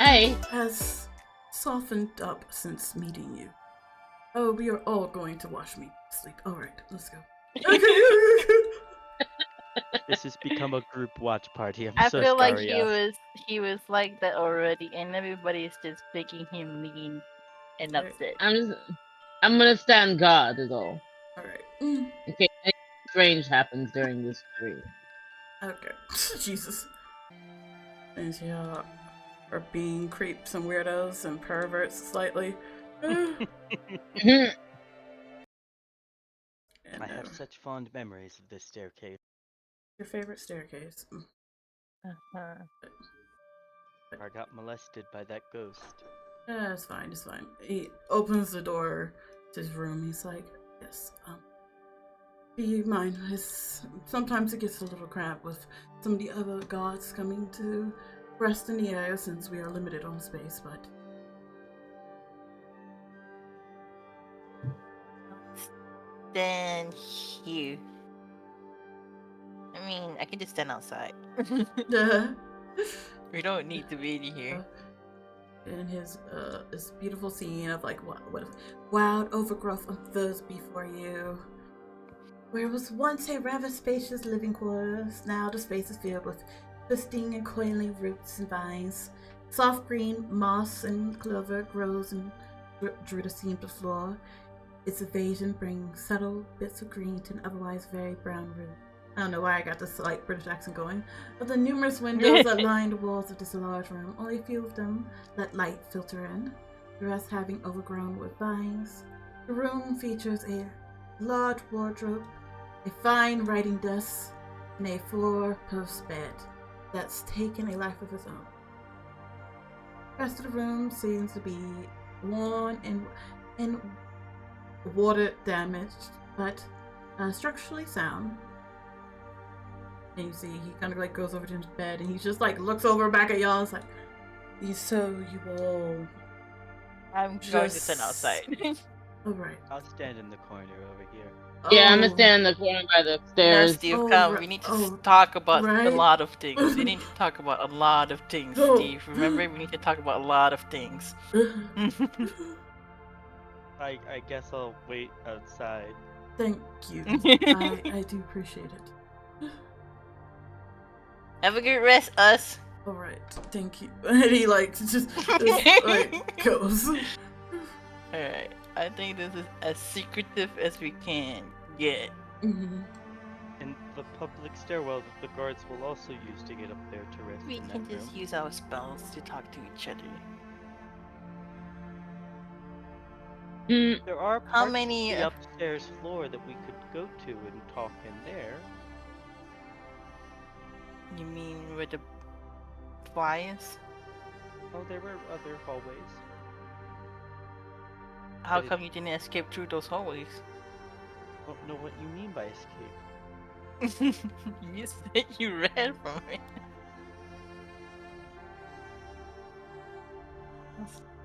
Hey. has softened up since meeting you. Oh, we are all going to watch me sleep. Alright, let's go. This has become a group watch party. I'm I so feel like sorry. he was like that already, and everybody is just making him mean and upset. I'm gonna stand guard is all. Alright. In case anything strange happens during this spree. Okay. Jesus. And yeah, are being creeps and weirdos and perverts slightly. I have such fond memories of this staircase. Your favorite staircase? Uh-huh. I got molested by that ghost. It's fine, it's fine. He opens the door to his room. He's like, yes, be mine. Sometimes it gets a little cramped with some of the other gods coming to rest in the air since we are limited on space, but... Stand here. I mean, I can just stand outside. We don't need to be in here. And his this beautiful scene of like what wild overgrowth unfurls before you. Where was once a rather spacious living quarters, now the space is filled with twisting and coiling roots and vines. Soft green moss and clover grows and drew the seam to the floor. Its evasion brings subtle bits of green to an otherwise very brown root. I don't know why I got this slight British accent going. Of the numerous windows that line the walls of this large room, only a few of them let light filter in, the rest having overgrown with vines. The room features a large wardrobe, a fine writing desk, and a four-post bed that's taken a life of its own. The rest of the room seems to be worn and water damaged, but structurally sound. And you see, he kind of like goes over to his bed and he just like looks over back at y'all. It's like, you all. I'm going to stand outside. Alright. I'll stand in the corner over here. Yeah, I'm gonna stand in the corner by the stairs. Now, Steve, come. We need to talk about a lot of things. We need to talk about a lot of things, Steve. Remember, we need to talk about a lot of things. I guess I'll wait outside. Thank you. I do appreciate it. Have a good rest, us. Alright, thank you. And he like just like goes. Alright, I think this is as secretive as we can get. Mm-hmm. And the public stairwell that the guards will also use to get up there to rest. We can just use our spells to talk to each other. There are How parts many of the upstairs floor that we could go to and talk in there. You mean with the fires? Oh, there were other hallways. How come you didn't escape through those hallways? I don't know what you mean by escape. You said you ran from it.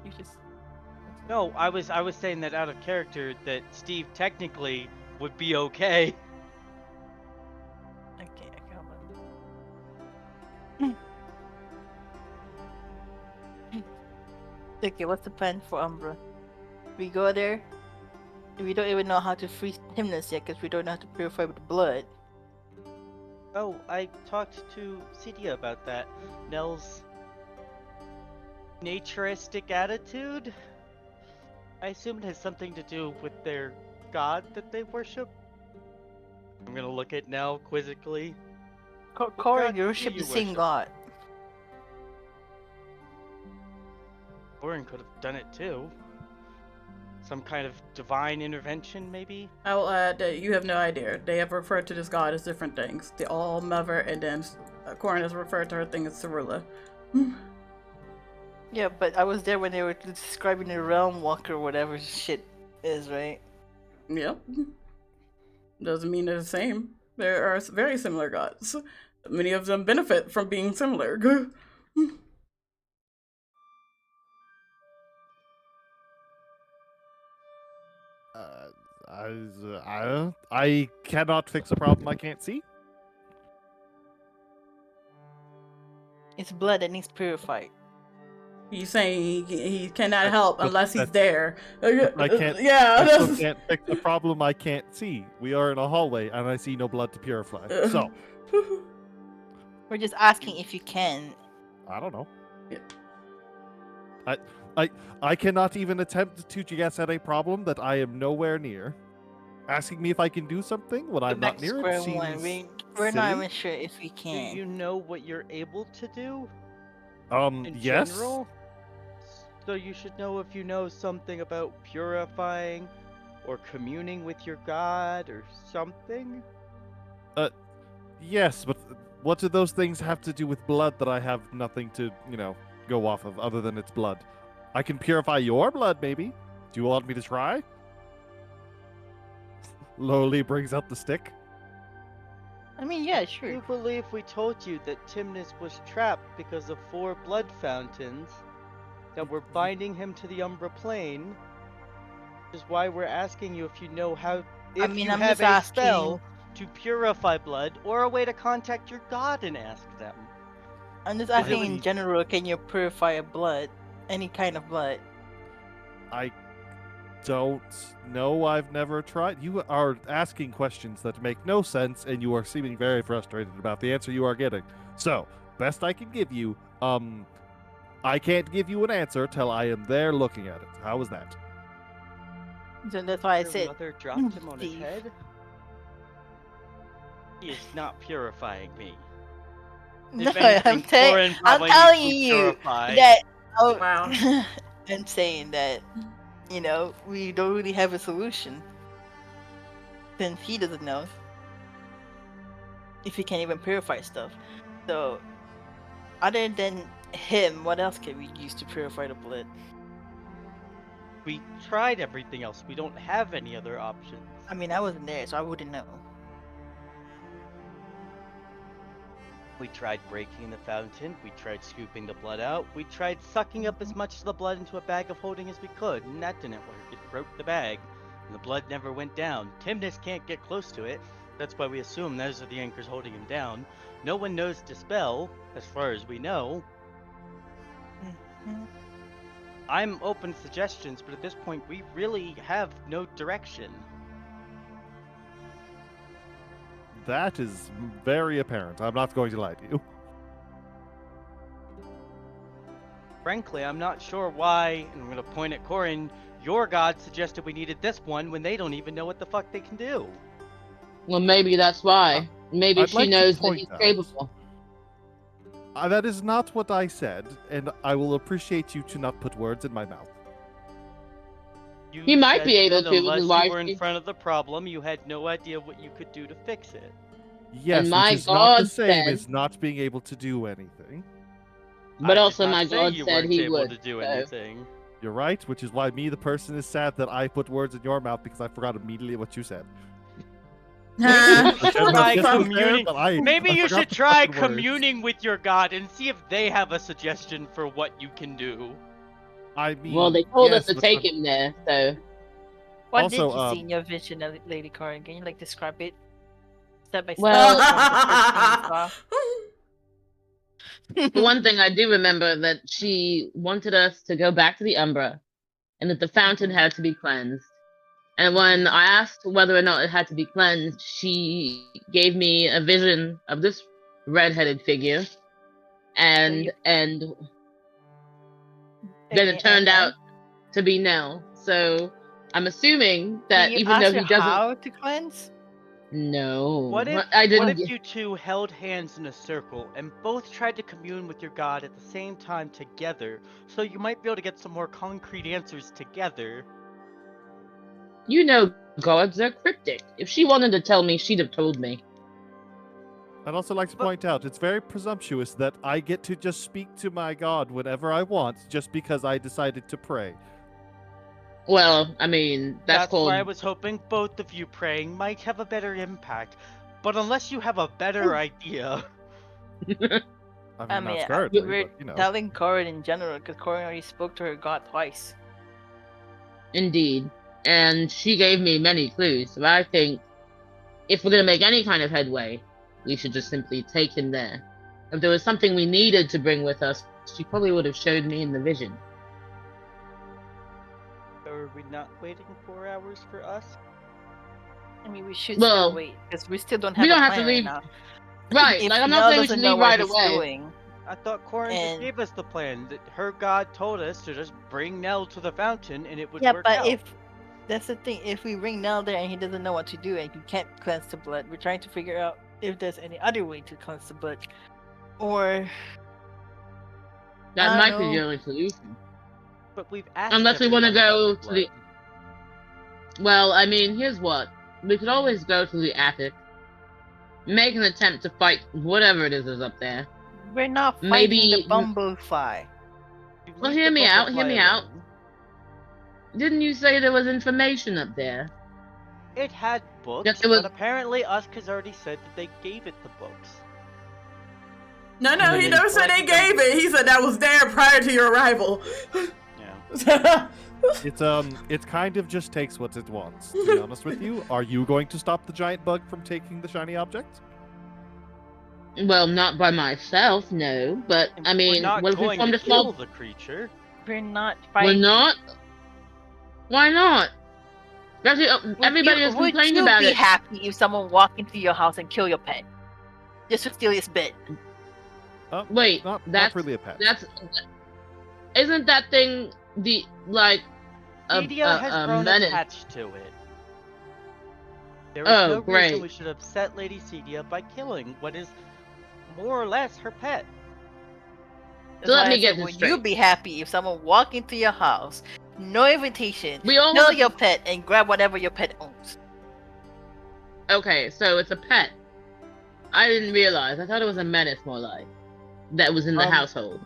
You just... No, I was saying that out of character that Steve technically would be okay. Okay, I got one. Okay, what's the plan for Umbra? We go there. We don't even know how to freeze hymnus yet because we don't know how to purify with the blood. Oh, I talked to Saria about that. Nell's naturistic attitude? I assume it has something to do with their god that they worship. I'm gonna look at Nell quizzically. Corin, you worship the same god. Corin could have done it too. Some kind of divine intervention, maybe? I'll add that you have no idea. They have referred to this god as different things. The All-Mother, and then Corin has referred to her thing as Cerula. Yeah, but I was there when they were describing the Realm Walker or whatever shit is, right? Yep. Doesn't mean they're the same. There are very similar gods. Many of them benefit from being similar. I cannot fix a problem I can't see. It's blood that needs purified. He's saying he cannot That- help that- unless he's that- there. I can't. Yeah. I still that's- can't fix the problem I can't see. We are in a hallway, and I see no blood to purify. So We're just asking if you can. I don't know. Yeah. I cannot even attempt to guess at a problem that I am nowhere near. Asking me if I can do something when Go I'm back not to near it square seems one. We're not silly. even sure if we Do can. you know what you're able to do in Yes. general? So you should know if you know something about purifying or communing with your god or something. Yes, but what do those things have to do with blood that I have nothing to, go off of other than its blood? I can purify your blood, maybe. Do you want me to try? Lowly brings out the stick. I mean, yeah, Do sure. you believe we told you that Timnus was trapped because of 4 blood fountains that were binding him to the Umbra plane? Which is why we're asking you if you know how. If mean, you I'm have just a asking- spell to purify blood or a way to contact your god and ask them. I'm just Is it asking in like- general, can you purify a blood? Any kind of blood? I don't know. I've never tried. You are asking questions that make no sense, and you are seeming very frustrated about the answer you are getting. So, best I can give you, I can't give you an answer till I am there looking at it. How is that? So that's why I Your said, mother dropped him on his Steve. head. He is not purifying me. no, If anything, I'm saying, Corin I'm probably telling needs to be you purified. that. Oh, Wow. I'm saying that, we don't really have a solution. Since he doesn't know if he can even purify stuff. So, other than him, what else can we use to purify the blood? We tried everything else. We don't have any other options. I mean, I wasn't there, so I wouldn't know. We tried breaking the fountain. We tried scooping the blood out. We tried sucking up as much of the blood into a bag of holding as we could, and that didn't work. It broke the bag, and the blood never went down. Timnus can't get close to it. That's why we assume those are the anchors holding him down. No one knows Dispel, as far as we know. Mhm. I'm open to suggestions, but at this point, we really have no direction. That is very apparent. I'm not going to lie to you. Frankly, I'm not sure why, and I'm gonna point at Corin, your god suggested we needed this one when they don't even know what the fuck they can do. Well, maybe that's why. Maybe I'd she like to knows that point he's out- capable. That is not what I said, and I will appreciate you to not put words in my mouth. You He might said be able that to, which is unless why you were in she- front of the problem, you had no idea what you could do to fix it. Yes, my which is not the God same said- as not being able to do anything. But I did also, not my say God you said weren't he able would. to do so- anything. You're right, which is why me, the person, is sad that I put words in your mouth because I forgot immediately what you said. Huh? I shouldn't Try have guessed it there, communing- but I- Maybe I you forgot should the try fucking words. communing with your god and see if they have a suggestion for what you can do. I mean, Well, they told yes, us to but take him there, so What Also, did you see in your vision, Lady Corin? Can you describe it step by step? Well- from the first thing the one thing I do remember that she wanted us to go back to the Umbra, and that the fountain had to be cleansed. And when I asked whether or not it had to be cleansed, she gave me a vision of this red-headed figure, and you- and you then saw. it turned out to be Nell. So I'm assuming that Can you even ask though her he doesn't, how to cleanse? no, What if, I didn't. what if you two held hands in a circle and both tried to commune with your god at the same time together, so you might be able to get some more concrete answers together? You know, gods are cryptic. If she wanted to tell me, she'd have told me. I'd also like to But- point out it's very presumptuous that I get to just speak to my god whenever I want just because I decided to pray. Well, I mean, that's called. why I was hoping both of you praying might have a better impact. But unless you have a better idea, I mean, not currently, we're but, you know. telling Corin in general because Corin already spoke to her god twice. Indeed. And she gave me many clues. So I think if we're going to make any kind of headway, we should just simply take him there. If there was something we needed to bring with us, she probably would have showed me in the vision. Are we not waiting 4 hours for us? I mean, we should Well, still wait because we still don't we have a don't have plan to right leave. now. Right, If like I'm not Nell saying we should doesn't know leave what right he's away. doing, I thought Corin just And- gave us the plan. That her god told us to just bring Nell to the fountain and it would yeah, work but out. if that's the thing, if we bring Nell there and he doesn't know what to do and he can't cleanse the blood, we're trying to figure out if there's any other way to cleanse the blood, or That I might don't be the know. only solution. But we've asked Unless we want to everyone go about to the. blood. Well, I mean, here's what. We could always go to the attic, make an attempt to fight whatever it is up there. we're not fighting Maybe- the bumblefly. You Well, leave hear the me out, bumblefly hear me out. alone. Didn't you say there was information up there? It had books, Yes, it was- but apparently Usk already said that they gave it the books. No, And he then never said they gave it. He said that was there prior to your arrival. Yeah. It's kind of just takes what it wants. To be honest with you, are you going to stop the giant bug from taking the shiny object? Well, not by myself, no. But I mean, we're not what if we going formed to a small? kill the creature. We're not We're fighting. not. Why not? Especially, everybody has would complained you about be it. happy if someone walked into your house and kill your pet just to steal his bed? Wait, Not that's really a pet. isn't that thing the like a Cedia has grown menace? attached to it. There is Oh, no great. reason we should upset Lady Cedia by killing what is more or less her pet. That's let why me I get said, this would straight. you be happy if someone walked into your house, no invitation, We all kill your pet, and grab whatever your pet owns? Okay, so it's a pet. I didn't realize. I thought it was a menace, more like that was in the household.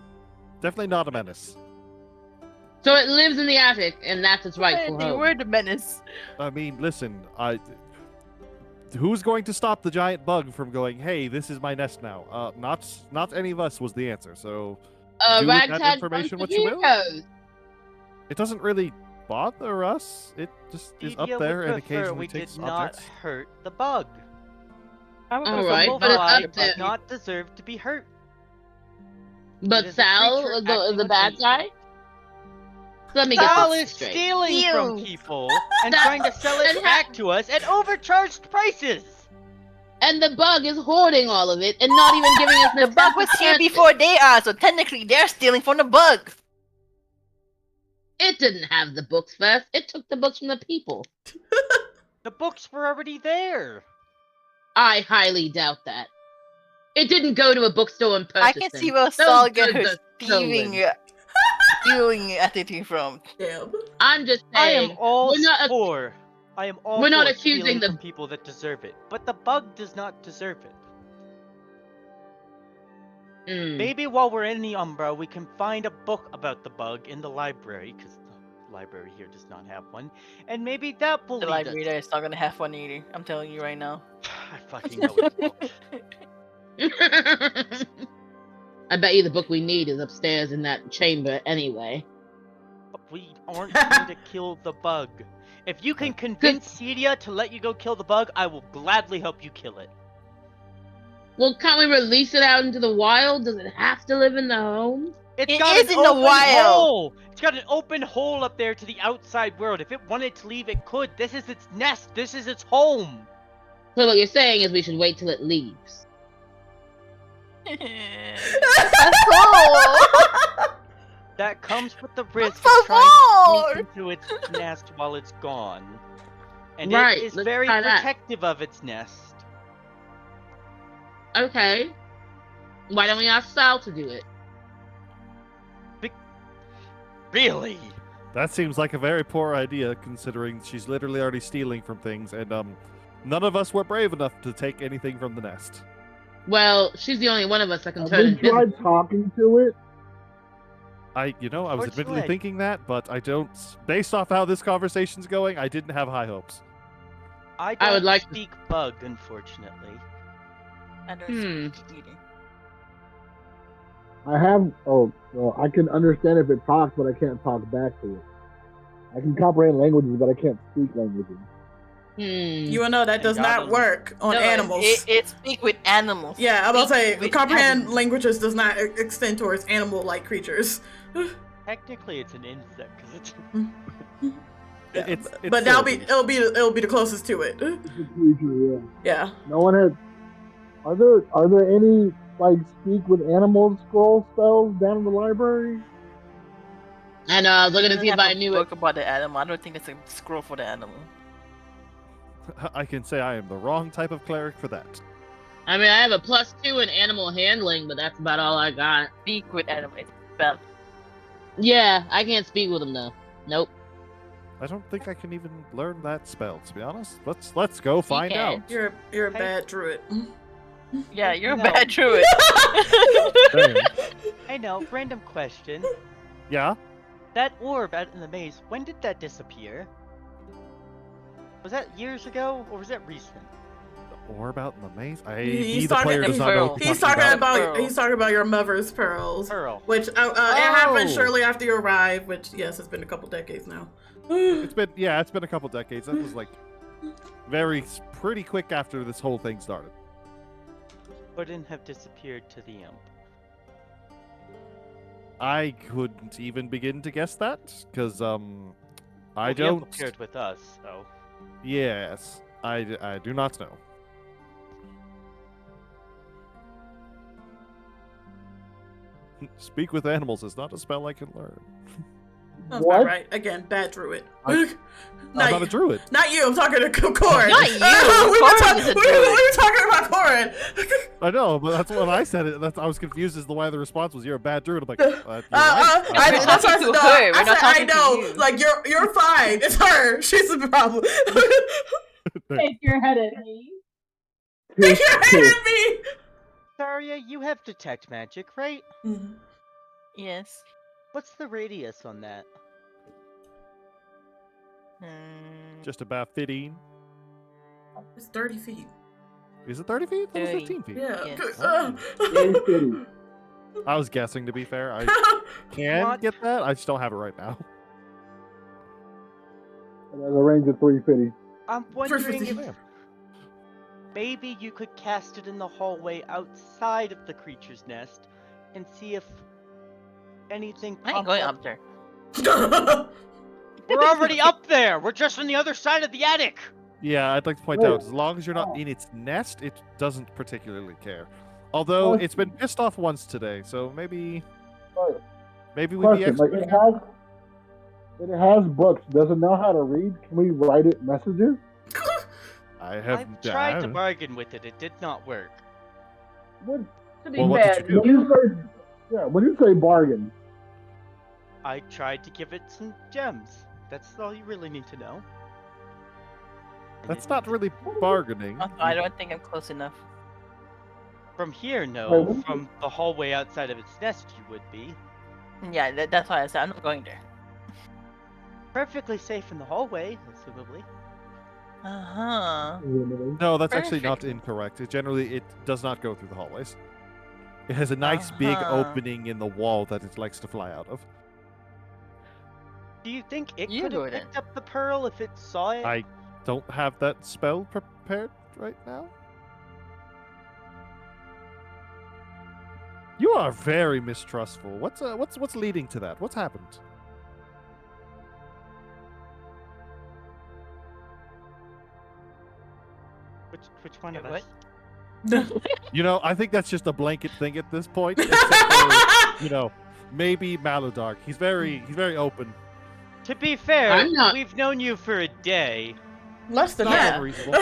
Definitely not a menace. So it lives in the attic, and that's its rightful They home. were the menace. I mean, listen, who's going to stop the giant bug from going, hey, this is my nest now? Not any of us was the answer, so do with that Ragtag information bunch what of you will. heroes. It doesn't really bother us. It just is Cedia up there would and prefer occasionally we did takes not objects. hurt the bug. All The right, but it's bumblefly up there. does not deserve to be hurt. But It is a Sal, creature the acting on bad instinct. guy. Let me get Sal this is straight. stealing from Ew. people and That- trying to sell it and back to us at overcharged prices. And the bug is hoarding all of it and not even giving us The bug was here before they are, so technically they're stealing from the bug. It didn't have the books first. It took the books from the people. The books were already there. I highly doubt that. It didn't go to a bookstore and purchase I can them. see where Those Saul get goods her are stolen. stealing attitude from. Damn. I'm just I saying. am all we're not for. I am all we're not for accusing stealing the- from people that deserve it, but the bug does not deserve it. Maybe while we're in the Umbra, we can find a book about the bug in the library, because the library here does not have one, and maybe that will The lead library us. there is not gonna have one either. I'm telling you right now. I fucking know it won't. I bet you the book we need is upstairs in that chamber anyway. But we aren't going to kill the bug. If you can convince Cedia to let you go kill the bug, I will gladly help you kill it. Well, can't we release it out into the wild? Does it have to live in the home? It's It got is an in the open wild. hole. It's got an open hole up there to the outside world. If it wanted to leave, it could. This is its nest. This is its home. So what you're saying is we should wait till it leaves. That's cool. That comes with the risk For of trying to more. sneak into its nest while it's gone. And Right, it is let's very try that. protective of its nest. Okay. Why don't we ask Sal to do it? Really? That seems like a very poor idea, considering she's literally already stealing from things, and none of us were brave enough to take anything from the nest. Well, she's the only one of us that can Have turn we invisible. tried talking to it? I was admittedly Unfortunately, thinking that, but I don't. Based off how this conversation's going, I didn't have high hopes. I don't would like to- speak bug, unfortunately. I don't Hmm. speak either. I have. Oh, well, I can understand if it talks, but I can't talk back to it. I can comprehend languages, but I can't speak languages. You will know that does not Donald- work on No, animals. It speak with animals. Yeah, I'm about to say, Speak with comprehend animals. languages does not extend towards animal-like creatures. Technically, it's an insect because it's. Yeah, It's but Sylvan. it'll be the closest to it. It's a creature, yeah. Yeah. No one has. Are there any like speak with animals scroll spells down in the library? I know. I was looking to You see if have I a knew it. book about the animal. I don't think it's a scroll for the animal. I can say I am the wrong type of cleric for that. I mean, I have a +2 in animal handling, but that's about all I got. Speak with animals. Spell. Yeah, I can't speak with them though. Nope. I don't think I can even learn that spell, to be honest. Let's go find can. out. You're a bad druid. Yeah, you're No. a bad druid. Damn. I know. Random question. Yeah? That orb out in the maze. When did that disappear? Was that years ago or was that recent? The orb out in the maze? He's the player talking- does not know what He's you're talking about Pearl. he's talking about your mother's pearls, Pearl. which it happened Oh. shortly after you arrived. Which yes, it's been a couple decades now. It's been a couple decades. That was like pretty quick after this whole thing started. Couldn't have disappeared to the imp. I couldn't even begin to guess that because I Well, the don't. imp appeared with us, so. Yes, I do not know. Speak with animals is not a spell I can learn. That's What? not right. Again, bad druid. I'm not a you. druid. Not you. I'm talking to Corin. Not you. we were Corin is a we druid. were talking about Corin. I know, but that's when I said it. I was confused as to why the response was "You're a bad druid." I'm like, you're right. We're that's talking what to I her. We're I not said, I talking to know. you. Like you're fine. It's her. She's the problem. Take your head at me. Take your head at me. Saria, you have detect magic, right? Mhm. Yes. What's the radius on that? Just about 15. It's 30 feet. Is it 30 feet? That was 30. 15 feet. Yeah. Yes. Very city. I was guessing, to be fair. I can What? get that. I just don't have it right now. And there's a range of 350. I'm wondering 350. if maybe you could cast it in the hallway outside of the creature's nest and see if anything I ain't pops going up. up there. We're already up there! We're just on the other side of the attic! Yeah, I'd like to point Wait. out, as long as you're not in its nest, it doesn't particularly care. Although Question. it's been pissed off once today, so maybe Right. we'd be Question, like extra. it has books. Does it know how to read? Can we write it messages? I have I've tried to bargain with it, it did not work. What, To be Well, what fair, did you when you say when you say bargain, I tried to give it some gems. That's all you really need to know. And That's it- not really bargaining. I don't think I'm close enough. From here, no. Wait, what? From the hallway outside of its nest, you would be. Yeah, that's why I said I'm not going there. Perfectly safe in the hallway, assumably. Uh-huh. No, that's actually not Perfect. incorrect. It does not go through the hallways. It has a nice big Uh-huh. opening in the wall that it likes to fly out of. Do you think it You could go have then. picked up the pearl if it saw it? I don't have that spell prepared right now. You are very mistrustful. What's leading to that? What's happened? Which one of What? us? You know, I think that's just a blanket thing at this point. Except for, maybe Maladark. He's very open. To be fair, I'm not- we've known you for a day. Less than Not that. unreasonable.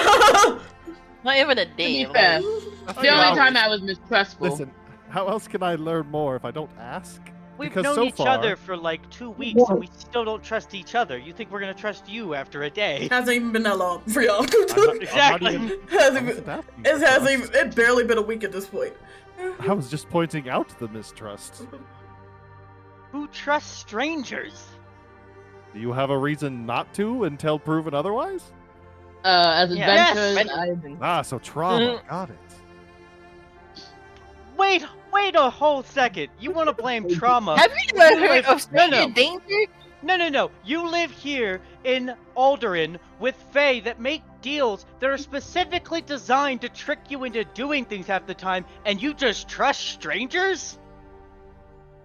Not even a To day. be fair, like, the only hours. time I was mistrustful. Listen, how else can I learn more if I don't ask? We've Because known so each far- other for like 2 weeks and we still don't trust each other. You think we're gonna trust you after a day? Hasn't even been that long for y'all. Exactly. I'm not even- Hasn't I even- wasn't asking It for hasn't trust. even. It's barely been a week at this point. I was just pointing out the mistrust. Who trusts strangers? Do you have a reason not to until proven otherwise? As Yeah. adventurers, Yes. Ah, so trauma. Got it. Wait a whole second. You want to blame trauma? Have you ever You heard live- of stranger no. danger? No. You live here in Alderan with Fae that make deals that are specifically designed to trick you into doing things half the time, and you just trust strangers?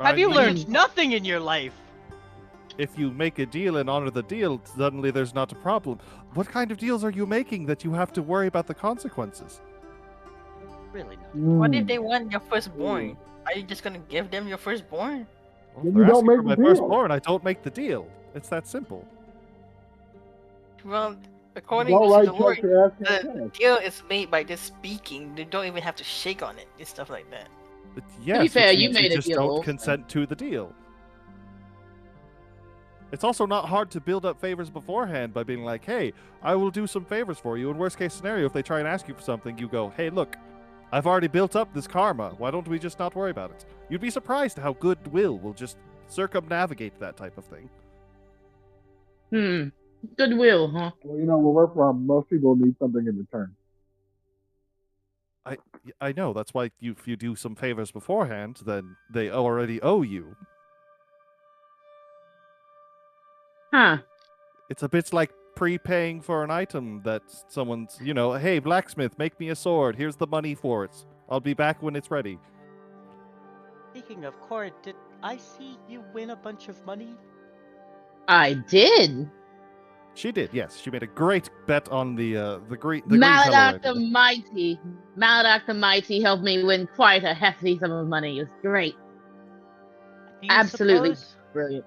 Have you learned nothing in your life? If you make a deal and honor the deal, suddenly there's not a problem. What kind of deals are you making that you have to worry about the consequences? Really not. What if they want your firstborn? Are you just gonna give them your firstborn? Well, Then they're you don't asking make for the my deal. firstborn. I don't make the deal. It's that simple. Well, according Don't to write the Lord, checks or ask for the cash. deal is made by just speaking. They don't even have to shake on it and stuff like that. But yes, fair, which you means made a just deal don't also. consent to the deal. It's also not hard to build up favors beforehand by being like, hey, I will do some favors for you. In worst case scenario, if they try and ask you for something, you go, hey, look, I've already built up this karma. Why don't we just not worry about it? You'd be surprised how goodwill will just circumnavigate that type of thing. Goodwill, huh? Well, you know, where we're from, most people need something in return. I know, that's why if you do some favors beforehand, then they already owe you. Huh. It's a bit like prepaying for an item that someone's, hey, blacksmith, make me a sword. Here's the money for it. I'll be back when it's ready. Speaking of Cora, did I see you win a bunch of money? I did. She did, yes. She made a great bet on the green color. Maladoc the Mighty. Maladoc the Mighty helped me win quite a hefty sum of money. It was great. Do you Absolutely suppose- brilliant.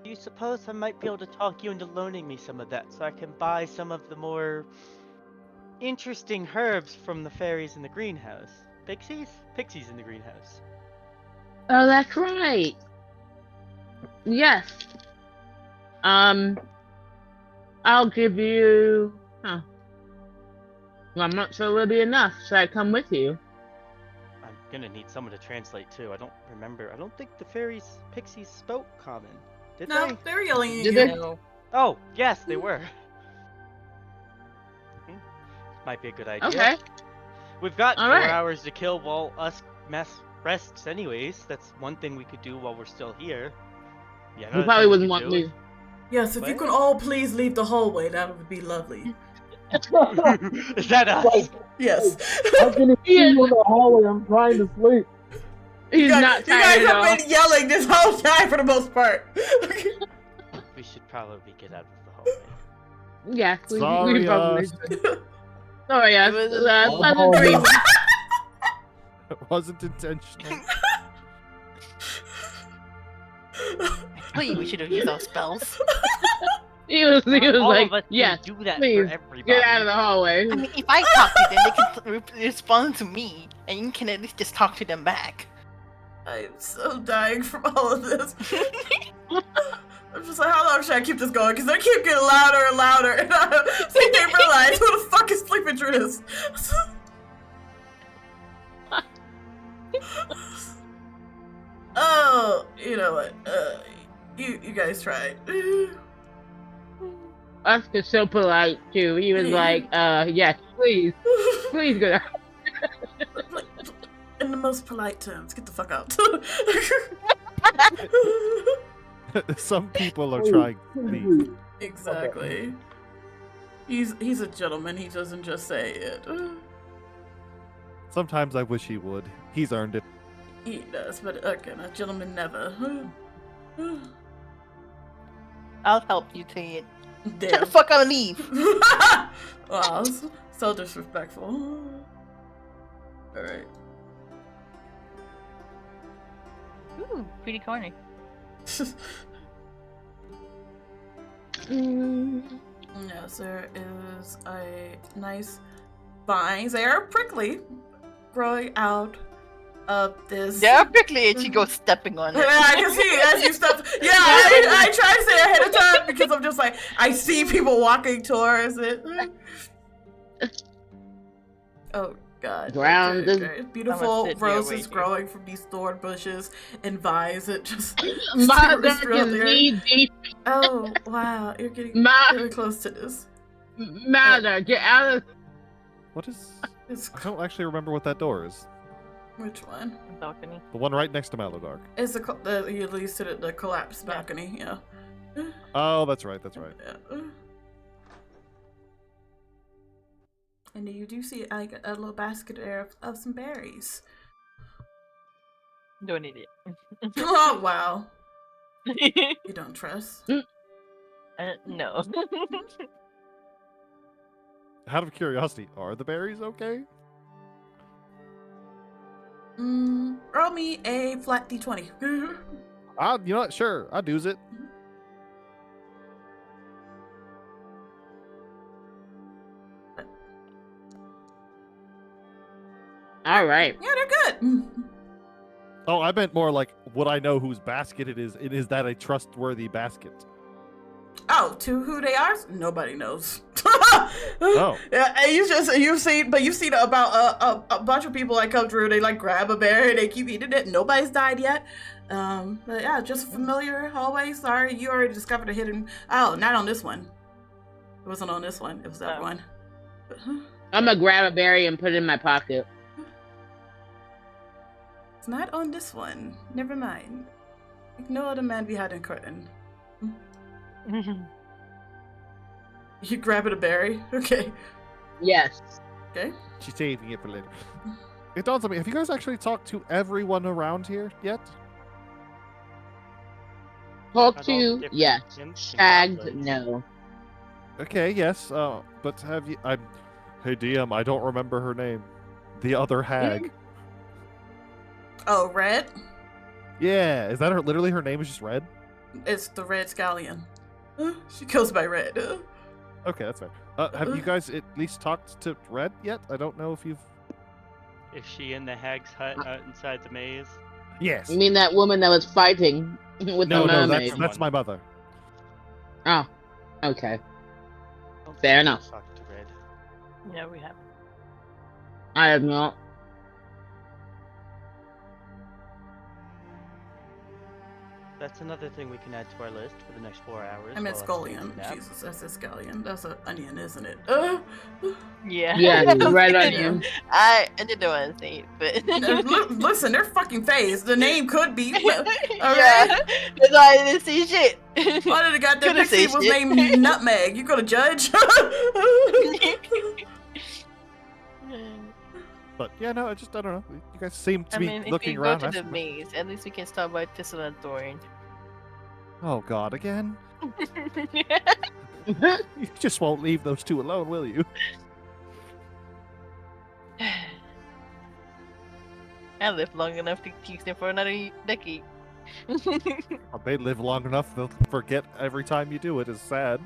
Do you suppose I might be able to talk you into loaning me some of that so I can buy some of the more interesting herbs from the fairies in the greenhouse? Pixies? Pixies in the greenhouse. Oh, that's right. Yes. I'll give you. Well, I'm not sure it'll be enough. Should I come with you? I'm gonna need someone to translate too. I don't remember. I don't think the fairies, pixies spoke common. Did No, they? they were yelling at Did you. they? No. Oh, yes, they were. Might be a good idea. Okay. We've got All 4 right. hours to kill while us rests anyways. That's one thing we could do while we're still here. Yeah, You probably wouldn't want me. Yes, if you What? can all please leave the hallway, that would be lovely. Is that us? Like, Yes. I can see you in the hallway. I'm trying to sleep. He's not you tired guys at all. have been yelling this whole time for the most part. We should probably get out of the hallway. Yes, we Sorry, probably us. should. Sorry, It was a- pleasant dreams. It wasn't intentional. Wait, we should have used our spells. He was All like, of us yes, can do that please, for everybody. get out of the hallway. I mean, if I talk to them, they can respond to me, and you can at least just talk to them back. I'm so dying from all of this. I'm just like, how long should I keep this going? Because they keep getting louder and louder, and I think they realize who the fuck is sleeping through this. Oh, you know what? You guys tried. Oscar's so polite too. He was like, yes, please go out. In the most polite terms, get the fuck out. Some people are trying to leave. Exactly. He's a gentleman. He doesn't just say it. Sometimes I wish he would. He's earned it. He does, but again, a gentleman never. I'll help you to it. Shut the Damn. fuck up and leave. Wow, so disrespectful. Alright. Ooh, pretty corny. Yes, there is a nice vines. They are prickly, growing out of this. They're prickly and she goes stepping on Yeah, it. I can see as you step. Yeah, I try to say ahead of time because I'm just like I see people walking towards it. Oh God! Ground is- Okay. Beautiful sit here roses waiting. growing from these thorn bushes and vines. It just My it's real is there. knee deep. Oh wow, you're getting My really close to this. Mother, get out of. What is... It's I don't actually remember what that door is. which one? Balcony. The one right next to Maladark. It's the you leads to the collapsed balcony. Yeah. Oh, that's right, that's right. Yeah. And you do see like a little basket there of some berries. Don't need it. Oh wow! You don't trust? No. Out of curiosity, are the berries okay? Roll me a flat d20. You know what? Sure, I'll do's it. All right. Yeah, they're good. Oh, I meant more like, would I know whose basket it is? And is that a trustworthy basket? Oh, to who they are? Nobody knows. Oh. Yeah, and you've seen about a bunch of people like come through. They like grab a berry, they keep eating it. Nobody's died yet. But yeah, just familiar hallway. Sorry, you already discovered a hidden. Oh, not on this one. It wasn't on this one. It was that one. I'm gonna grab a berry and put it in my pocket. It's not on this one. Never mind. Ignore the man behind the curtain. You grabbing a berry? Okay. Yes. Okay. She's saving it for later. It dawns on me, have you guys actually talked to everyone around here yet? Talk About all the to, different yes. imps and Shagged, goblins. no. Okay, yes, but have you... Hey, DM, I don't remember her name. The other hag. Oh, Red? Yeah, is that her? Literally, her name is just Red? It's the Red Scallion. She goes by Red. Okay, that's fair. Have you guys at least talked to Red yet? I don't know if you've... Is she in the hag's hut out inside the maze? Yes. You mean that woman that was fighting with No, the no, mermaid? that's my mother. Oh, okay. Don't Fair think enough. we've talked to Red. Yeah, we have. I have not. That's another thing we can add to our list for the next 4 hours. I meant while us takes a Scallion. nap. Jesus, that's a Scallion. That's an onion, isn't it? Yeah. Yeah, I was red thinking- onion. I didn't want to say it, but Listen, they're fucking phased. The name could be. yeah, Okay. that's why I didn't see shit. Why did the goddamn Couldn't say pixie was shit. named Nutmeg? You gonna judge? But yeah, no, I don't know. You guys seem to I be mean, if we looking go around. to the maze, at least we can stop by Thistle and Thorn. Oh God, again? You just won't leave those two alone, will you? I lived long enough to teach them for another decade. They live long enough, they'll forget every time you do it. It's sad.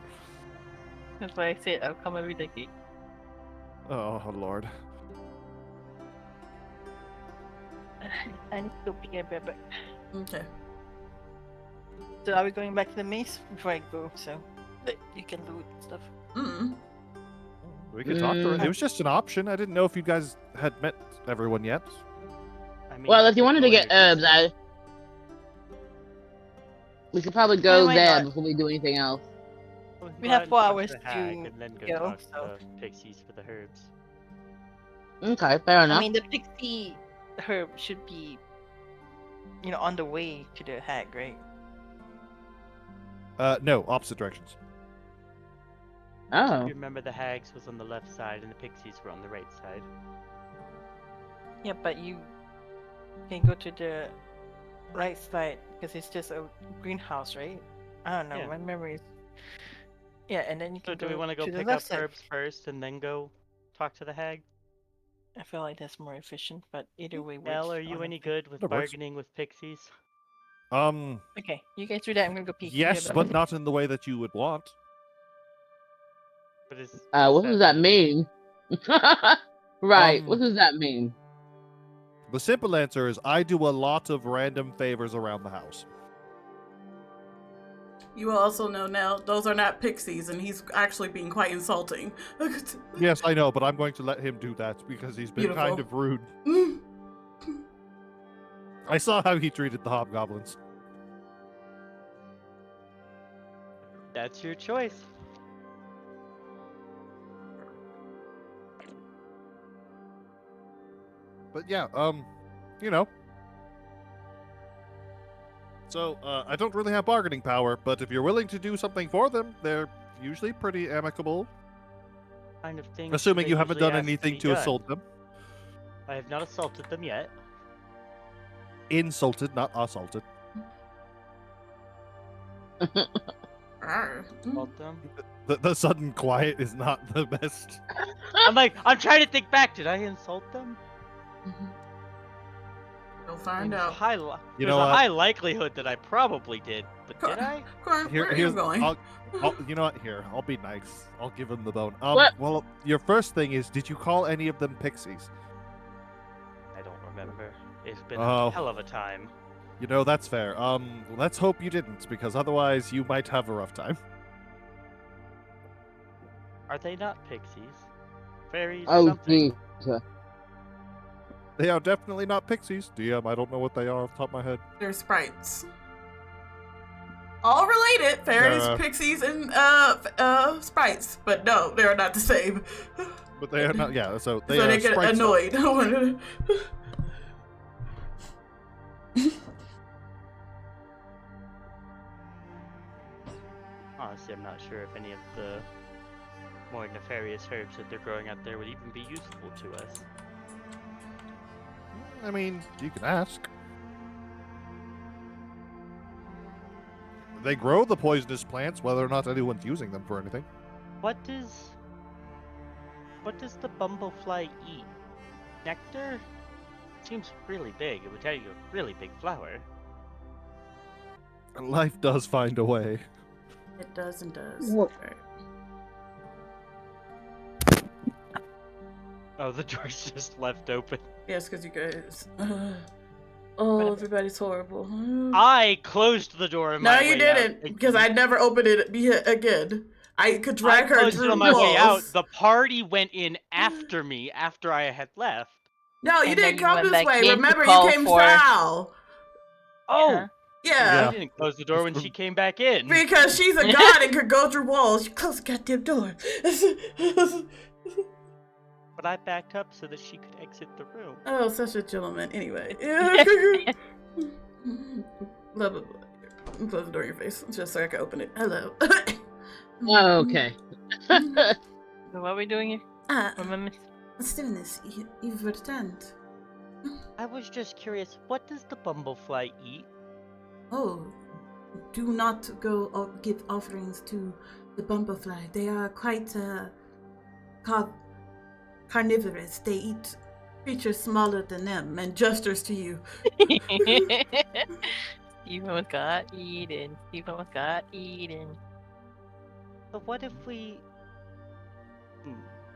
That's why I said I'll come every decade. Oh, Lord. I need to go pick a baby. Okay. So are we going back to the maze before I go? So that you can do stuff. Mm. We could talk to her. It was just an option. I didn't know if you guys had met everyone yet. I mean, Well, if you we're wanted to going get herbs, we could probably go why there not? before we do anything else. We have 4 talk hours the hag to and then go go, talk so- to the pixies for the herbs. Okay, fair enough. I mean, the pixie herb should be, on the way to the hag, right? No, opposite directions. Oh. You remember the hags was on the left side and the pixies were on the right side. Yeah, but you can go to the right side because it's just a greenhouse, right? I don't know. Yeah. My memory is. Yeah, and then you So can do we want to go the pick left up side. herbs first and then go talk to the hag? I feel like that's more efficient, but either way works. Mel, are you any honestly. good with That works. bargaining with pixies? Okay, you guys do that. I'm gonna go pee. Yes, Yeah, but not in the way that you would want. But is What does that mean? Right, what Um, does that mean? The simple answer is I do a lot of random favors around the house. You also know now those are not pixies, and he's actually being quite insulting. Yes, I know, but I'm going to let him do that because he's been kind Beautiful. of rude. Mm. I saw how he treated the hobgoblins. That's your choice. But yeah, you know. So, I don't really have bargaining power, but if you're willing to do something for them, they're usually pretty amicable. kind of things. Assuming they you haven't usually done ask anything be to done? assault them. I have not assaulted them yet. Insulted, not assaulted. Arr. Assault them. The sudden quiet is not the best. I'm trying to think back. Did I insult them? We'll I mean, find there's a out. high You there's know a what? high likelihood that I probably did, but did I? Corn, where are you going? You know what? Here, I'll be nice. I'll give him the bone. What? Well, your first thing is, did you call any of them pixies? I don't remember. It's been Oh. a hell of a time. You know, that's fair. Let's hope you didn't, because otherwise you might have a rough time. Are they not pixies? Fairies? Oh, something? Jesus. They are definitely not pixies. DM, I don't know what they are off the top of my head. They're sprites. All related, fairies, They're, pixies, and sprites. But no, they are not the same. But they are not, yeah, so they so are they get sprite stuff. annoyed. Honestly, I'm not sure if any of the more nefarious herbs that they're growing out there would even be useful to us. I mean, you can ask. They grow the poisonous plants, whether or not anyone's using them for anything. What does the bumblefly eat? Nectar? Seems really big. It would tell you a really big flower. Life does find a way. It does and does. Look. Right. Oh, the door's just left open. Yes, because you guys. Oh, everybody's horrible. I closed the door on No, my you way didn't, out. because I never opened it again. I could drag her closed through it on my way out. walls. The party went in after me after I had left. No, you And then didn't you come went this back way. in to Remember, you call came for- south. Oh, Yeah. I didn't close the door when she came back in. Because she's a god and could go through walls. You close the goddamn door. But I backed up so that she could exit the room. Oh, such a gentleman. Anyway. Love it. Close the door in your face, just so I can open it. Hello. Oh, okay. So what are we doing here? Remember? What's doing this? You've returned. I was just curious, what does the bumblefly eat? Oh, do not go give offerings to the bumblefly. They are quite carnivorous. They eat creatures smaller than them and gestures to you. Stephen got eaten. Stephen got eaten. But what if we...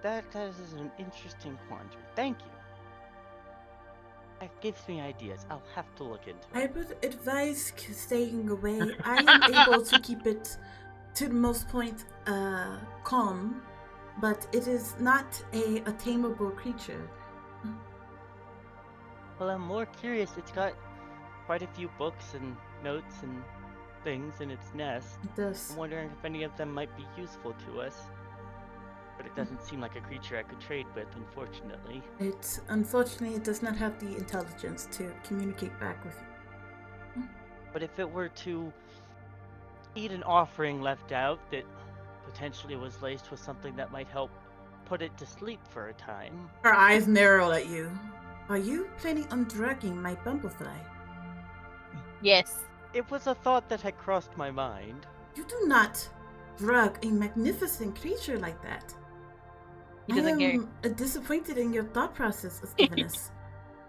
That is an interesting quandary. Thank you. That gives me ideas. I'll have to look into I it. would advise staying away. I am able to keep it to the most point calm, but it is not a tameable creature. Well, I'm more curious. It's got quite a few books and notes and things in its nest. It does. I'm wondering if any of them might be useful to us. But it doesn't seem like a creature I could trade with, unfortunately. Unfortunately, it does not have the intelligence to communicate back with you. But if it were to eat an offering left out that potentially was laced with something that might help put it to sleep for a time. Her eyes narrowed at you. Are you planning on drugging my bumblefly? Yes. It was a thought that had crossed my mind. You do not drug a magnificent creature like that. He I doesn't care. am disappointed in your thought process, Stephenus.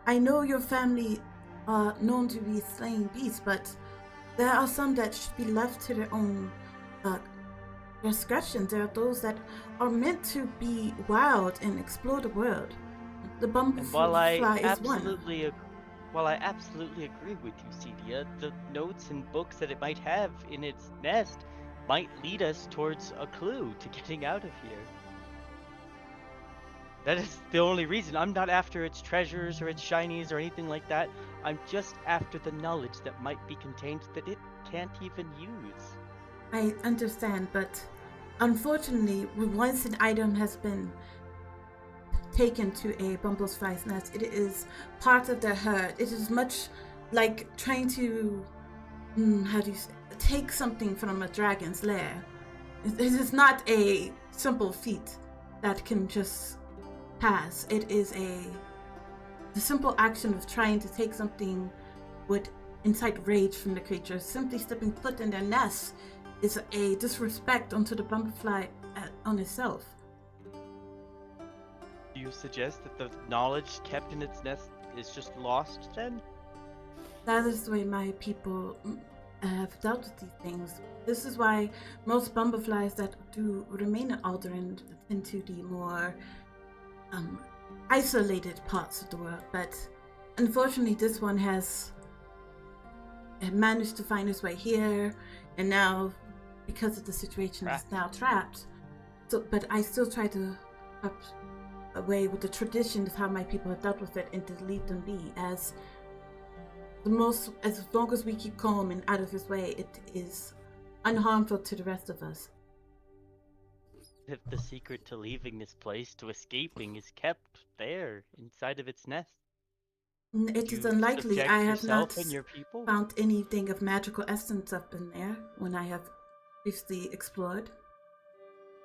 I know your family are known to be slaying beasts, but there are some that should be left to their own discretion. There are those that are meant to be wild and explore the world. The And while I bumblefly is one. absolutely agree with you, Celia, the notes and books that it might have in its nest might lead us towards a clue to getting out of here. That is the only reason. I'm not after its treasures or its shinies or anything like that. I'm just after the knowledge that might be contained that it can't even use. I understand, but unfortunately, once an item has been taken to a bumblefly's nest, it is part of their herd. It is much like trying to, take something from a dragon's lair. It is not a simple feat that can just pass. It is the simple action of trying to take something would incite rage from the creature. Simply stepping foot in their nest is a disrespect onto the bumblefly on itself. Do you suggest that the knowledge kept in its nest is just lost then? That is the way my people have dealt with these things. This is why most bumbleflies that do remain in Alderaan tend to the more isolated parts of the world. But unfortunately, this one has managed to find its way here, and now, because of the situation, is now trapped. So, but I still try to up away with the tradition of how my people have dealt with it and to leave them be. As long as we keep calm and out of his way, it is unharmful to the rest of us. If the secret to leaving this place, to escaping, is kept there inside of its nest, It is you unlikely. subject I have yourself not and your people? found anything of magical essence up in there when I have previously explored.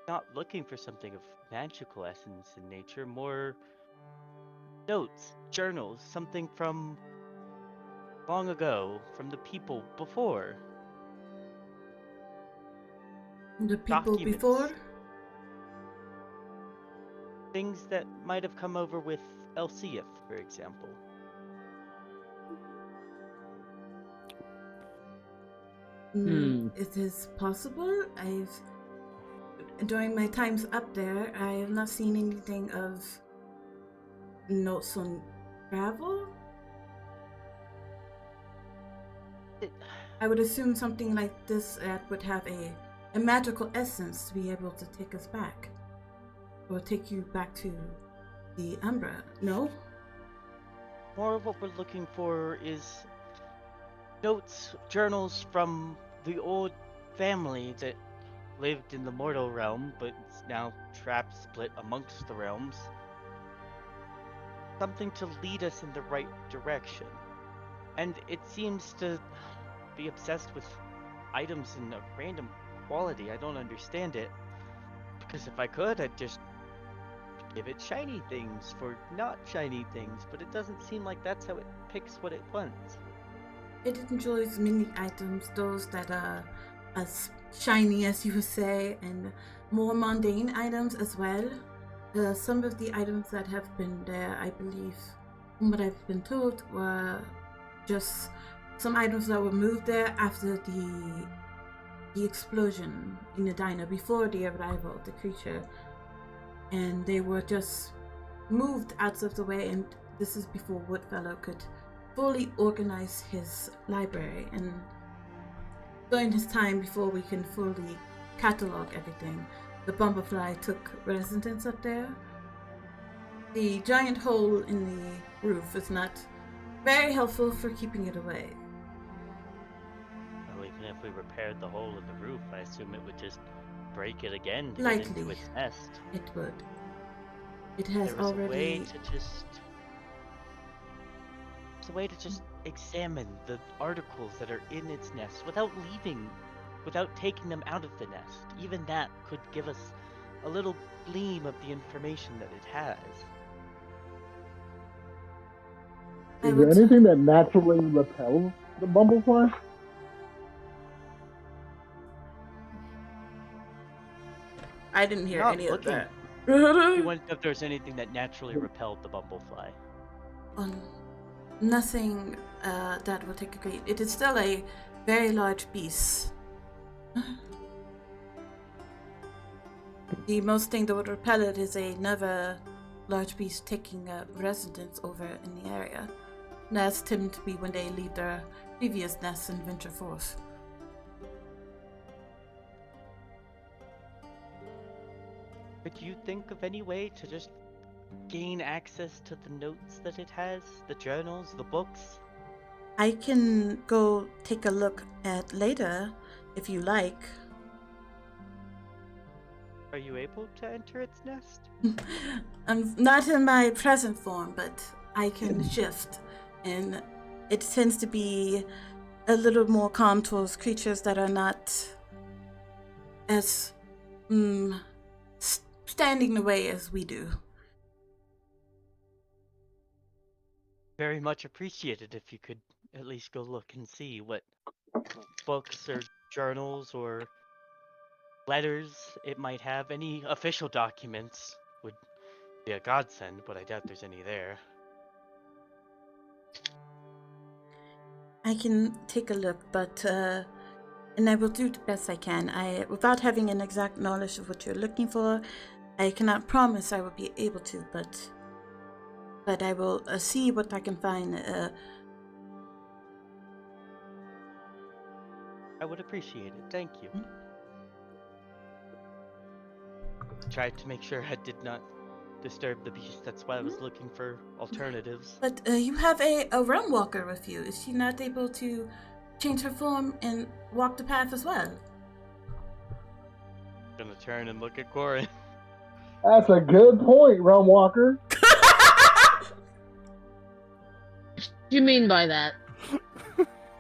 Not looking for something of magical essence in nature, more notes, journals, something from long ago, from the people before. The people Documents. before? Things that might have come over with Elsieth, for example. It is possible. During my times up there, I have not seen anything of notes on travel. I would assume something like this would have a magical essence to be able to take us back. Or take you back to the Umbra, no? More of what we're looking for is notes, journals from the old family that lived in the mortal realm, but is now trapped, split amongst the realms. Something to lead us in the right direction. And it seems to be obsessed with items in a random quality. I don't understand it. Because if I could, I'd just give it shiny things for not shiny things, but it doesn't seem like that's how it picks what it wants. It enjoys many items, those that are as shiny as you would say, and more mundane items as well. Some of the items that have been there, I believe, from what I've been told, were just some items that were moved there after the explosion in the diner, before the arrival of the creature. And they were just moved out of the way, and this is before Woodfellow could fully organize his library, and during his time before we can fully catalog everything, the bumblefly took residence up there. The giant hole in the roof is not very helpful for keeping it away. Well, even if we repaired the hole in the roof, I assume it would just break it again to Likely. get into its nest. It would. It has There was already. A way to just examine the articles that are in its nest without taking them out of the nest. Even that could give us a little gleam of the information that it has. Is there anything that naturally repels the bumblefly? I didn't hear Not any looking. of We that. wanted to know if there's anything that naturally repelled the bumblefly. Nothing that will take a great. It is still a very large beast. The most thing that would repel it is another large beast taking a residence over in the area. And that's tend to be when they leave their previous nests and venture forth. Could you think of any way to just gain access to the notes that it has? The journals, the books? I can go take a look at later, if you like. Are you able to enter its nest? I'm not in my present form, but I can shift. And it tends to be a little more calm towards creatures that are not as standing the way as we do. Very much appreciated if you could at least go look and see what books or journals or letters it might have. Any official documents would be a godsend, but I doubt there's any there. I can take a look, but and I will do the best I can. Without having an exact knowledge of what you're looking for, I cannot promise I will be able to, but I will see what I can find. I would appreciate it. Thank you. Tried to make sure I did not disturb the beast. That's why I was looking for alternatives. But you have a realm walker with you. Is she not able to change her form and walk the path as well? Gonna turn and look at Corin. That's a good point, Realm Walker. What do you mean by that?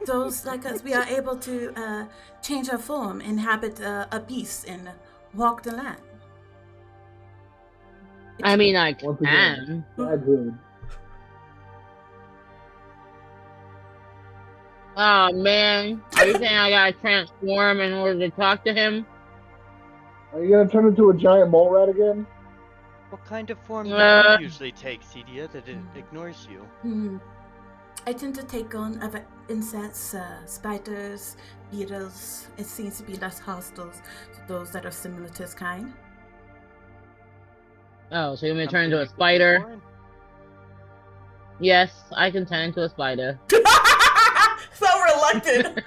Those like us, we are able to change our form, inhabit a beast, and walk the land. I mean, I Once again, can. childhood. Oh man, are you saying I gotta transform in order to talk to him? Are you gonna turn into a giant mole rat again? What kind of form do Uh. you usually take, Cedia, that it ignores you? I tend to take on other insects, spiders, beetles. It seems to be less hostile to those that are similar to its kind. Oh, so you want me to turn Something into a you could do, spider? Corin? Yes, I can turn into a spider. So reluctant.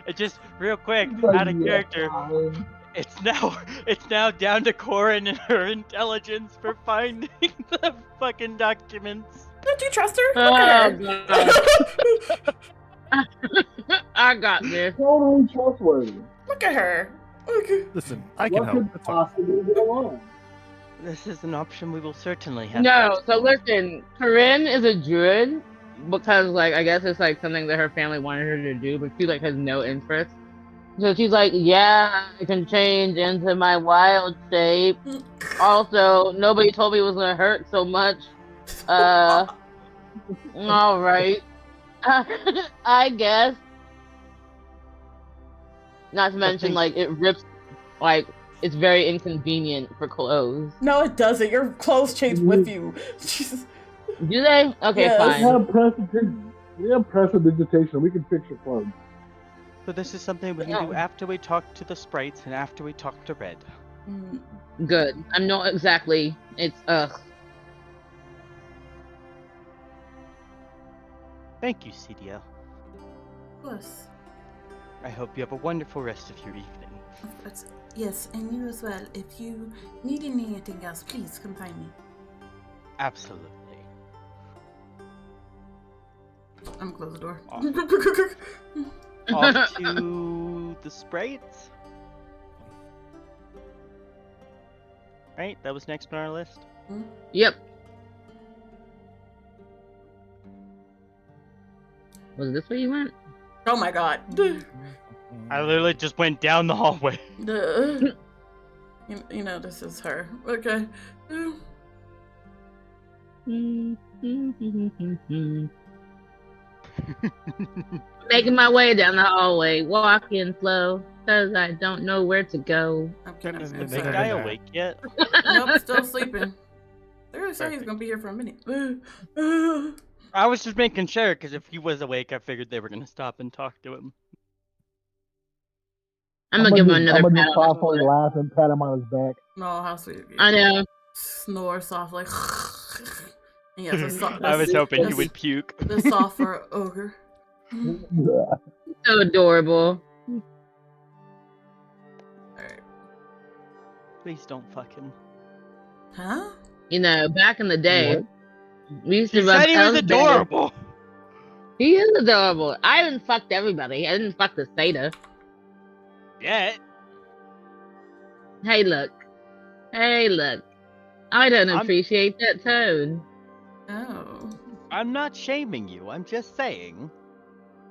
It just real quick, Like, out of yeah, character. fine. It's now down to Corin and her intelligence for finding the fucking documents. Don't you trust her? Oh, Look at her. I got this. Totally trustworthy. Look at her. Okay. Listen, I can What help. could That's fine. possibly go wrong? This is an option we will certainly have. No, to so explore. listen, Corinne is a druid because, like, I guess it's like something that her family wanted her to do, but she like has no interest. So she's like, yeah, I can change into my wild shape. Also, nobody told me it was gonna hurt so much. All right, I guess. Not to mention, think- like, it rips, like, it's very inconvenient for clothes. No, it doesn't. Your clothes change with you. Jesus. Do they? Okay, Yes. We fine. have prestidigitation. We can fix your clothes. So this is something we can do after we talk to the sprites and after we talk to Red. Mm, Good. I'm not exactly. It's Thank you, Cedia. of course. I hope you have a wonderful rest of your evening. Of course. Yes, and you as well. If you need anything else, please come find me. Absolutely. I'm gonna close the door. Off to the sprites. Right, that was next on our list. Yep. Was this where you went? Oh my god. I literally just went down the hallway. You know, this is her. Okay. Making my way down the hallway, walking slow, cause I don't know where to go. Okay, Is I'm the sorry. big guy awake yet? Nope, still sleeping. They said he's gonna be here for a minute. I was just making sure, because if he was awake, I figured they were going to stop and talk to him. I'm gonna give him I'm another gonna pat just on the softly shoulder. laugh and pat him on his back. No, how sweet. I know. Snore softly. And yes, I was hoping he that's- would puke. The soft for ogre. So adorable. Alright. Please don't fuck him. Huh? You know, back in the day, What? we used He to rub said he was elbows. adorable! He is adorable. I haven't fucked everybody. I didn't fuck the Sata. Yet. Hey, look. Hey, look. I don't I'm- appreciate that tone. Oh. I'm not shaming you, I'm just saying.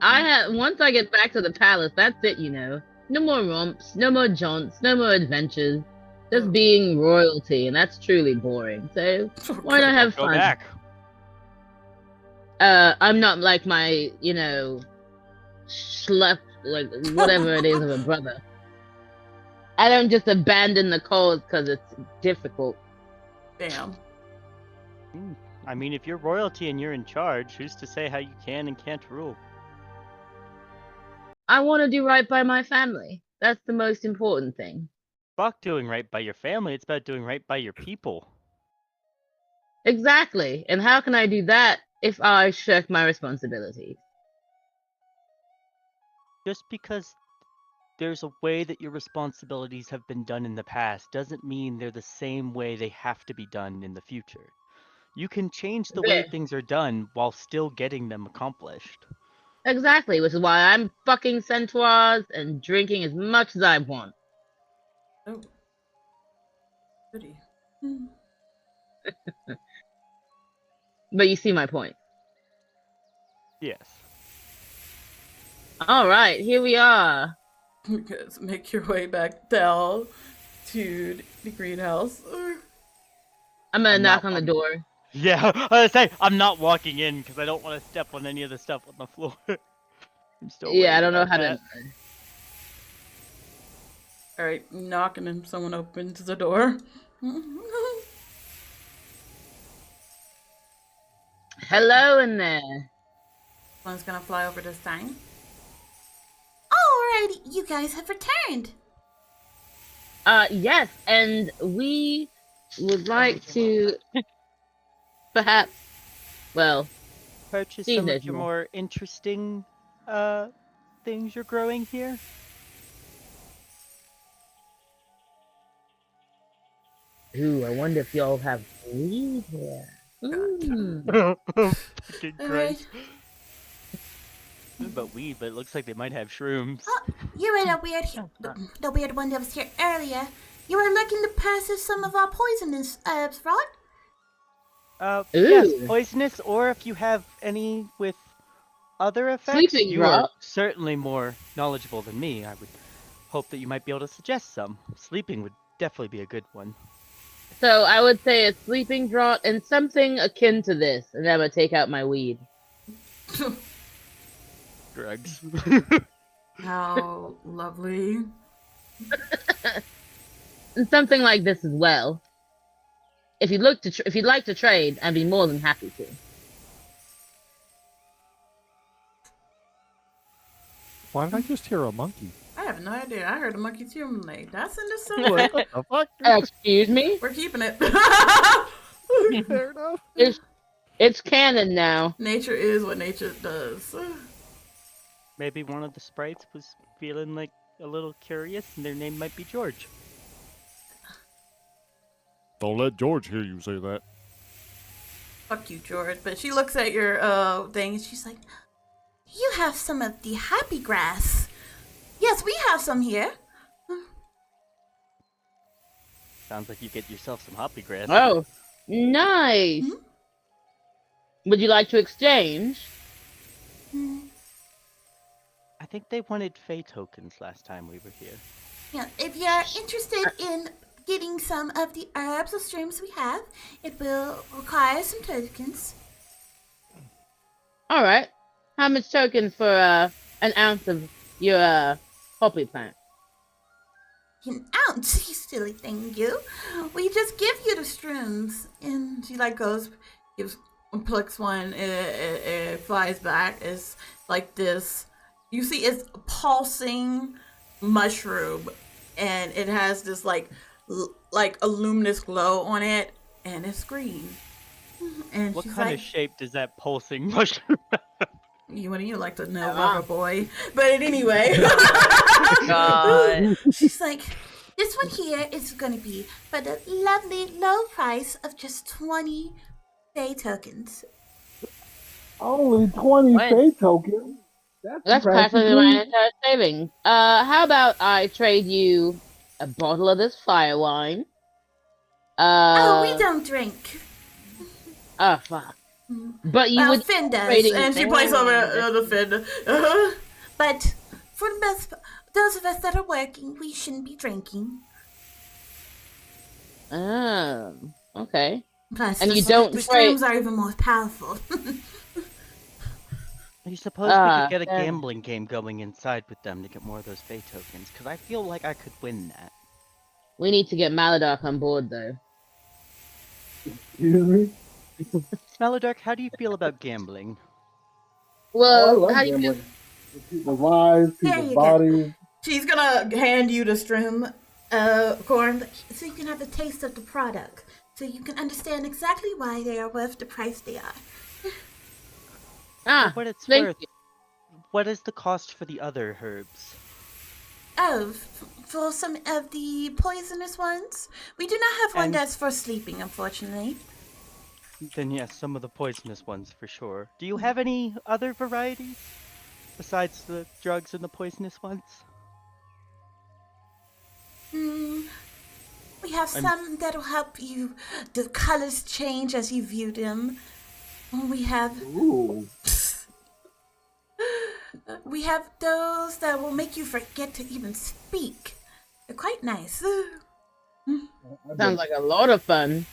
Once I get back to the palace, that's it, you know. No more romps, no more jaunts, no more adventures. Just being royalty, and that's truly boring. So why not have Go fun? back. I'm not like my, schlep, like whatever it is of a brother. I don't just abandon the cause because it's difficult. Damn. I mean, if you're royalty and you're in charge, who's to say how you can and can't rule? I want to do right by my family. That's the most important thing. Fuck doing right by your family, it's about doing right by your people. Exactly. And how can I do that if I shirk my responsibilities? Just because there's a way that your responsibilities have been done in the past doesn't mean they're the same way they have to be done in the future. You can change the way Yeah. things are done while still getting them accomplished. Exactly, which is why I'm fucking centaurs and drinking as much as I want. Oh. Goody. But you see my point. Yes. All right, here we are. Because make your way back down to the greenhouse. I'm gonna I'm knock not- on the door. Yeah, I was say I'm not walking in because I don't want to step on any of the stuff on the floor. I'm still Yeah, I worried don't know about how that. to. Alright, knocking and someone opens the door. Hello in there. One's gonna fly over this time. Alrighty, you guys have returned. Yes, and we would like to perhaps, well, Purchase see some there's of your more. more interesting things you're growing here. Ooh, I wonder if y'all have weed here. Fucking Alright. But weed, but it looks like they might have shrooms. Oh, you were the weird one that was here earlier. You were looking to purchase some of our poisonous herbs, right? Yes, Ooh. poisonous, or if you have any with other effects, Sleeping you are drop. certainly more knowledgeable than me. I would hope that you might be able to suggest some. Sleeping would definitely be a good one. So I would say a sleeping draught and something akin to this, and then I'm gonna take out my weed. Drugs. How lovely. And something like this as well. If you'd like to trade, I'd be more than happy to. Why did I just hear a monkey? I have no idea. I heard a monkey too. I'm like, that's in the What subway. the fuck? Excuse me? We're keeping it. Fair enough. It's canon now. Nature is what nature does. Maybe one of the sprites was feeling like a little curious, and their name might be George. Don't let George hear you say that. Fuck you, George. But she looks at your thing and she's like, you have some of the happy grass. Yes, we have some here. Sounds like you get yourself some hoppy grass. Oh, nice. Mhm. Would you like to exchange? I think they wanted Fey tokens last time we were here. Yeah, if you're interested in getting some of the herbs or streams we have, it will require some tokens. All right. How much token for an ounce of your poppy plant? An ounce, you silly thing, you. We just give you the shrooms. And she like goes, plucks one, it flies back. It's like this. You see, it's a pulsing mushroom, and it has this like a luminous glow on it, and it's green. And What she's kind like, of shape does that pulsing mushroom have? you like to know, lover boy. But anyway, God. she's like, this one here is gonna be for the lovely low price of just 20 Fey tokens. Only 20 What? Fey tokens. That's practically my entire savings. How about I trade you a bottle of this fire wine? Oh, we don't drink. Oh, fuck. But you Well, would Finn does, trading and she things. points over the Finn. But for the most, those of us that are working, we shouldn't be drinking. Oh, okay. Plus, And the you don't the trade. shrooms are even more powerful. I suppose we could get a then gambling game going inside with them to get more of those Fey tokens, because I feel like I could win that. we need to get Maladark on board, though. Excuse me? Maladark, how do you feel about gambling? Oh, I Well, love how do you feel? gambling. With people's lives, There people's you go. bodies. She's gonna hand you the shroom, corn, so you can have a taste of the product, so you can understand exactly why they are worth the price they are. Ah, For what it's thank worth, what is the cost for the other herbs? Oh, for some of the poisonous ones, we do not have one And- that's for sleeping, unfortunately. Then yes, some of the poisonous ones for sure. Do you have any other varieties besides the drugs and the poisonous ones? We have I'm- some that'll help you. The colors change as you view them. We have Ooh. those that will make you forget to even speak. They're quite nice. Sounds like a lot of fun.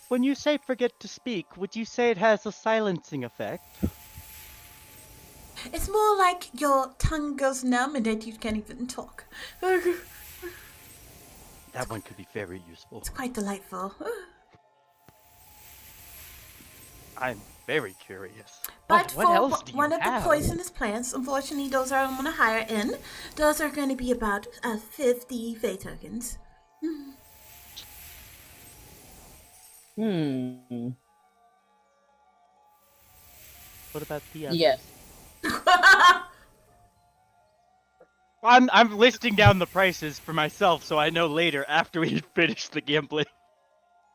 When you say forget to speak, would you say it has a silencing effect? It's more like your tongue goes numb and that you can't even talk. That one could be very useful. It's quite delightful. I'm very curious. But what for else do you one of have? the poisonous plants, unfortunately, those are on a higher end. Those are going to be about 50 Fey tokens. What about the other? Yes. I'm listing down the prices for myself so I know later after we finish the gambling.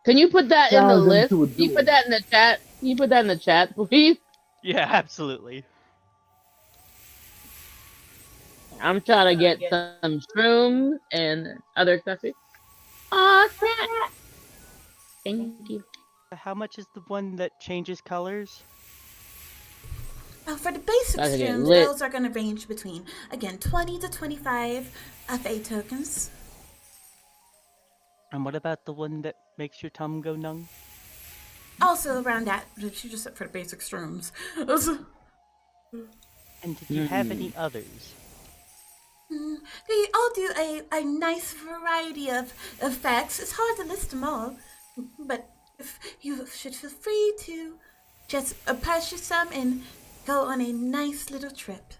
Can you put that in the Challenge list? into a Can you duel. put that in the chat? Can you put that in the chat, please? Yeah, absolutely. I'm trying to get some shrooms and other accessories. Aw, snap! Thank you. How much is the one that changes colors? For the basic About to get shrooms, lit. those are going to range between, again, 20 to 25 Fey tokens. And what about the one that makes your tongue go numb? Also around that, but you just said for the basic shrooms. And did you have any others? They all do a nice variety of effects. It's hard to list them all, but if you should feel free to just purchase some and go on a nice little trip.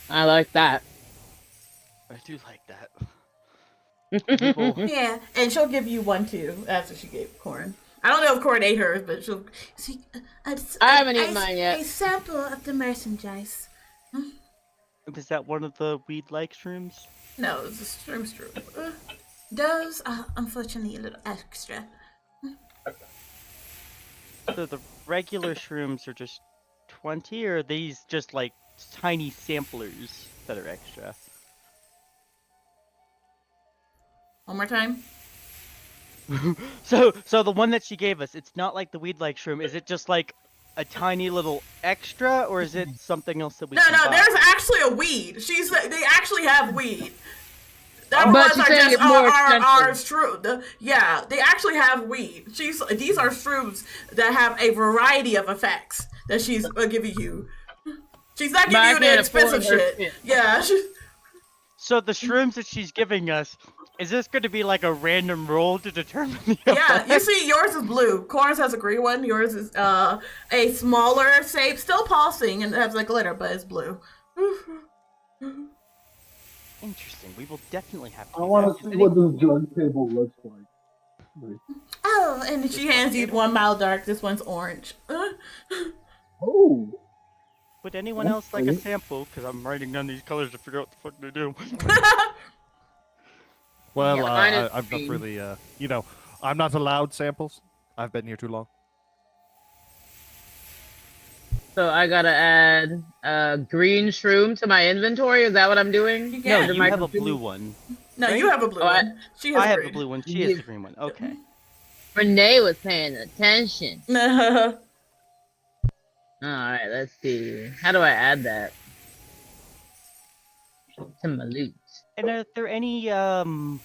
I like that. I do like that. Yeah, and she'll give you one too after she gave Corn. I don't know if Corn ate hers, but she'll see. I haven't eaten mine yet. A sample of the merchandise. Was that one of the weed-like shrooms? No, it's a shroom. Those are unfortunately a little extra. So the regular shrooms are just 20, or are these just like tiny samplers that are extra? One more time. So the one that she gave us, it's not like the weed-like shroom. Is it just like a tiny little extra, or is it something else that we No, can buy? there's actually a weed. They actually have weed. That But ones she's are saying just it's more are expensive. true. Yeah, they actually have weed. These are shrooms that have a variety of effects that she's giving you. She's not But giving I you the can't afford expensive her shit. shit. Yeah. So the shrooms that she's giving us, is this going to be like a random roll to determine the Yeah, you effect? see, yours is blue. Corn's has a green one. Yours is a smaller shape, still pulsing, and it has like glitter, but it's blue. Interesting. We will definitely have to. I do want that. to see what this drug table looks like. Oh, and she hands you one mild dark. This one's orange. Oh, Would anyone That's else like a pretty. sample? Because I'm writing down these colors to figure out what the fuck they do. Well, Yeah, mine is I'm not green. really, I'm not allowed samples. I've been here too long. So I gotta add green shroom to my inventory. Is that what I'm doing? You No, can. you have a blue one. No, you have a blue Oh, one. She has I have green. the blue one. She has the green one. Okay. Renee was paying attention. No. All right, let's see. How do I add that? to my loot. And are there any what It's I'm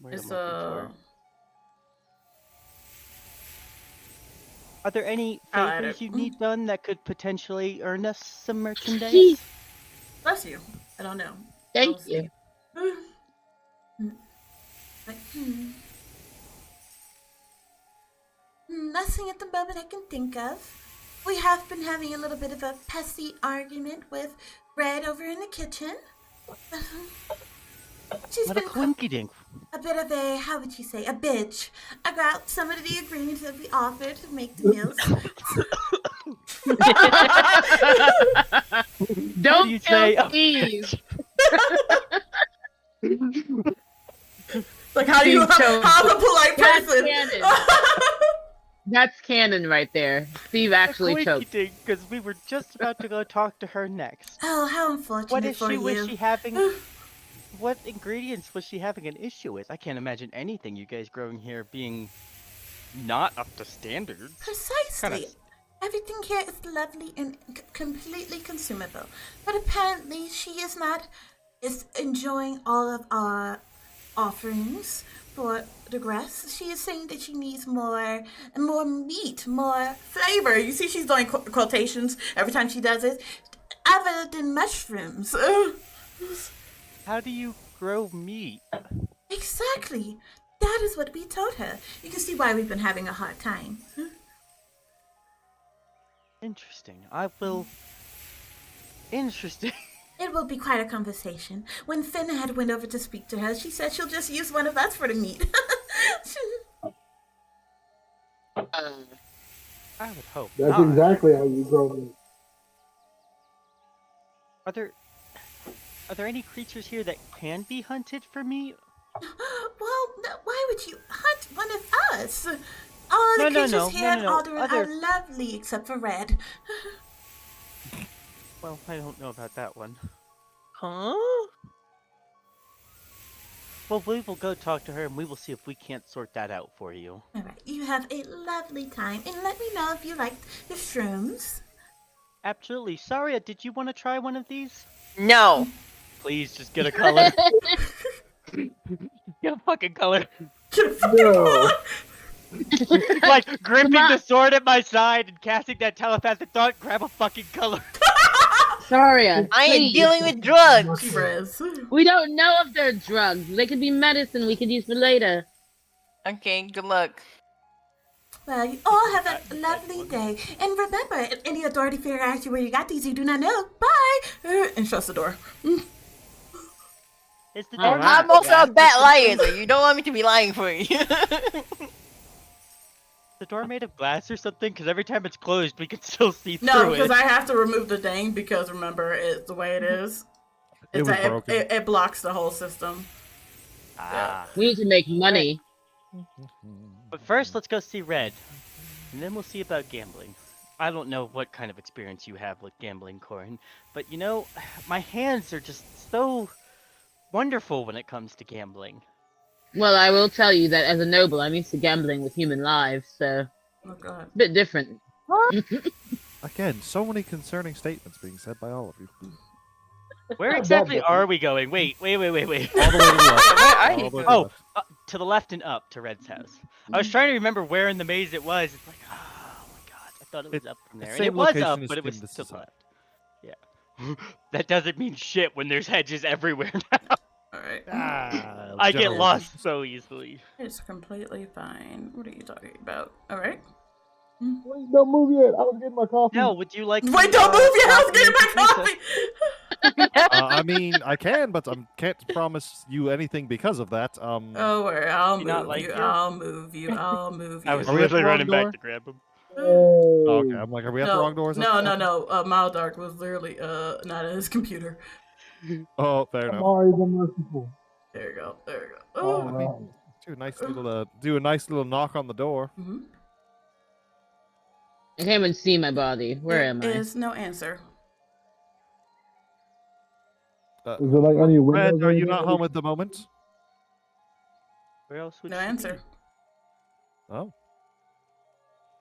looking for? uh. Are there any I'll add favors it. you need done that could potentially earn us some merchandise? Gee, Bless you. I don't know. thank I'll you. see. Like, nothing at the moment I can think of. We have been having a little bit of a pesky argument with Red over in the kitchen. She's What a been quinky dink. a bit of a, how would you say, a bitch about some of the agreements that we offered to make the meals. Don't you kill say? Steve. Like, how do you, Steve choked. how's a polite That's person? canon. That's canon right there. Steve actually choked. Because we were just about to go talk to her next. Oh, how unfortunate What for issue was you. she having? What ingredients was she having an issue with? I can't imagine anything you guys growing here being not up to standards. Precisely. Everything here is lovely and completely consumable. But apparently she is enjoying all of our offerings for the grass. She is saying that she needs more meat, more flavor. You see she's doing quotations every time she does it. Other than mushrooms. How do you grow meat? Exactly. That is what we told her. You can see why we've been having a hard time. Interesting. I will. Interesting. It will be quite a conversation. When Finn had went over to speak to her, she said she'll just use one of us for the meat. I would hope. That's not. exactly how you grow meat. Are there any creatures here that can be hunted for meat? Well, why would you hunt one of us? All the creatures here in Alderaan are lovely except for Red. Well, I don't know about that one. Huh? Well, we will go talk to her and we will see if we can't sort that out for you. Alright, you have a lovely time, and let me know if you like the shrooms. Absolutely. Saria, did you want to try one of these? No. Please, just get a color. Get a fucking color. No. Like, gripping the sword at my side and casting that telepathic thought, grab a fucking color. Saria, I ain't please. dealing with drugs. Riz. We don't know if they're drugs. They could be medicine we could use for later. Okay, good luck. Well, you all have a lovely day. And remember, if any authority figure asks you where you got these, you do not know. Bye! And shuts the door. Is the All door right. I'm also a bad liar, so you don't want me to be lying for you. the door made of glass or something? Because every time it's closed, we can still see No, through because it. I have to remove the dang because remember, it's the way it is. It was broken. It blocks the whole system. Ah. We need to make money. But first, let's go see Red. And then we'll see about gambling. I don't know what kind of experience you have with gambling, Corin. But you know, my hands are just so wonderful when it comes to gambling. Well, I will tell you that as a noble, I'm used to gambling with human lives, so Oh god. a bit different. Again, so many concerning statements being said by all of you. Where exactly are we going? Wait. All the way to the left. Where are All you the way to the Oh, left. to the left and up to Red's house. I was trying to remember where in the maze it was. It's like, oh my god, I thought it was up from there. And same it was location up, as but it was Tim, this to is the up. left. Yeah. That doesn't mean shit when there's hedges everywhere now. Alright. I get general lost business. so easily. It's completely fine. What are you talking about? Alright. Wait, don't move yet. I was getting my coffee. No, would you like to, Wait, don't move your house! Get my coffee? coffee! I mean, I can, but I can't promise you anything because of that. Oh, worry, I'll Do you not move like you. you? I'll move you. I'll move you. I was Are we at the literally wrong running door? back to grab him. Oh, Okay, I'm like, are we at the wrong doors? No. Maldark was literally not at his computer. Oh, fair enough. Amari the Merciful. There you go. There you go. All Oh. right. Do a nice little knock on the door. Mm-hmm. I can't even see my body. Where am I? There is no answer. Is there like any windows? Red, or are you anything not that home we at the moment? Where else would No she answer. be? Oh.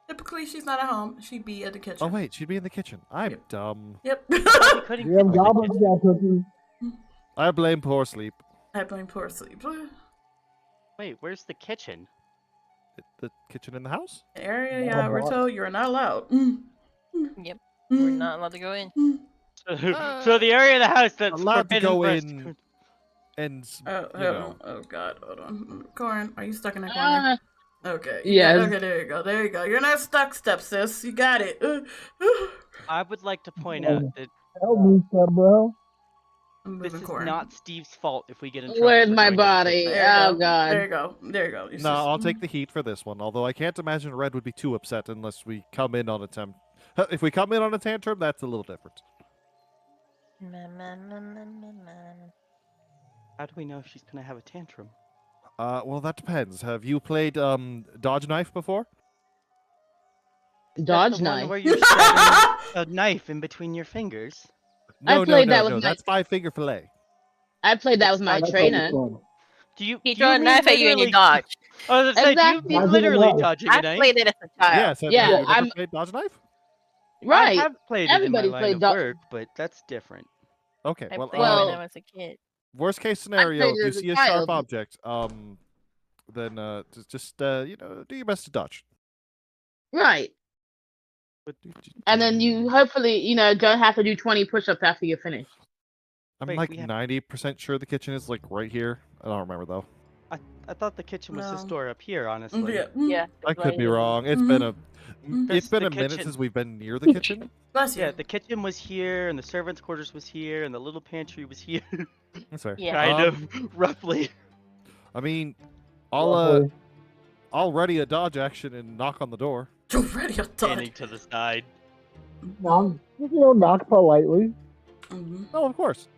Typically, she's not at home. She'd be at the kitchen. Oh wait, she'd be in the kitchen. I'm Yep. dumb. Yep. We couldn't We have get to the goblins kitchen. got cookies. I blame poor sleep. I blame poor sleep. Wait, where's the kitchen? The kitchen in the house? The area, yeah, we're told you're not allowed. Yep. We're not allowed to go in. So the area of the house that's Allowed to forbidden go for us in to- and Oh god, hold on. Corin, are you stuck in that corner? Okay. Yes. Okay, there you go. There you go. You're not stuck, step sis. You got it. I would like to point out that Help me, step bro. I'm this moving is Corin. not Steve's fault if we get in trouble. Where's for my going to the body? kitchen. There you Oh go. god. There you go. There you go. No, I'll take the heat for this one. Although I can't imagine Red would be too upset unless we come in on a If we come in on a tantrum, that's a little different. How do we know if she's gonna have a tantrum? Well, that depends. Have you played Dodge Knife before? Dodge That's the one knife. where you're stabbing a knife in between your fingers. No, played no, that no, with no. my- That's 5-finger fillet. I played that with my That's trainer. Do you? He do throw you a mean knife at you and you literally- dodge. I was gonna say, do you Exactly. mean literally dodging a I knife? played it as a child. Yes. Yeah, Have you ever I'm- played Dodge Knife? Right. I have played Everybody it in my line played of Dodge- work, but that's different. Okay. I Well, played it Well- when I was a kid. worst case scenario, played it you as a see a sharp child. object, then just do your best to dodge. Right. And then you hopefully, don't have to do 20 push-ups after you finish. I'm Wait, like we have- 90% sure the kitchen is like right here. I don't remember though. I thought the kitchen was No. this door up here, honestly. Yeah. Yeah. I that's could why be it- wrong. It's Mhm. been a Mhm. it's been The a minute kitchen- since we've been near the kitchen. Bless you. Yeah, the kitchen was here, and the servants' quarters was here, and the little pantry was here. That's fair. Yeah. Kind of, roughly. I mean, Roughly. I'll ready a dodge action and knock on the door. You're ready to Standing dodge. to the side. Knock, knock politely. Oh, of course.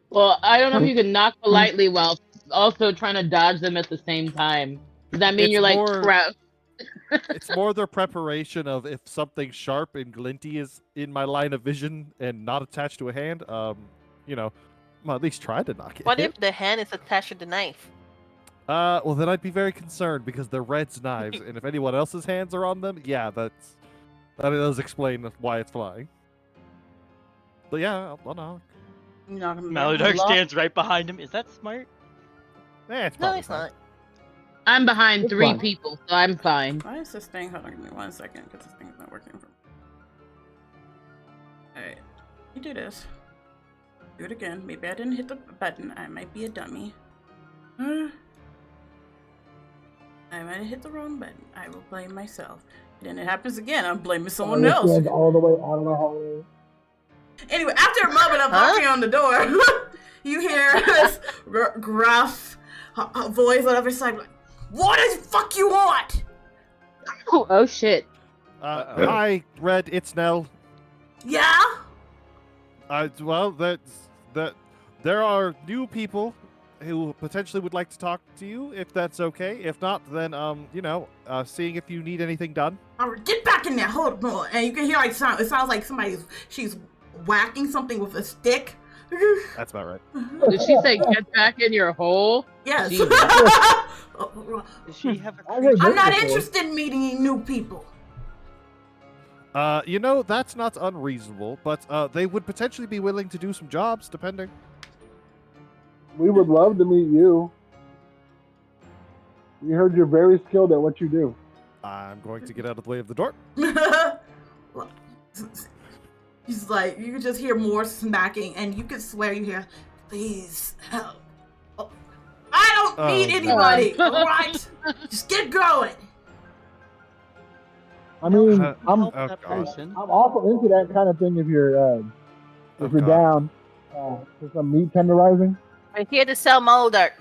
Well, I don't know if you can knock politely while also trying to dodge them at the same time. Does that mean It's you're like more- crap? It's more the preparation of if something sharp and glinty is in my line of vision and not attached to a hand. Well, at least try to knock it. What hit. if the hand is attached to the knife? Well, then I'd be very concerned because they're Red's knives, and if anyone else's hands are on them, yeah, that does explain why it's flying. But yeah, I'll knock. You knock him Maladark down. stands right behind him. Is that smart? It's No, probably it's fine. not. I'm behind It's 3 fine. people, so I'm fine. Why is this thing? Hold on, give me 1 second, because this thing's not working. Alright, you do this. Do it again. Maybe I didn't hit the button. I might be a dummy. I might have hit the wrong button. I will blame myself. Then it happens again. I'm blaming someone else. Stands all the way out of the hallway. Anyway, after a moment of knocking on the door, you hear this gruff voice on the other side, like, "What the fuck you want?" Oh shit. Uh-oh. Hi, Red. It's Nell. Yeah. Well, there are new people who potentially would like to talk to you, if that's okay. If not, then seeing if you need anything done. All right, get back in there. Hold on. And you can hear it sounds like she's whacking something with a stick. That's about right. Did she say get back in your hole? Yes. Jesus. Does she have a I heard I'm this not before. interested in meeting new people. That's not unreasonable, but they would potentially be willing to do some jobs, depending. We would love to meet you. We heard you're very skilled at what you do. I'm going to get out of the way of the door. He's like, you can just hear more smacking, and you can swear you hear, "Please help." Oh, I don't need no. anybody. All right, just get going. I mean, I'm help oh, that God. person? I'm also into that kind of thing if you're Oh, down for some meat tenderizing. We're here to sell Maldark.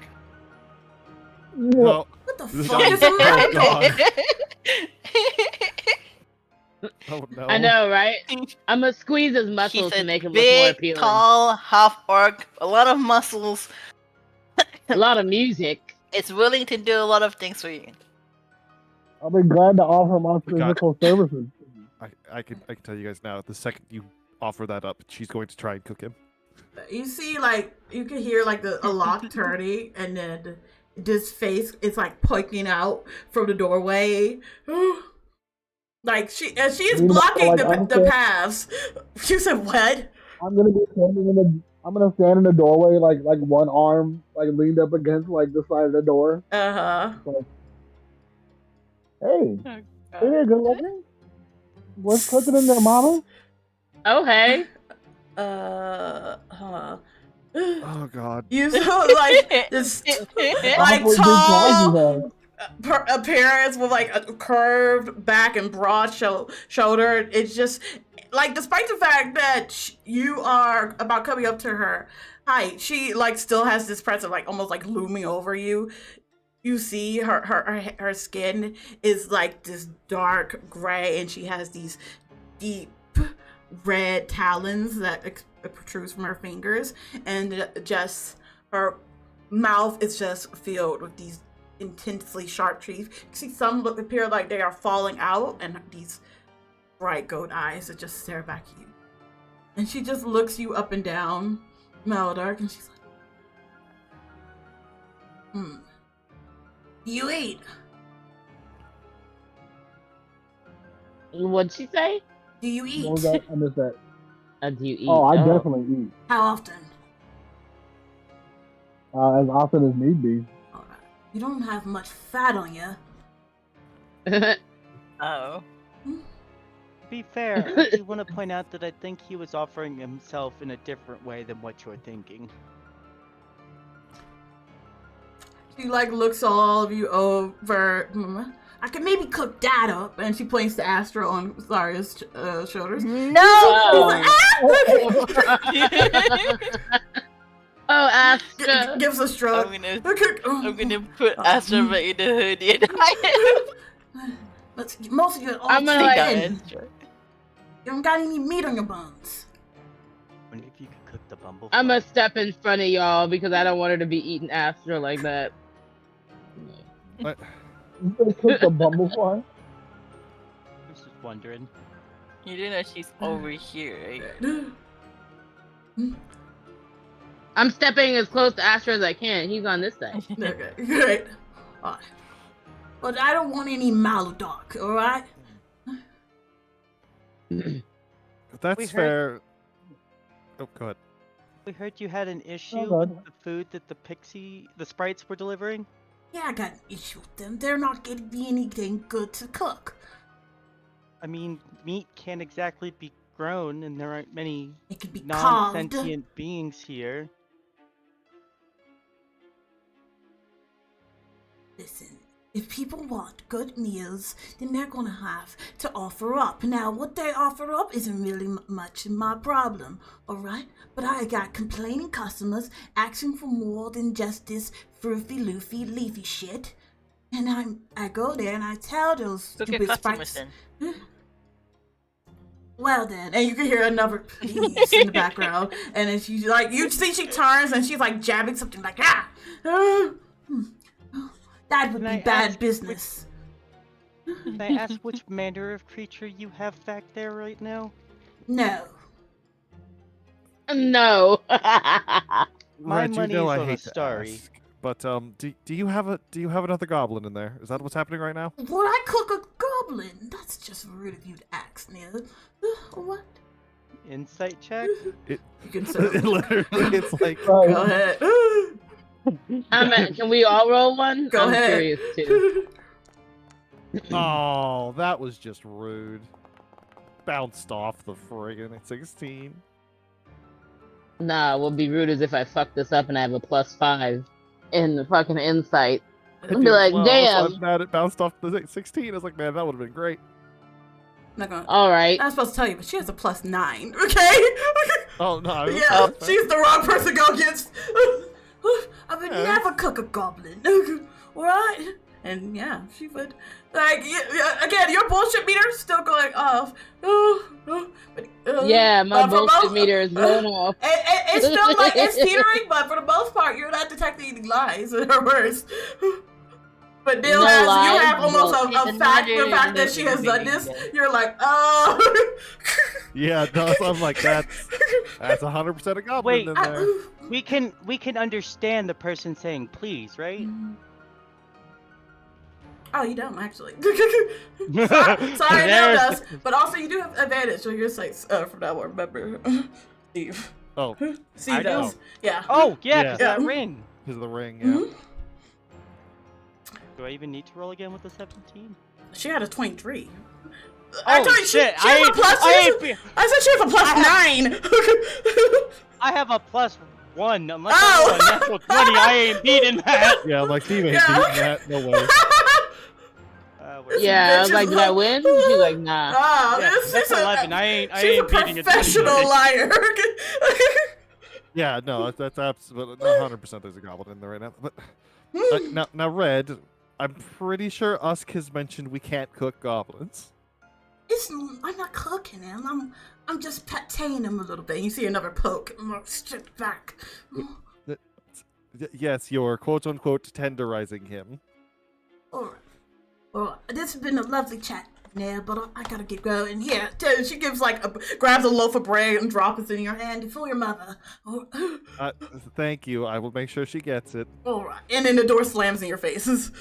Yeah. Well, What the This fuck guy- is a Oh, man? God. Oh no. I know, right? I'm gonna squeeze his muscles He's to a make him look more big, appealing. tall, half orc, a lot of muscles. A lot of music. It's willing to do a lot of things for you. I'll be glad to offer my We got- physical services. I can tell you guys now. The second you offer that up, she's going to try and cook him. You see, like, you can hear like a lock turning, and then this face is like poking out from the doorway. Like she is blocking the paths. You said what? I'm gonna stand in the doorway, like one arm like leaned up against like the side of the door. So, hey, hey there, good looking. What's cooking in there, mama? Oh hey. Oh God. You saw like this like tall appearance with like a curved back and broad shoulder. It's just like, despite the fact that you are about coming up to her height, she like still has this presence like almost like looming over you. You see her skin is like this dark gray, and she has these deep red talons that protrudes from her fingers, and just her mouth is just filled with these intensely sharp teeth. You see some appear like they are falling out, and these bright gold eyes that just stare back at you. And she just looks you up and down, Maladark, and she's like, You eat. What'd she say? Do you eat? What was that? I missed that. Do you eat? Oh, I definitely eat. How often? As often as need be. Alright. You don't have much fat on you. Oh. To be fair, I do want to point out that I think he was offering himself in a different way than what you're thinking. She like looks all of you over. I can maybe cook that up, and she points to Astra on Saria's shoulders. No! Oh, Astra. Gives a stroke. I'm gonna put Astra back in the hoodie and But most of you are all I'm gonna chicken. You don't got any meat on your bones. I wonder if you could cook the bumblebee. I'm gonna step in front of y'all because I don't want her to be eating Astra like that. What? You gonna cook the bumblebee? I was just wondering. You do know she's over here, right? I'm stepping as close to Astra as I can. He's on this side. Okay, great. Alright. But I don't want any Maladark, alright? That's fair. Oh, go ahead. We heard you had an issue Oh, with God. the food that the sprites were delivering. Yeah, I got an issue with them. They're not getting me anything good to cook. I mean, meat can't exactly be grown, and there aren't many It could be carved. non-sentient beings here. Listen, if people want good meals, then they're gonna have to offer up. Now, what they offer up isn't really much my problem, alright? But I got complaining customers asking for more than just this froofy, leafy shit. And I go there and I tell those Look at stupid customers sprites. then. Well then, and you can hear another please in the background, and then she's like, you see she turns and she's like jabbing something like, that would Can be I bad ask business. Can I ask which manner of creature you have back there right now? No. No. My Red, money you know is I on a hate to starry. ask, but do you have another goblin in there? Is that what's happening right now? Would I cook a goblin? That's just rude of you to ask, Neil. What? Insight check? You can say Literally, it's like Go ahead. Can we all roll one? Go I'm ahead. curious too. oh, that was just rude. Bounced off the friggin' at 16. Nah, what would be rude is if I fuck this up and I have a +5 in the fucking insight. I'd be like, Well, damn. also, I'm mad it bounced off the 16. I was like, man, that would have been great. Not gonna. All right. I was supposed to tell you, but she has a +9. Okay. Oh no. Yeah, she's the wrong person to go against. I would never cook a goblin. Alright? And yeah, she would. Like, again, your bullshit meter's still going off. Yeah, my for bullshit most- meter is going off. It's still like, it's teetering, but for the most part, you're not detecting any lies in her words. But Neil, No as lies, you have almost no. a fact, the fact that she has done this, you're like, oh. Yeah, no, so I'm like, that's 100% a goblin Wait, in there. we can understand the person saying please, right? Oh, you don't actually. Sorry, no does. But also, you do have advantage on your sites from that one. Remember, Steve. Oh, Steve does. Yeah. Oh, yeah, Yeah. because of that ring. Because of the ring, yeah. Do I even need to roll again with the 17? She had a 23. Oh, shit. She has a plus. I said she has a +9. I have a +1. Unless I roll a natural 20, I ain't beating that. Yeah, I'm like, Steve ain't beating that. No way. Yeah, I was like, did I win? She's like, nah. That's 11. I ain't beating it. She's a professional liar. Yeah, no, that's absolutely 100%. There's a goblin in there right now. But now, Red, I'm pretty sure Usk has mentioned we can't cook goblins. I'm not cooking him. I'm just pateing him a little bit. You see another poke. I'm gonna strip back. Yes, you're quote unquote tenderizing him. Alright. Well, this has been a lovely chat, but I gotta get going. Here, she gives grabs a loaf of bread and drops it in your hand for your mother. Thank you. I will make sure she gets it. Alright. And then the door slams in your faces.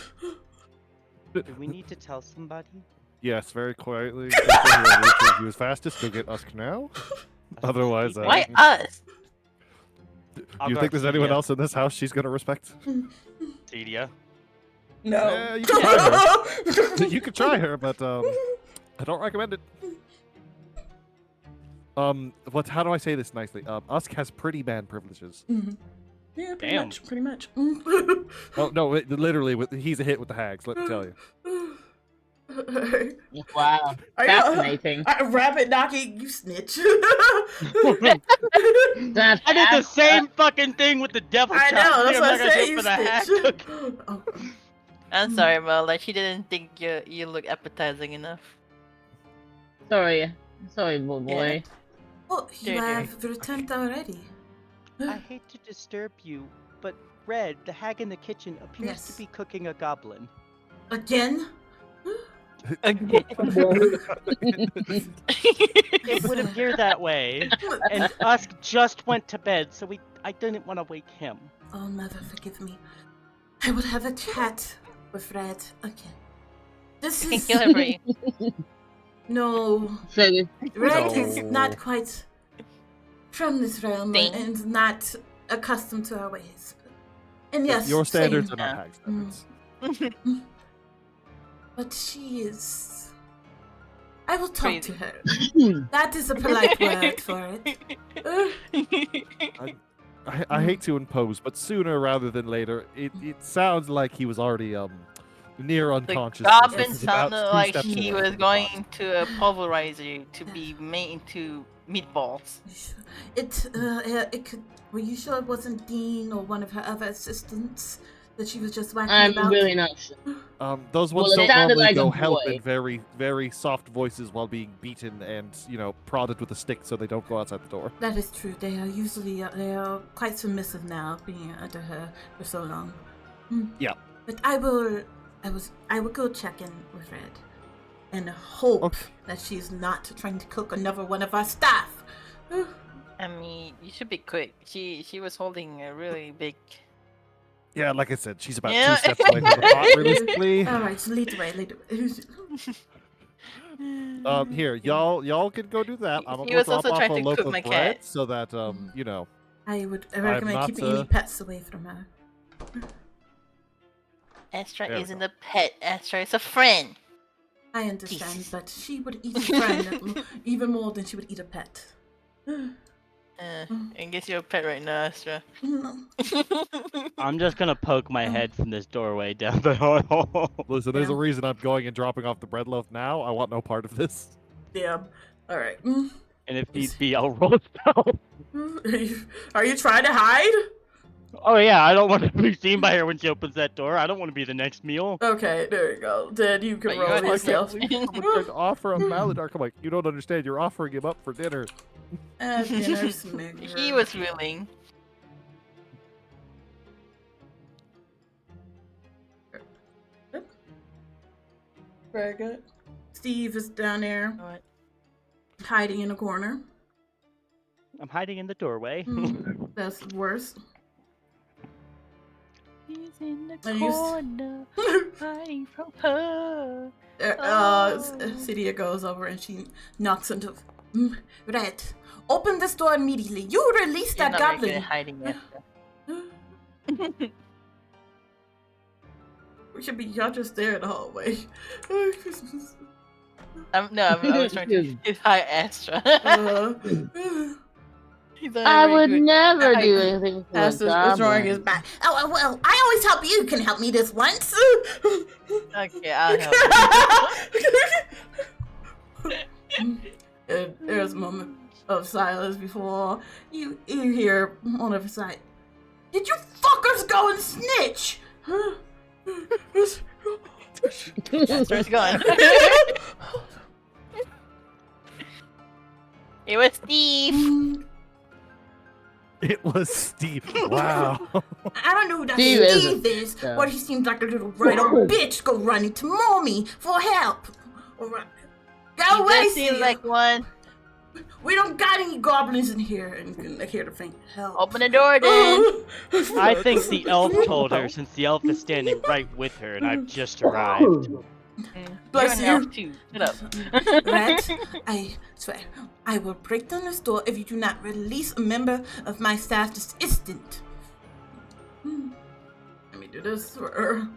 Do we need to tell somebody? Yes, very quietly. You as fastest. Go get Usk now. Otherwise, Why us? Do you think there's anyone else in this house she's gonna respect? Cedia. No. You can try her. You can try her, but I don't recommend it. How do I say this nicely? Usk has pretty man privileges. Mm-hmm. Yeah, pretty much. Oh no, literally, he's a hit with the hags. Let me tell you. Wow, fascinating. Rabbit knocking, you snitch. I did the same fucking thing with the devil child. I know, that's what I said, you snitch. I'm sorry, Mel. Like, she didn't think you look appetizing enough. Sorry, boy. Yeah. Oh, you have returned already. I hate to disturb you, but Red, the hag in the kitchen, appears to be cooking a goblin. Again? Again. It would appear that way. And Usk just went to bed, so I didn't want to wake him. Oh, mother, forgive me. I will have a chat with Red again. This is... kill her for you. No. Red is not quite from this realm and not accustomed to our ways. And yes, your standards are not hag standards. But she is... I will talk to her. That is a polite word for it. I hate to impose, but sooner rather than later, it sounds like he was already near unconscious. The goblin sounded like he was going to pulverize you to be made into meatballs. It could... Were you sure it wasn't Dean or one of her other assistants that she was just whacking about? I'm really not sure. Those ones don't normally go help in very, very soft voices while being beaten and, prodded with a stick so they don't go outside the door. That is true. They are usually they are quite submissive now, being under her for so long. Yeah. But I will go check in with Red and hope that she's not trying to cook another one of our staff. I mean, you should be quick. She was holding a really big... Yeah, like I said, she's about 2 steps away from the pot, realistically. Alright, so lead the way. Here, y'all can go do that. I'm He gonna was drop also off trying a to loaf cook of my bread cat. so that, I recommend keeping any pets away from her. Astra isn't a pet. Astra is a friend. I understand, but she would eat a friend even more than she would eat a pet. I guess you're a pet right now, Astra. I'm just gonna poke my head from this doorway down the hall. Listen, there's a reason I'm going and dropping off the bread loaf now. I want no part of this. Damn. Alright. And if need be, I'll roll a spell. Are you trying to hide? Oh yeah, I don't want to be seen by her when she opens that door. I don't want to be the next meal. Okay, there you go. Then you can roll yourself. I'm trying to offer him Maladark. I'm like, you don't understand. You're offering him up for dinner. He was willing. Very good. Steve is down there. hiding in a corner. I'm hiding in the doorway. That's worse. He's in the And you corner, hiding from her. Saria goes over and she knocks into. Right. Open this door immediately. You release You're that not very good goblin. at hiding it. We should be y'all just there in the hallway. I was trying to hide Astra. He's not I very would good. never do anything to a Astra's throwing his goblin. back. Oh, well, I always help you. You can help me this once. Okay, I'll help you. And there's a moment of silence before you hear on every side. Did you fuckers go and snitch? Astra's gone. It was Steve. It was Steve. Wow. I don't know who that Steve Steve is, yeah. but he seems like a little right-old bitch go running to mommy for help. Alright. Go away, That seems Steve. like one. We don't got any goblins in here, and they're here to faint help. Open the door then. I think the elf told her, since the elf is standing right with her, and I've just arrived. Bless You're an you. elf too. Shut up. Rat, I swear, I will break down this door if you do not release a member of my staff this instant. Let me do this for her.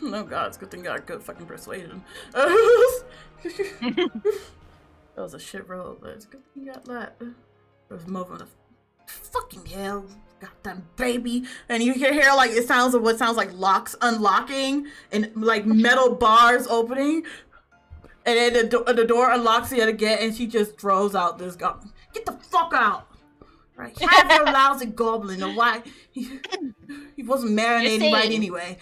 Oh god, it's a good thing I got good fucking persuasion. That was a shit roll, but it's a good thing you got that. There's moving the fucking hell, goddamn baby. And you can hear like it sounds of what sounds like locks unlocking and like metal bars opening. And then the door unlocks yet again, and she just throws out this goblin. Get the fuck out! Right, have your lousy goblin, or why? He wasn't marinating right anyway.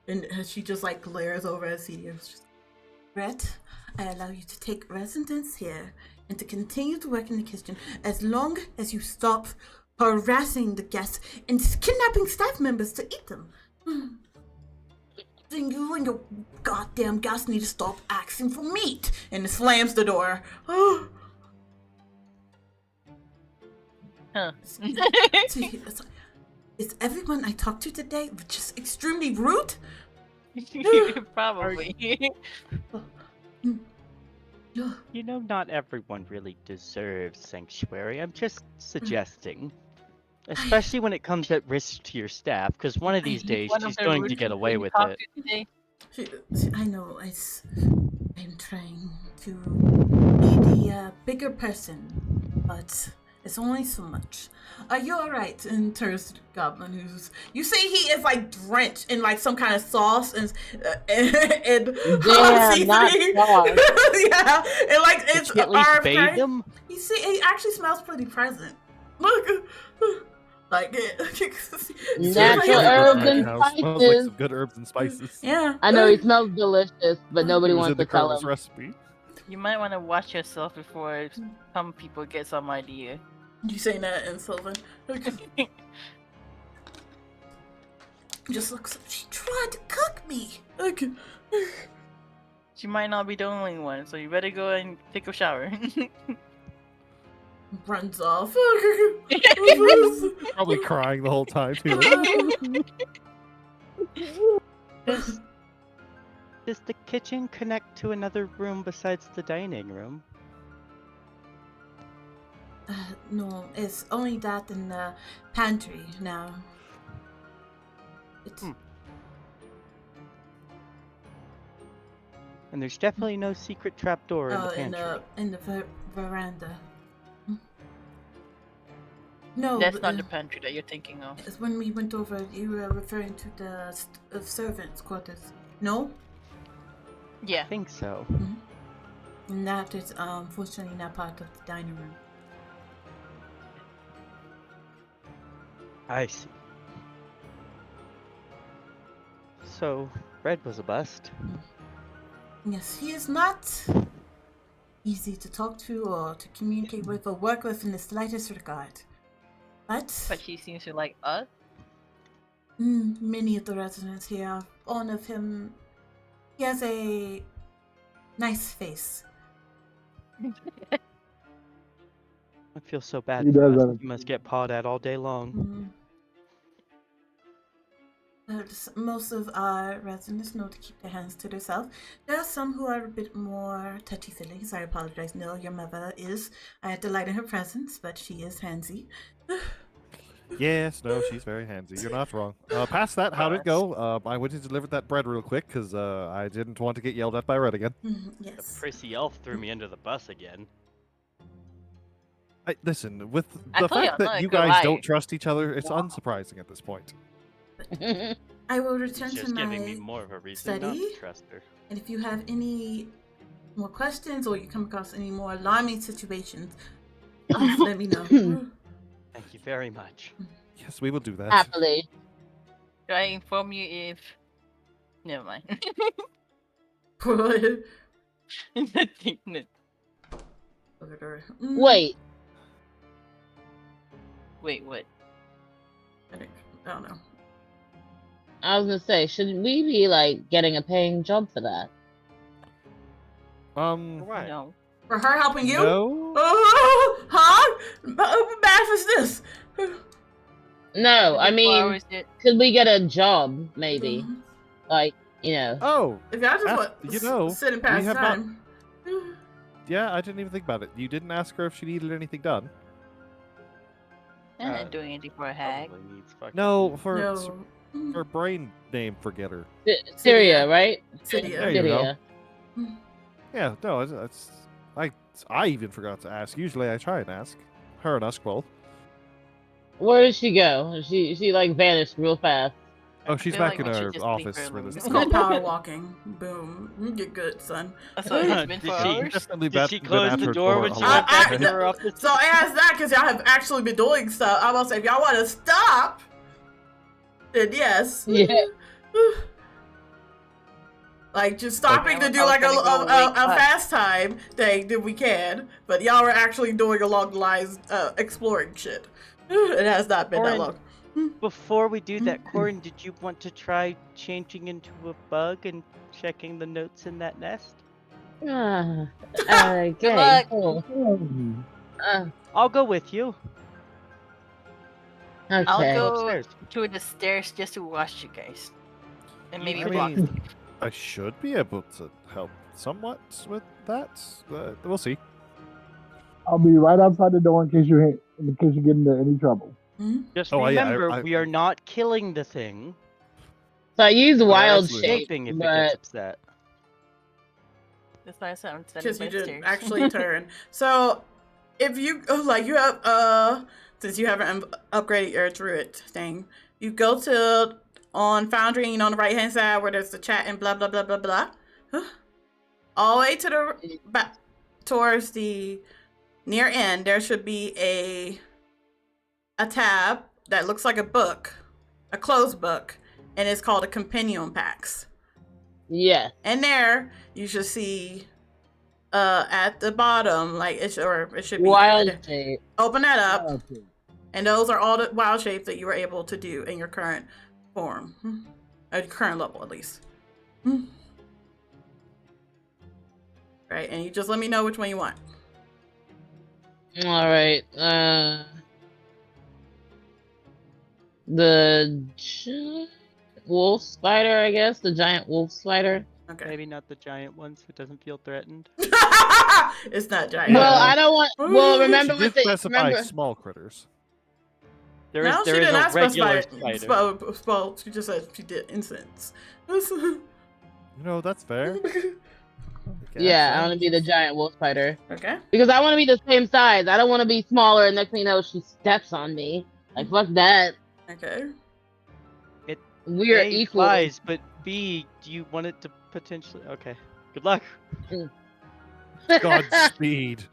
And she just like glares over at Saria. Brett, I allow you to take residence here and to continue to work in the kitchen as long as you stop harassing the guests and kidnapping staff members to eat them. Then you and your goddamn guests need to stop asking for meat. And it slams the door. Huh. Is everyone I talked to today just extremely rude? Probably. You know, not everyone really deserves sanctuary. I'm just suggesting. Especially when it comes at risk to your staff, because one of these days she's going to get away with it. I know, I'm trying to be the bigger person, but it's only so much. Are you alright? And turns to the goblin who's... You see he is like drenched in like some kind of sauce and Damn, not sauce. Yeah, and like it's Did you at least arm bathe kind. him? You see, he actually smells pretty present. Look. Like Natural herbs and Smells like spices. some good herbs and spices. Yeah. I know he smells delicious, but nobody It was wants in the to tell Colonel's him. recipe. You might want to watch yourself before some people get some idea. You saying that in Sylvan? Just looks like she tried to cook me. Okay. She might not be the only one, so you better go and take a shower. Runs off. Probably crying the whole time too. Does the kitchen connect to another room besides the dining room? No, it's only that in the pantry now. It's... And there's definitely no secret trapdoor in the pantry. in the veranda. No, That's not the pantry that you're thinking of. It's when we went over. You were referring to the servants' quarters. No. Yeah. I think so. Mm-hmm. And that is fortunately not part of the dining room. I see. So, Red was a bust. Yes, he is not easy to talk to or to communicate with or work with in the slightest regard. But she seems to like us. many of the residents here, one of him, he has a nice face. I feel so bad He for does us. have a- You must get pawed at all day long. Most of our residents know to keep their hands to themselves. There are some who are a bit more touchy-feely. I apologize. No, your mother is. I delight in her presence, but she is handsy. Yes, no, she's very handsy. You're not wrong. Past that, how'd it go? I went and delivered that bread real quick because I didn't want to get yelled at by Red again. The Yes. prissy elf threw me under the bus again. Listen, with I the told you fact I'm that not a you good guys liar. don't trust each other, it's unsurprising at this point. I will It's return to just giving me my more of a reason not study. to trust her. And if you have any more questions or you come across any more alarming situations, please let me know. Thank you very much. Yes, we will do that. Happily. Do I inform you if? Never mind. Nothing. Wait, Wait, what? I don't know. I was gonna say, should we be like getting a paying job for that? Right. No. For her helping you? No. Huh? How bad was this? No, I 24 mean, hours could we get a job, maybe? Like, you know. Oh, If y'all just Ask- sitting past have time. yeah, I didn't even think about it. You didn't ask her if she needed anything done. I'm not doing anything for a hag. Probably needs fucking No, food. No. for brain name forgetter. Syria, right? Cydia. There you go. Syria. Yeah, no, I even forgot to ask. Usually I try and ask her and us both. Where did she go? She like vanished real fast. Oh, she's feel back like in we should her just leave office her where alone. this It's called power walking. Boom. You get good, son. That's what it's been Did 4 she- hours. Definitely Did she been close at the her door when a she lot. went back I- into her office? So I asked that because y'all have actually been doing stuff. I was say, if y'all want to stop, then yes. Yeah. Like just stopping Okay, to do I was like a gonna go wake up. fast time thing, then we can. But y'all were actually doing along the lines exploring shit. It has not been that Orin, long. Before we do that, Corin, did you want to try changing into a bug and checking the notes in that nest? Okay. luck. Cool. I'll go with you. I'll Okay. go Upstairs. to the stairs just to watch you guys. And maybe I block mean, Steve. I should be able to help somewhat with that. We'll see. I'll be right outside the door in case you get into any trouble. Just Oh, yeah, remember, we are not killing the thing. So I use We are wild absolutely not. shape, escaping if it but gets upset. That's why I'm standing Because by you the didn't stairs. actually turn. So if you you have since you haven't upgraded your druid thing, you go to on Foundry and on the right hand side where there's the chat and blah blah blah blah blah. All the way to the back towards the near end, there should be a tab that looks like a book, a closed book, and it's called a Compendium Packs. yes. And there you should see at the bottom, like it should be Wild shape. open that up, Okay. and those are all the wild shapes that you were able to do in your current form, at your current level at least. Right, and you just let me know which one you want. All right. The wolf spider, I guess. The giant wolf spider. Okay. Maybe not the giant one, so it doesn't feel threatened. It's not giant. Well, I don't want. Well, remember She what did the specify remember. small critters. There No, is she did a not regular specify. spider. She just said she did incense. You know, that's fair. Yeah, I want to be the giant wolf spider Okay. because I want to be the same size. I don't want to be smaller, and next thing you know, she steps on me. Like fuck that. Okay. We're A, equal. flies, but B, do you want it to potentially... Okay. Good luck. Godspeed.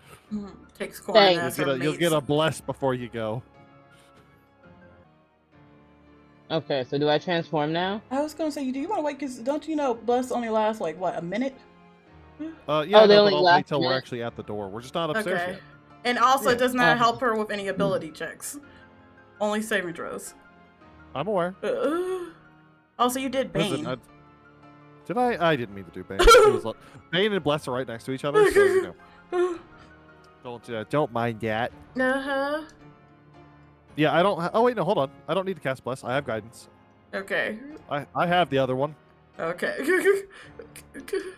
Takes corn Thanks. as You'll her get mates. a bless before you go. Okay, so do I transform now? I was gonna say, do you want to wait? Cause don't you know, bless only lasts like what, a minute? Yeah, Oh, they no, but only I'll last wait till a we're minute? actually at the door. We're just not upstairs Okay. yet. And also, Yeah. it does not Okay. help her with any ability checks. Only saving throws. I'm aware. Also, you did Bane. Listen, did I? I didn't mean to do Bane. It was Bane and Bless are right next to each other, so you know. Don't mind that. Uh-huh. Yeah, I don't. Oh wait, no, hold on. I don't need to cast Bless. I have guidance. Okay. I have the other one. Okay.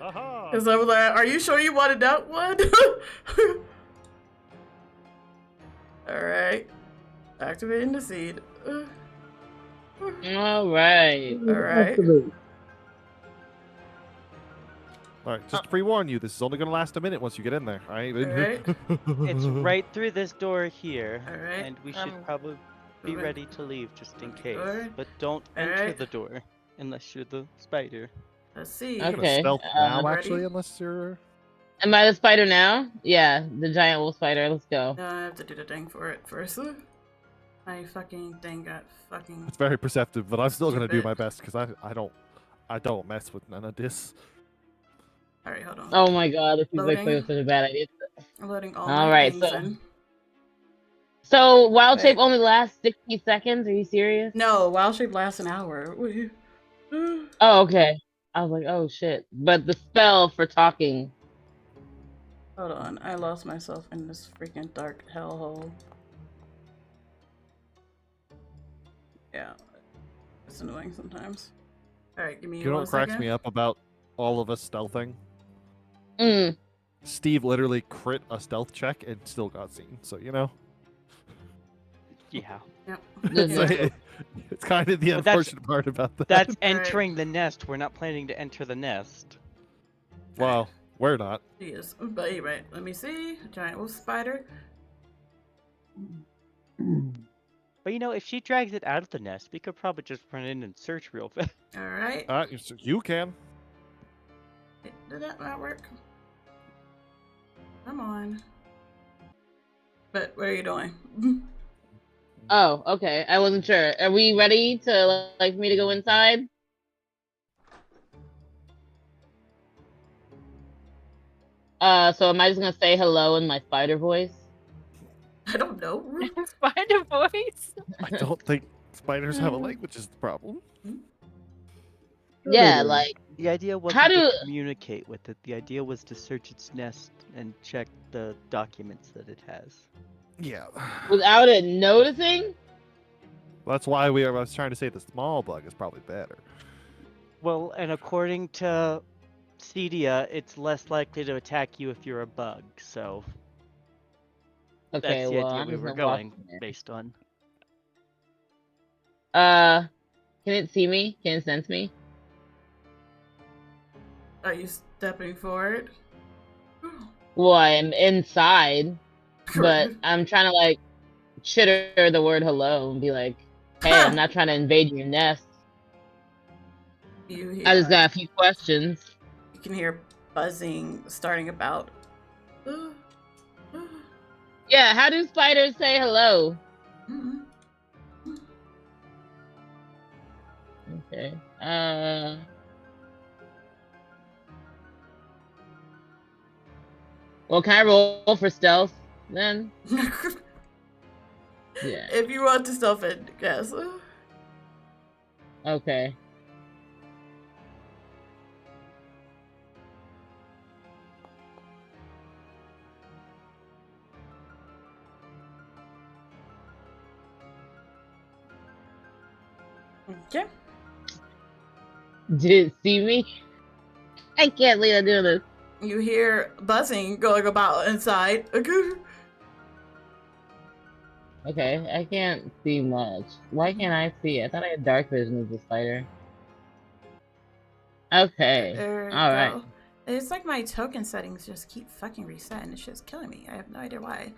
Aha! Because I was like, are you sure you wanted that one? Alright. Activating the seed. Alright. Alright. Alright, just to pre-warn you, this is only going to last a minute once you get in there. Alright? It's right through this door here, Alright. and we should probably be ready to leave just in case. But don't enter Alright. the door unless you're the spider. Let's see. I'm gonna Okay, stealth now, ready? actually, unless you're... Am I the spider now? Yeah, the giant wolf spider. Let's go. No, I have to do the thing for it first. My fucking thing got fucking... It's very perceptive, but I'm still going to do Stupid. my best, because I don't mess with none of this. Alright, hold on. Oh my god, this is like Loading. such a bad idea. I'm loading all All my right, things so- in. So wild shape Wait. only lasts 60 seconds. Are you serious? No, wild shape lasts an hour. Oh, okay. I was like, oh shit. But the spell for talking. Hold on, I lost myself in this freaking dark hellhole. Yeah, it's annoying sometimes. Alright, give me You know 1 what cracks second. me up about all of us stealthing? Mm. Steve literally crit a stealth check and still got seen, so you know. Yeah. Yep. This So is- Yeah. it's kind of the But that's- unfortunate part about that. That's Alright. entering the nest. We're not planning to enter the nest. Well, we're not. He is. But anyway, let me see. Giant wolf spider. But you know, if she drags it out of the nest, we could probably just run in and search real fast. Alright. You can. Did that not work? Come on. But what are you doing? Oh, okay. I wasn't sure. Are we ready to like for me to go inside? So am I just gonna say hello in my spider voice? I don't know. Spider voice. I don't think spiders have a language is the problem. Yeah, like The idea wasn't How to do- communicate with it. The idea was to search its nest and check the documents that it has. Yeah. without it noticing. That's why I was trying to say the small bug is probably better. Well, and according to Cedia, it's less likely to attack you if you're a bug. So Okay, that's the well, idea I'm we just were gonna walk going in there. based on. Can it see me? Can it sense me? Are you stepping forward? Well, I'm inside, but I'm trying to like chitter the word hello and be like, "Hey, I'm not trying to invade your nest. You hear, I just got a few questions." you can hear buzzing starting about. Yeah, how do spiders say hello? Okay. Well, can I roll for stealth then? Yeah. If you want to stuff it, yes. Okay. Okay. Did it see me? I can't believe I'm doing this. You hear buzzing going about inside. Okay, I can't see much. Why can't I see? I thought I had dark vision as a spider. Okay. There we Alright. go. It's like my token settings just keep fucking resetting. It's just killing me. I have no idea why.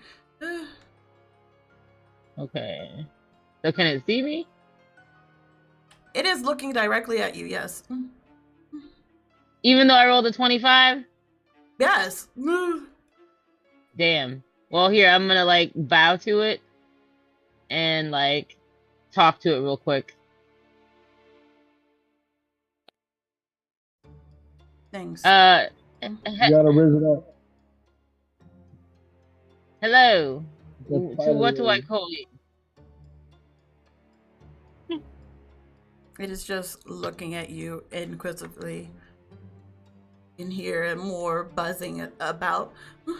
Okay. So can it see me? It is looking directly at you, yes. Even though I rolled a 25? Yes. Damn. Well, here, I'm gonna, like, bow to it and, like, talk to it real quick. Thanks. You gotta raise it up. Hello. The To what do I spider call you? It is just looking at you inquisitively. You can hear more buzzing about. All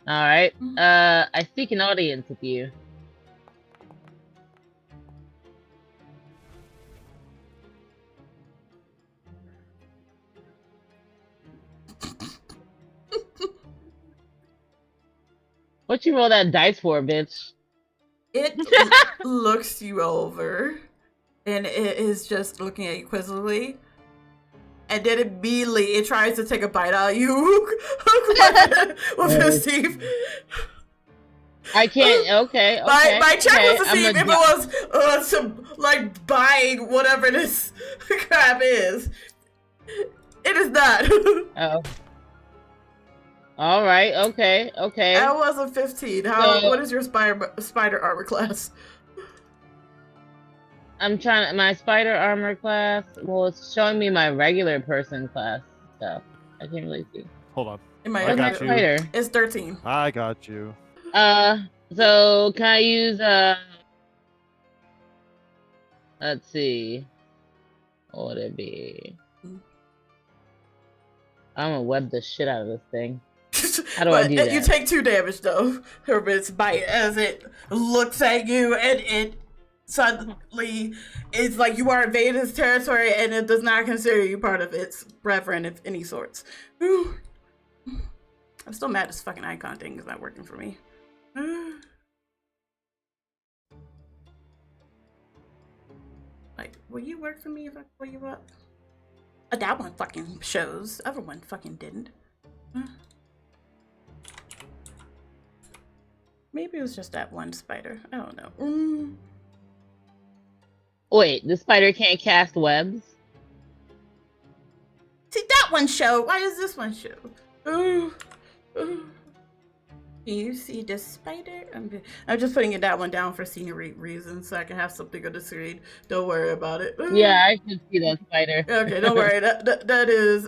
right. I seek an audience with you. What you roll that dice for, bitch? It looks you over, and it is just looking at you quizzically, and then immediately it tries to take a bite out of you with his teeth. I can't. Okay. My check okay. was to see if it was some like buying whatever this crap is. It is not. Oh. All right. Okay. That was a 15. What is your spider armor class? I'm trying my spider armor class. Well, it's showing me my regular person class stuff. I can't really see. Hold on. I got you. Spider? It's 13. I got you. So can I use let's see. What would it be? I'm gonna web the shit out of this thing. How do I do that? You take 2 damage though from its bite as it looks at you, and it suddenly it's like you are invading its territory, and it does not consider you part of its brethren of any sorts. I'm still mad this fucking icon thing is not working for me. Like, will you work for me if I pull you up? That one fucking shows. The other one fucking didn't. Maybe it was just that one spider. I don't know. Wait, the spider can't cast webs? See, that one show. Why does this one show? Can you see the spider? I'm just putting that one down for scenery reasons so I can have something on the screen. Don't worry about it. Yeah, I can see that spider. Okay, don't worry. That is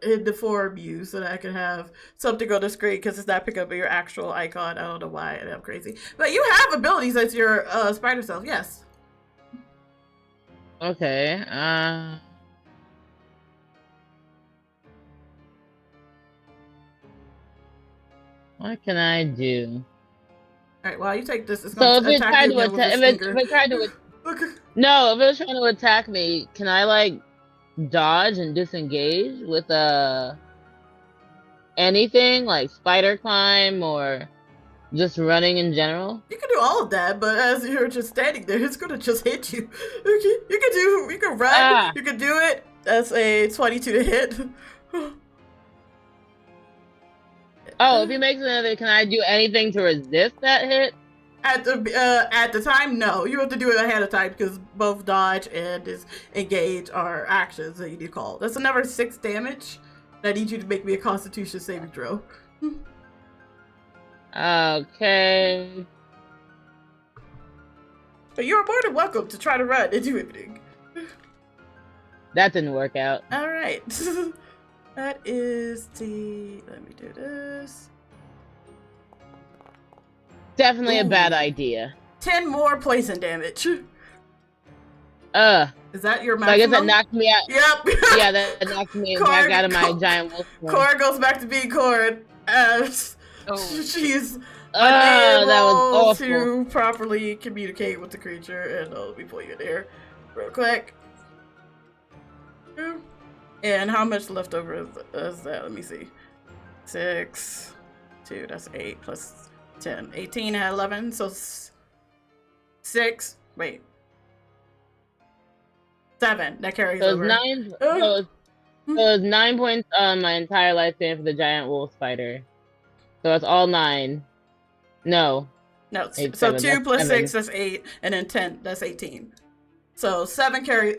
in the form view so that I can have something on the screen because it's not picking up your actual icon. I don't know why I'm crazy. But you have abilities as your spider self, yes. Okay, what can I do? Alright, well, you take this. It's So going if to it attack tried you to again with attack, its finger. if it tried to, no, if it was trying to attack me, can I like dodge and disengage with anything like spider climb or just running in general? You can do all of that, but as you're just standing there, it's gonna just hit you. You can run. You can do it. That's a 22 to hit. Oh, if he makes another, can I do anything to resist that hit? At the time, no. You have to do it ahead of time because both dodge and disengage are actions that you do call. That's another 6 damage. I need you to make me a Constitution saving throw. Okay. But you're more than welcome to try to run and do everything. That didn't work out. All right. That is the. Let me do this. Definitely a bad idea. 10 more poison damage. Is that your maximum? So I guess that knocked me out. Yep. Yeah, that knocked me back out of my giant wolf form. Cora goes back to being Cora as she's that was unable awful. to properly communicate with the creature. And let me pull you in here real quick. And how much left over is that? Let me see. 6, 2, that's 8 plus 10. 18 at 11, so 6. Wait. 7. That carries So over. It's 9 points on my entire lifespan for the giant wolf spider. So it's all 9. No. No, 8, so 7, 2 plus 7. 6, that's 8, and then 10, that's 18. So 7 carries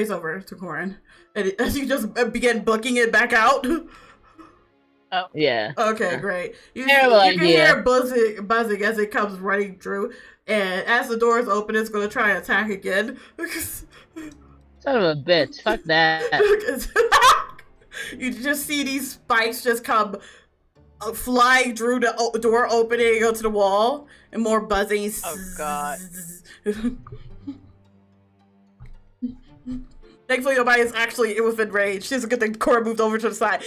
over to Corin. And as you just begin booking it back out. Oh. Yeah. Okay, great. You Terrible can idea. hear buzzing as it comes running through. And as the doors open, it's going to try and attack again. Son of a bitch. Fuck that. You just see these spikes just come flying through the door opening onto the wall, and more buzzing. Oh god. Thankfully, nobody is actually within range. She's a good thing Cora moved over to the side.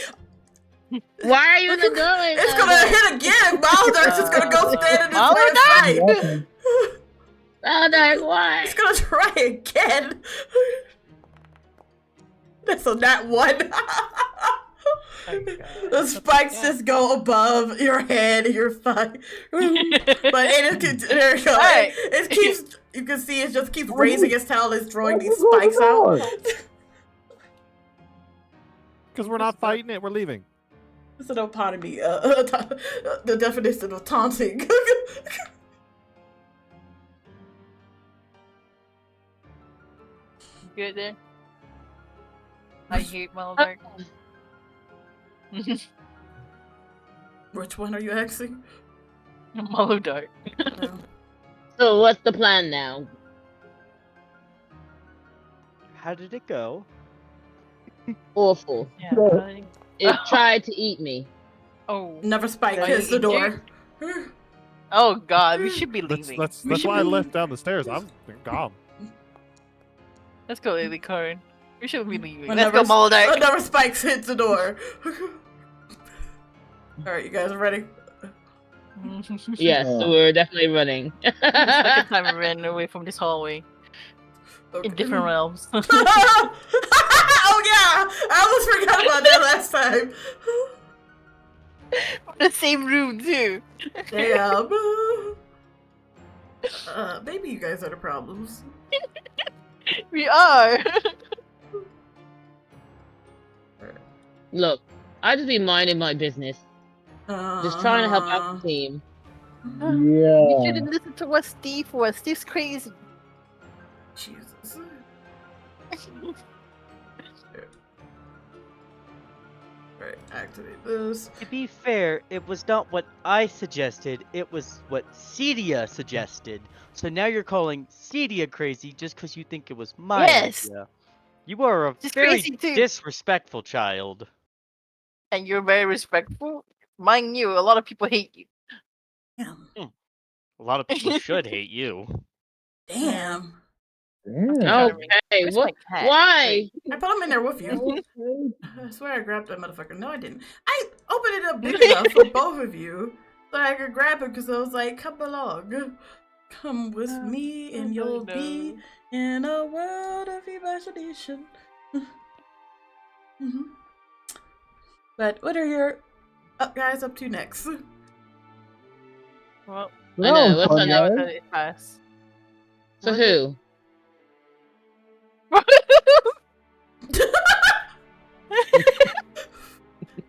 Why are you in the doorway? It's gonna hit again! Maldark's just gonna go stand in his way of fight! Maldark, why? It's gonna try again! That's a nat 1. The spikes just go above your head and you're fine. But there you go. Right. It keeps, you can see it just keeps raising its tail and it's throwing these spikes out. Because we're not fighting it, we're leaving. It's an oponymy, the definition of taunting. Good there. I hate Maldark. Which one are you asking? Maldark. So what's the plan now? How did it go? Awful. Yeah. It tried to eat me. Oh. Never spike Like, hits the door. Oh god, we should be leaving. That's why I left down the stairs. I'm gone. Let's go, Lilicorn. We should be leaving. Let's Another- go, Maldark. Another spikes hits the door. Alright, you guys are ready? Yes, we're definitely running. Second time we ran away from this hallway. Okay. In different realms. Oh yeah! I almost forgot about that last time. The same room too. Damn. Maybe you guys are the problems. We are. Look, I just be minding my business. Just trying to help out the team. You Yeah. shouldn't listen to what Steve was. Steve's crazy. Jesus. Alright, activate this. To be fair, it was not what I suggested, it was what Saria suggested. So now you're calling Saria crazy just because you think it was my Yes. idea. You are a She's very crazy too. disrespectful child. And you're very respectful. Mind you, a lot of people hate you. Damn. A lot of people should hate you. Damn. Damn. Okay, Where's what? my cat? Why? I put him in there with you. I swear I grabbed that motherfucker. No, I didn't. I opened it up big enough for both of you so I could grab it because I was like, come along. Come with me and you'll be in a world of imagination. Mhm. But what are your guys up to next? Well, I know, what's fun, on that guys. was it fast. So who?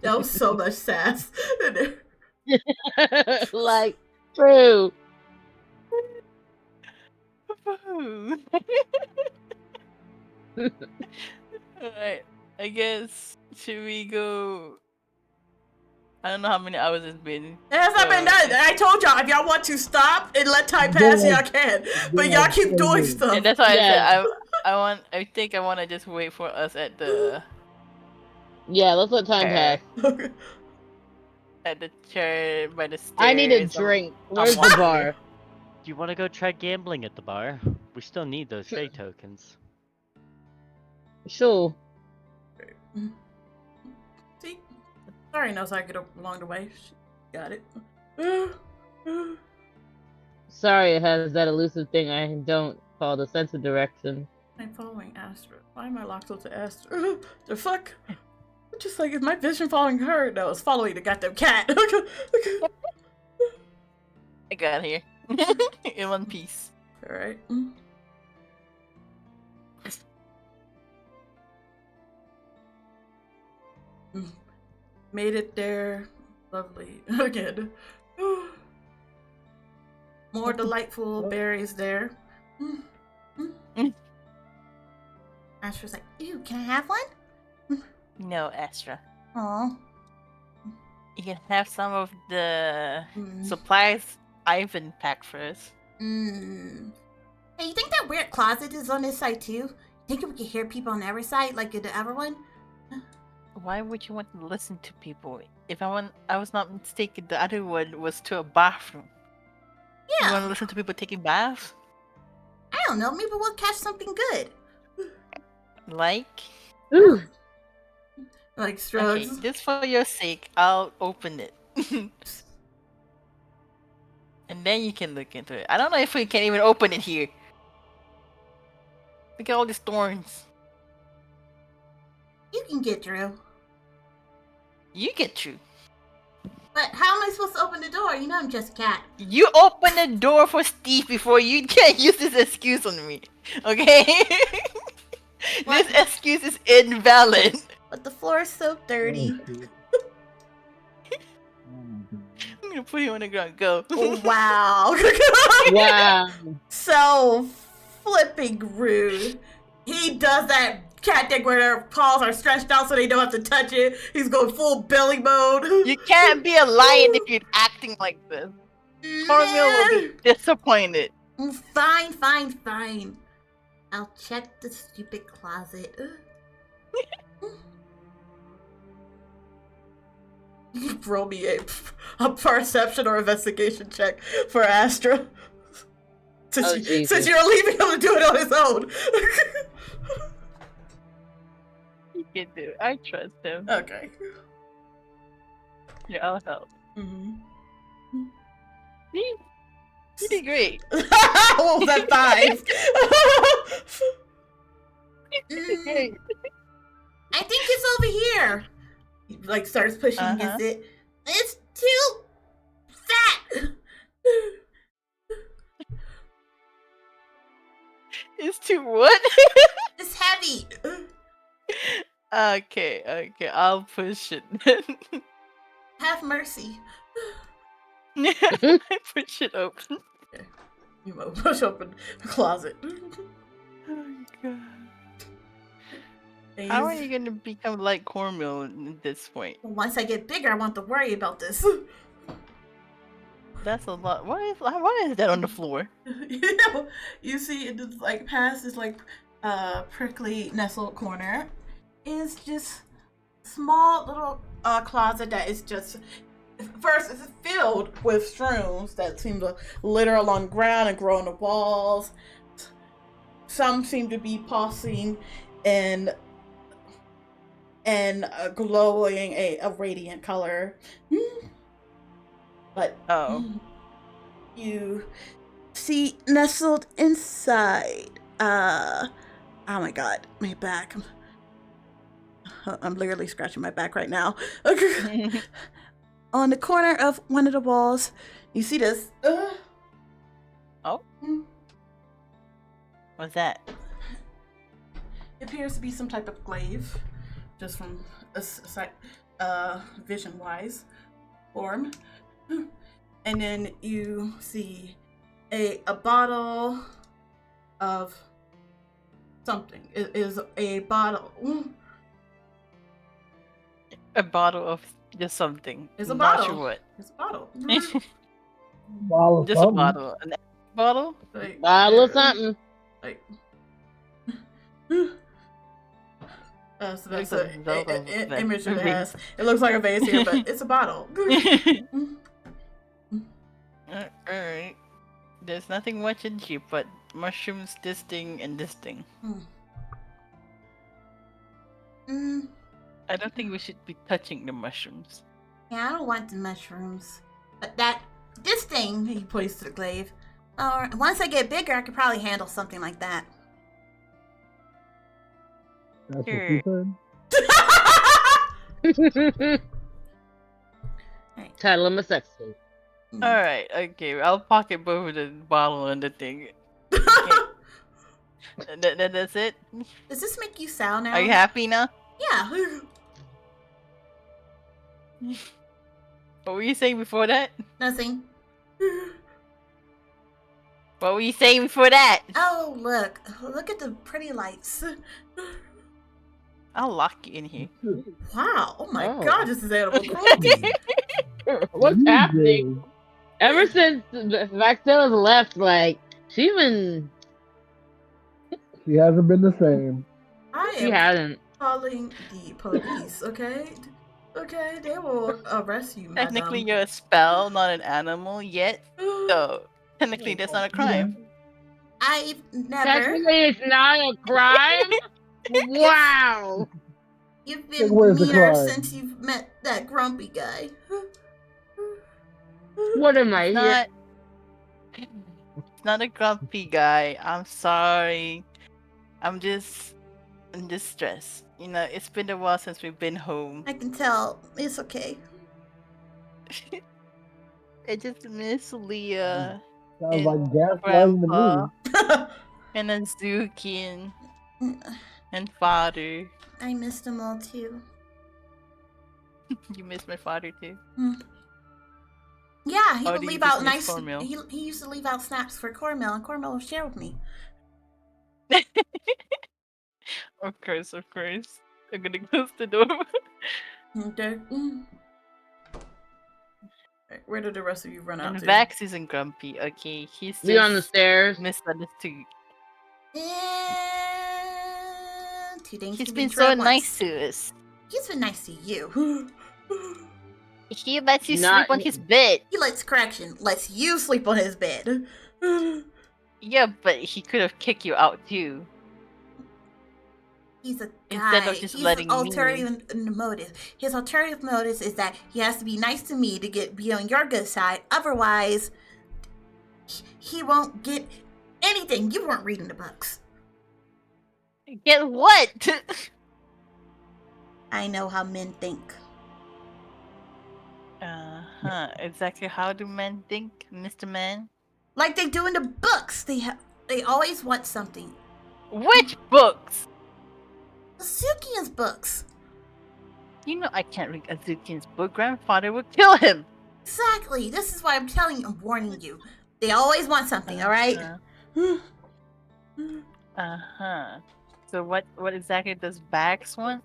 That was so much sass. Like, true. Alright, I guess, should we go? I don't know how many hours it's been. It has not been done. I told y'all, if y'all want to stop and let time pass, Yeah. y'all can. But y'all keep doing stuff. And that's why Yeah. I think I want to just wait for us at the Yeah, let's let time Okay. pass. at the chair by the stairs. I need a drink. Where's the bar? Do you want to go try gambling at the bar? We still need those fey tokens. Sure. See? Sorry, knows how to get along the way. Got it. Sorry, it has that elusive thing I don't call the sense of direction. I'm following Astra. Why am I locked onto Astra? The fuck? Just like, is my vision following her? No, it's following the goddamn cat. I got here in one piece. Alright. Made it there. Lovely. Again. More delightful berries there. Astra's like, ew, can I have one? No, Astra. Aw. You can have some of the supplies Ivan packed for us. Hey, you think that weird closet is on this side too? Think we can hear people on every side, like in the other one? Why would you want to listen to people If I was not mistaken, the other one was to a bathroom. You want to Yeah. listen to people taking baths? I don't know. Maybe we'll catch something good. Like? Ooh. Like Okay, Strugs. just for your sake, I'll open it. And then you can look into it. I don't know if we can even open it here. Look at all these thorns. You can get through. You get through. But how am I supposed to open the door? You know I'm just a cat. You open the door for Steve before you can't use this excuse on me. Okay? What? This excuse is invalid. But the floor is so dirty. Oh, shit. Oh my god. I'm gonna put you on the ground. Go. Oh, wow. Wow. So flipping rude. He does that cat thing where their paws are stretched out so they don't have to touch it. He's going full belly mode. You can't be a lion if you're acting like this. Cornmeal will be disappointed. Fine, fine, fine. I'll check the stupid closet. Roll me a perception or investigation check for Astra. Since you're leaving him to do it on his own. You can do it. I trust him. Okay. Yeah, I'll help. Mm-hmm. You did great. What was that 5? Great. I think it's over here. He like starts pushing against it. It's too fat. It's too what? It's heavy. Okay, I'll push it. Have mercy. I push it open. You push open the closet. Oh god. How are you gonna become like cornmeal at this point? Once I get bigger, I won't have to worry about this. That's a lot. What is that on the floor? You see, it just like past this like prickly nestled corner is just small little closet that is just first it's filled with shrooms that seem to litter along the ground and grow on the walls. Some seem to be pulsing and glowing a radiant color. But you see nestled inside. Oh my god, my back. I'm literally scratching my back right now. On the corner of one of the walls, you see this. Oh? What's that? It appears to be some type of glaive, just from vision-wise form. And then you see a bottle of something. It is a bottle. A bottle of just something. It's a Not bottle. sure what. It's a bottle. Bottle of Just a something. bottle. An bottle? Like, Bottle of something. Like, so that's an image it has. It looks like a vase here, but it's a bottle. Alright. There's nothing much in here but mushrooms, this thing, and this thing. I don't think we should be touching the mushrooms. Yeah, I don't want the mushrooms. But this thing, he points to the glaive. Or once I get bigger, I could probably handle something like that. That's what you said. Title of my sex tape. Alright, okay. I'll pocket both of the bottle and the thing. That's it? Does this make you sound now? Are you happy now? Yeah. What were you saying before that? Nothing. What were you saying before that? Oh, look at the pretty lights. I'll lock you in here. Wow. Oh my god, this is animal cruelty. What's happening? Ever since Vaxilla's left, like, she hasn't been the same. I She am hasn't. calling the police, okay? Okay, they will arrest you, madam. Technically, you're a spell, not an animal yet. So technically, that's not a crime. I've never. Technically, it's not a crime. Wow. You've been Where's the meaner crime? since you've met that grumpy guy. What am I It's here? not a grumpy guy. I'm sorry. I'm just stressed. You know, it's been a while since we've been home. I can tell. It's okay. I just miss Leah Sounds and like gaslighting to Grandpa me. and Azuki and father. I missed them all too. You miss my father too. Yeah, he Or would do you leave just out miss nice. cornmeal? He used to leave out snaps for cornmeal, and cornmeal would share with me. Of course. I'm gonna close the door. Okay. Where did the rest of you run out And to? Vax isn't grumpy. Okay, he's We on the just stairs. misunderstood. And two things He's can been be true so at once. nice to us. He's been nice to you. He lets you Not- sleep on his bed. He lets you sleep on his bed. Yeah, but he could have kicked you out too. He's a guy. Instead of just He's letting an me. alternative motive. His alternative motive is that he has to be nice to me to be on your good side. Otherwise, he won't get anything. You weren't reading the books. Get what? I know how men think. Exactly how do men think, Mr. Man? Like they do in the books. They always want something. Which books? Azukian's books. You know I can't read Azukian's book. Grandfather would kill him. Exactly. This is why I'm telling you. I'm warning you. They always want something. All right. So what exactly does Bax want?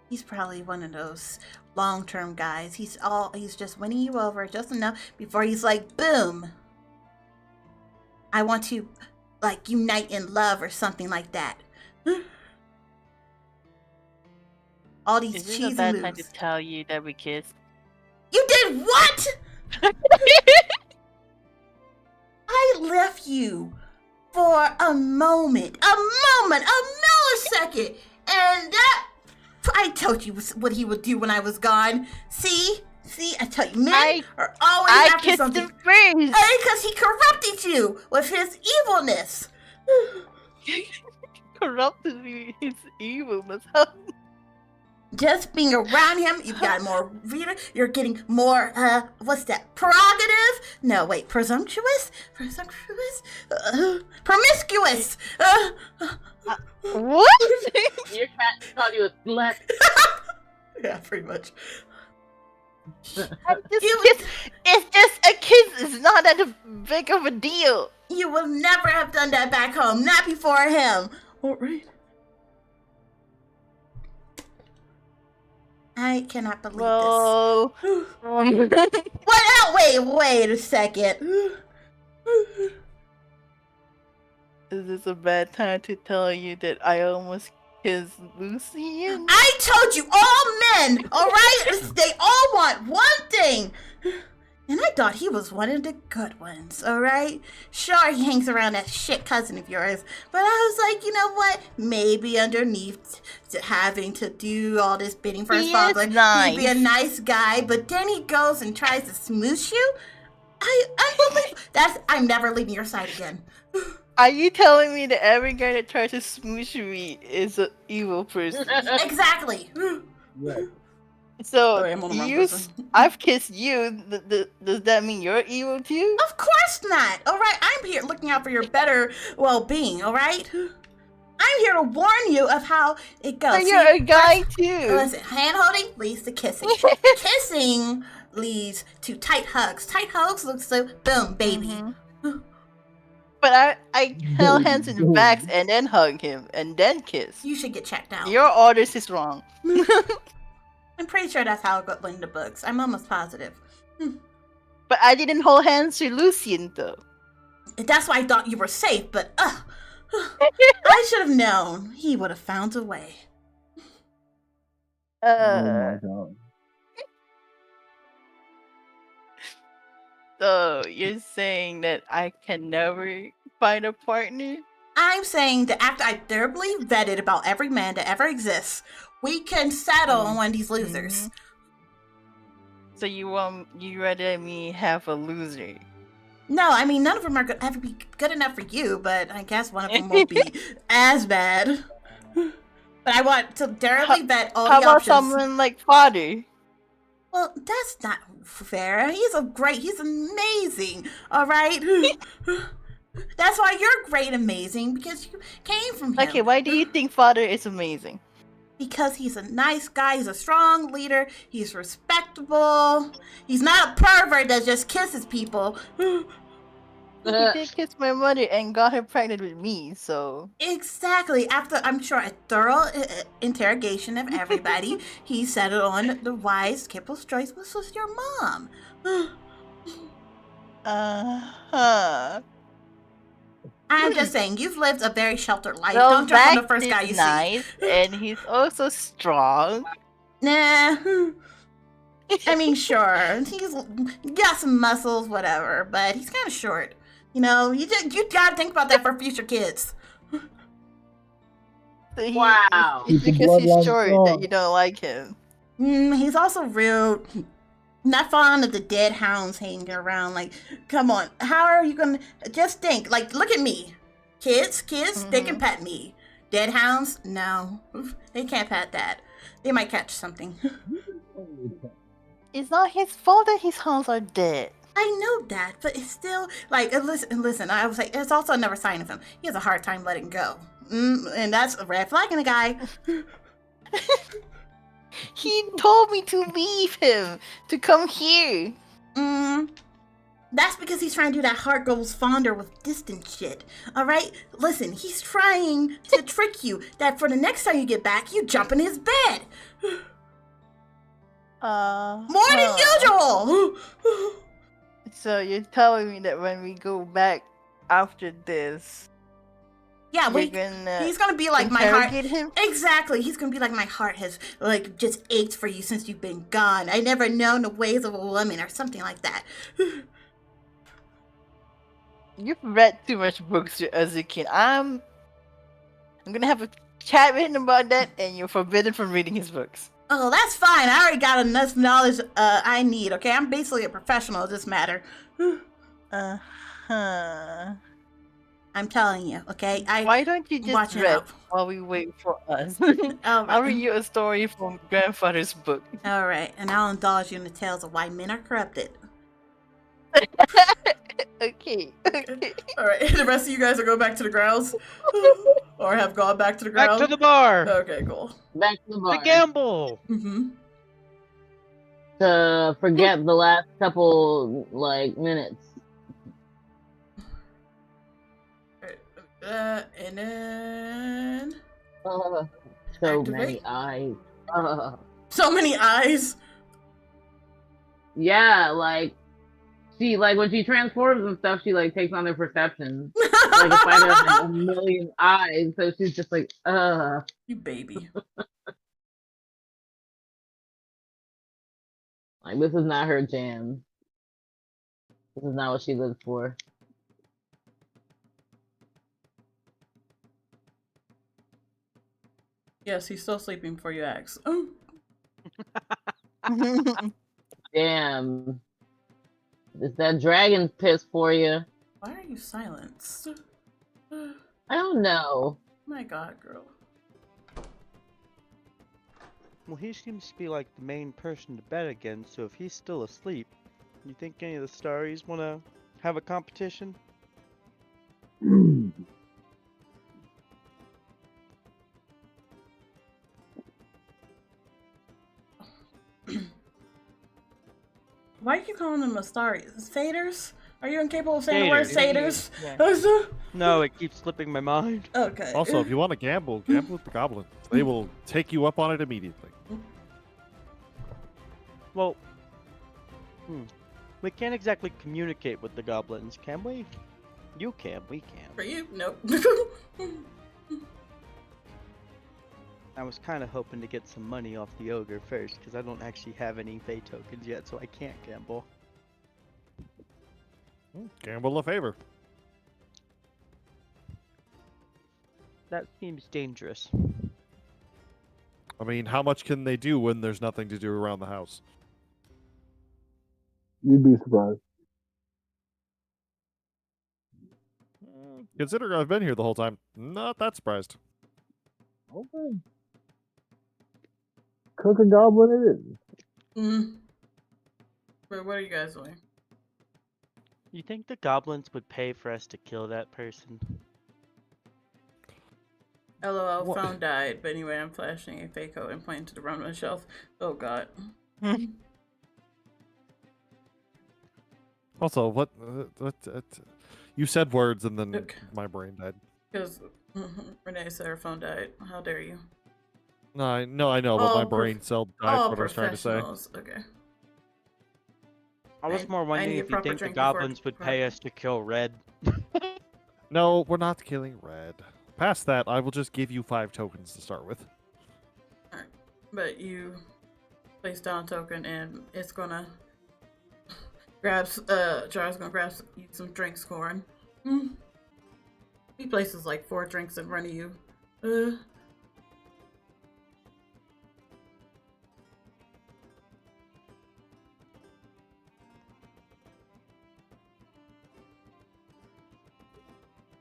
He's probably one of those long-term guys. He's just winning you over just enough before he's like, boom. I want to like unite in love or something like that. All these Is this cheesy a bad moves. time to tell you that we kissed? You did what? I left you for a moment, a millisecond, and that I told you what he would do when I was gone. See, I tell you, men are always I after kissed something. him first. Because he corrupted you with his evilness. Corrupted me. His evilness. Just being around him, you've got more reader. You're getting more, what's that? Prerogative? No, wait, presumptuous? Promiscuous. What? Your cat called you a slut. Yeah, pretty much. It's just a kiss. It's not that big of a deal. You will never have done that back home. Not before him. All right. I cannot believe this. Wait a second. Is this a bad time to tell you that I almost kissed Lucian? I told you, all men, all right? They all want one thing. And I thought he was one of the good ones, all right? Sure, he hangs around that shit cousin of yours. But I was like, you know what? Maybe underneath having to do all this bidding for his father, he'd be a nice guy. But then he goes and tries to smoosh you? I'm never leaving your side again. Are you telling me that every guy that tries to smoosh me is an evil person? Exactly. Yeah. So, person. I've kissed you. Does that mean you're evil too? Of course not. All right, I'm here looking out for your better well-being. All right, I'm here to warn you of how it goes. But you're a guy too. Listen, hand-holding leads to kissing. Kissing leads to tight hugs. Tight hugs looks so boom, baby. Mm-hmm. But I held hands in the backs and then hug him and then kiss. You should get checked out. Your orders is wrong. I'm pretty sure that's how it got in the books. I'm almost positive. But I didn't hold hands with Lucian though. That's why I thought you were safe, but I should have known. He would have found a way. Oh my god. So you're saying that I can never find a partner? I'm saying that after I thoroughly vetted about every man that ever exists, we can settle on one of these losers. So you rather me have a loser? No, I mean none of them are ever be good enough for you, but I guess one of them won't be as bad. But I want to thoroughly vet all How the about options. someone like Father? Well, that's not fair. He's amazing. All right. That's why you're great, amazing, because you came from him. Okay, why do you think Father is amazing? Because he's a nice guy. He's a strong leader. He's respectable. He's not a pervert that just kisses people. He did kiss my mother and got her pregnant with me, so... Exactly. After, I'm sure, a thorough interrogation of everybody, he settled on the wise Kipple's choice, which was your mom. I'm just saying, you've lived a very sheltered life. Well, Don't jump on the first guy you nice, see. And he's also strong. Nah. I mean, sure, he's got some muscles, whatever, but he's kind of short. You know, you gotta think about that for future kids. So Wow. It's because he's short that you don't like him. He's also real not fond of the dead hounds hanging around. Like, come on, how are you gonna just think? Like, look at me, kids, they can pet me. Dead hounds, no, they can't pet that. They might catch something. It's not his fault that his hounds are dead. I know that, but it's still like listen. I was like, it's also another sign of him. He has a hard time letting go, and that's a red flag in a guy. He told me to leave him to come here. That's because he's trying to do that heart goes fonder with distant shit. All right, listen, he's trying to trick you that for the next time you get back, you jump in his bed. More than usual. So you're telling me that when we go back after this, yeah, he's gonna be like my heart. Him? Exactly, he's gonna be like my heart has like just ached for you since you've been gone. I never known the ways of a woman or something like that. You've read too much books as a kid. I'm gonna have a chat with him about that, and you're forbidden from reading his books. Oh, that's fine. I already got enough knowledge I need, okay? I'm basically a professional in this matter. I'm telling you, okay? Why don't you just read while we wait for us? I'll read you a story from grandfather's book. Alright, and I'll indulge you in the tales of why men are corrupted. Okay. Alright, the rest of you guys are going back to the grounds? Or have gone back to the grounds? Back to the bar! Okay, cool. Back to the bar. The gamble! To forget the last couple, minutes. And then... So many eyes. So many eyes? Yeah, she, when she transforms and stuff, she, takes on their perception. If I have, a million eyes, so she's just like, You baby. This is not her jam. This is not what she lives for. Yes, he's still sleeping before you ask. Damn. It's that dragon piss for you. Why are you silenced? I don't know. My god, girl. Well, he seems to be the main person to bet against, so if he's still asleep, you think any of the starries want to have a competition? Why do you calling them Astaris? Satyrs? Are you incapable of saying the word satyrs? Yeah. No, it keeps slipping my mind. Okay. Also, if you want to gamble with the goblins. They will take you up on it immediately. Well, we can't exactly communicate with the goblins, can we? You can, we can. For you? Nope. I was kind of hoping to get some money off the ogre first, because I don't actually have any Fey tokens yet, so I can't gamble. Gamble a favor. That seems dangerous. I mean, how much can they do when there's nothing to do around the house? You'd be surprised. Considering I've been here the whole time, not that surprised. Okay. Cook a goblin it is. Mm. But what are you guys doing? You think the goblins would pay for us to kill that person? LOL, What? found died. But anyway, I'm flashing a fake code and pointing to the round on the shelf. Oh god. Also, what you said words and then Okay. my brain died. Because Renee said her phone died. How dare you? No, I know, but my All brain cell died All what I was trying to say. professionals. Okay. I was more I wondering need a if you proper think the drink before- goblins would pay us to kill Red. No, we're not killing Red. Past that, I will just give you 5 tokens to start with. Alright. But you place down a token and it's gonna grab Jar's gonna grab you some drinks, Corin. He places like 4 drinks in front of you.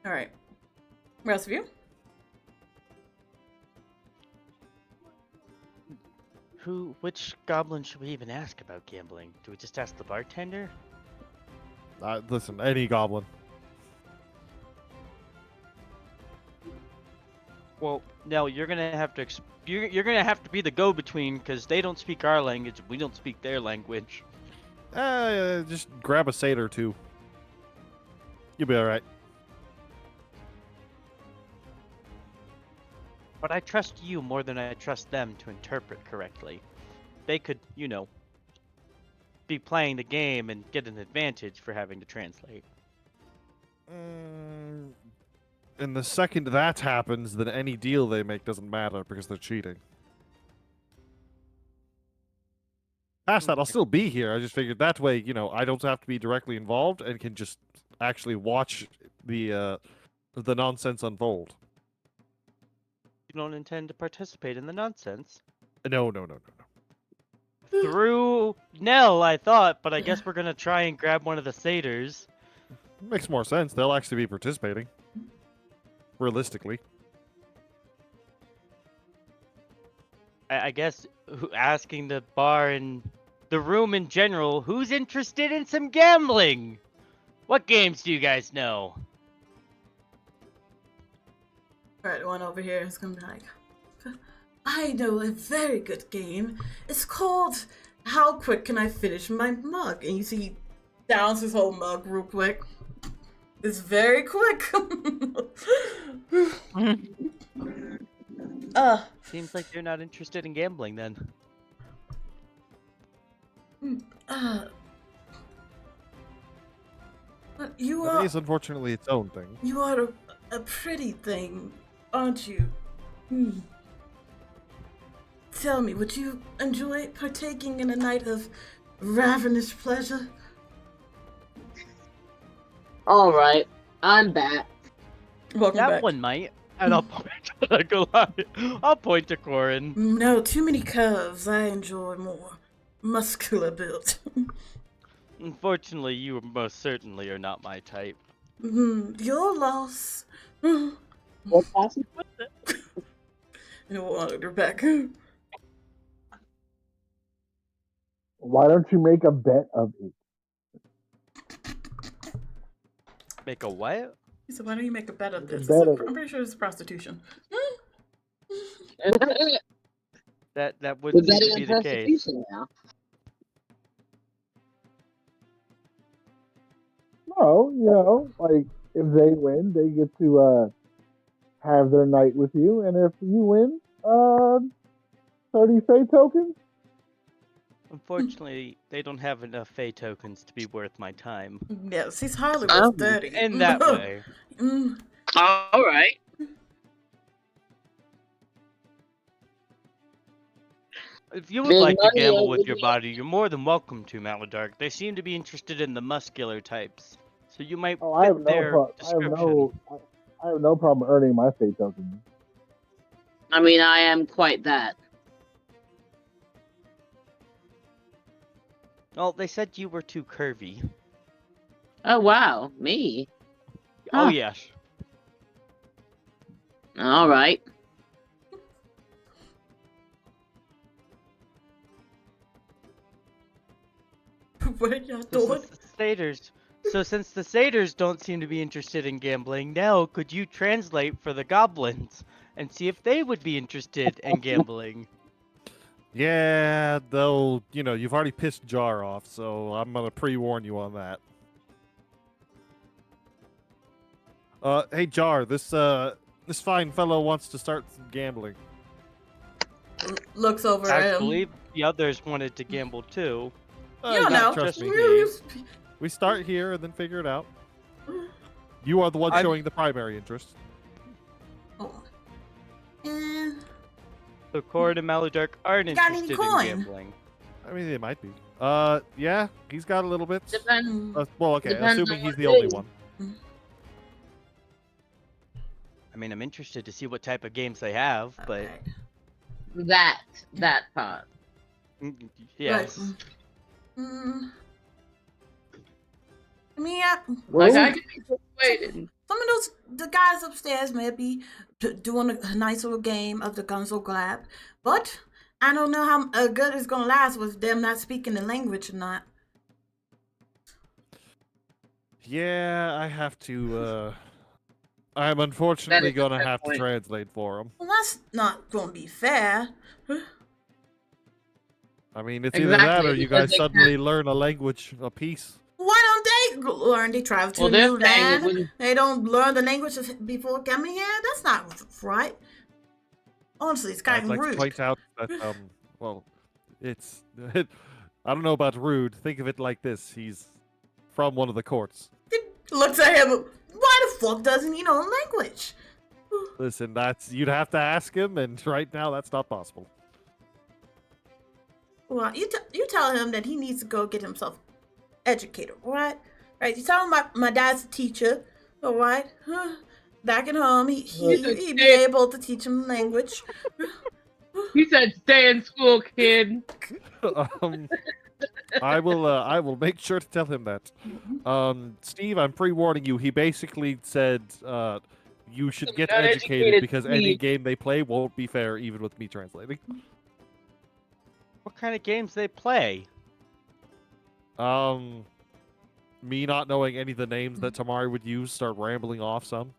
Alright. Rest of you? Which goblin should we even ask about gambling? Do we just ask the bartender? Listen, any goblin. Well, no, you're gonna have to you're gonna have to be the go-between because they don't speak our language, we don't speak their language. Just grab a satyr or 2. You'll be all right. But I trust you more than I trust them to interpret correctly. They could, be playing the game and get an advantage for having to translate. And the second that happens, then any deal they make doesn't matter because they're cheating. Past that, I'll still be here. I just figured that way, I don't have to be directly involved and can just actually watch the nonsense unfold. You don't intend to participate in the nonsense? No. Through Nell, I thought, but I guess we're gonna try and grab one of the satyrs. Makes more sense. They'll actually be participating. Realistically. I guess asking the bar and the room in general, who's interested in some gambling? What games do you guys know? Alright, the one over here is gonna be like, I know a very good game. It's called How Quick Can I Finish My Mug? And you see he downs his whole mug real quick. It's very quick. Seems like they're not interested in gambling then. But you It are is unfortunately its own thing. you are a pretty thing, aren't you? Tell me, would you enjoy partaking in a night of ravenous pleasure? All right, I'm back. Welcome That back. one might. And I'll point to Corin. No, too many curves. I enjoy more muscular build. Unfortunately, you most certainly are not my type. Your loss. What possible? And wanted her back. Why don't you make a bet of it? Make a what? He said, why don't you make a bet of this? Bet of I'm pretty sure it's prostitution. That would We're seem betting to on be the case. prostitution now. No, like if they win, they get to have their night with you, and if you win, 30 Fey tokens. Unfortunately, they don't have enough Fey tokens to be worth my time. Yes, he's hardly Oh. worth 30. In that way. All right. If you would Big like to money gamble over with your here. body, you're more than welcome to, Maladark. They seem to be interested in the muscular types, so you might Oh, I fit have no their pro- description. I have no problem earning my fate token. I mean, I am quite that. Well, they said you were too curvy. Oh wow, me. Oh Huh. yes. All right. What are y'all So doing? since the satyrs don't seem to be interested in gambling, now could you translate for the goblins and see if they would be interested in gambling? Yeah, though, you've already pissed Jar off, so I'm gonna pre-warn you on that. Hey Jar, this fine fellow wants to start some gambling. Looks over I at him. believe the others wanted to gamble too. You don't know. Trust Just me. me. We start here and then figure it out. You are the one I'm- showing the primary interest. Oh. Eh, So Cord and Maladark aren't Got any interested in coin? gambling. I mean, they might be. Yeah, he's got a little bit. Depends. mm, Well, okay, Depends assuming on he's what the only it is. one. I mean, I'm interested to see what type of games they have, but alright. That part. yes. But, I mean, Like Well, I can be persuaded. some of the guys upstairs may be doing a nice little game of the Gunzo Glab, but I don't know how good it's gonna last with them not speaking the language or not. Yeah, I have to. I'm unfortunately is a gonna fair have point. to translate for him. Well, that's not gonna be fair. I mean, it's either that Exactly, or you because guys they suddenly learn a language apiece. Why don't they learn? They travel to Well, a they're new saying it land. wouldn't. They don't learn the language before coming here. That's not right. Honestly, it's I'd kind of like rude. to point out that, well, it's. I don't know about rude. Think of it like this: he's from one of the courts. Looks at him. Why the fuck doesn't he know language? Listen, you'd have to ask him, and right now that's not possible. Well, you tell him that he needs to go get himself educated, all right? Right? You tell him my dad's a teacher, all right? Back at home, he'd be able to teach him language. He said, "Stay in school, kid." I will make sure to tell him that. Steve, I'm pre-warning you. He basically said, you should get Not educated because any please. game they play won't be fair, even with me translating. What kind of games they play? Me not knowing any of the names that Tamari would use, start rambling off some.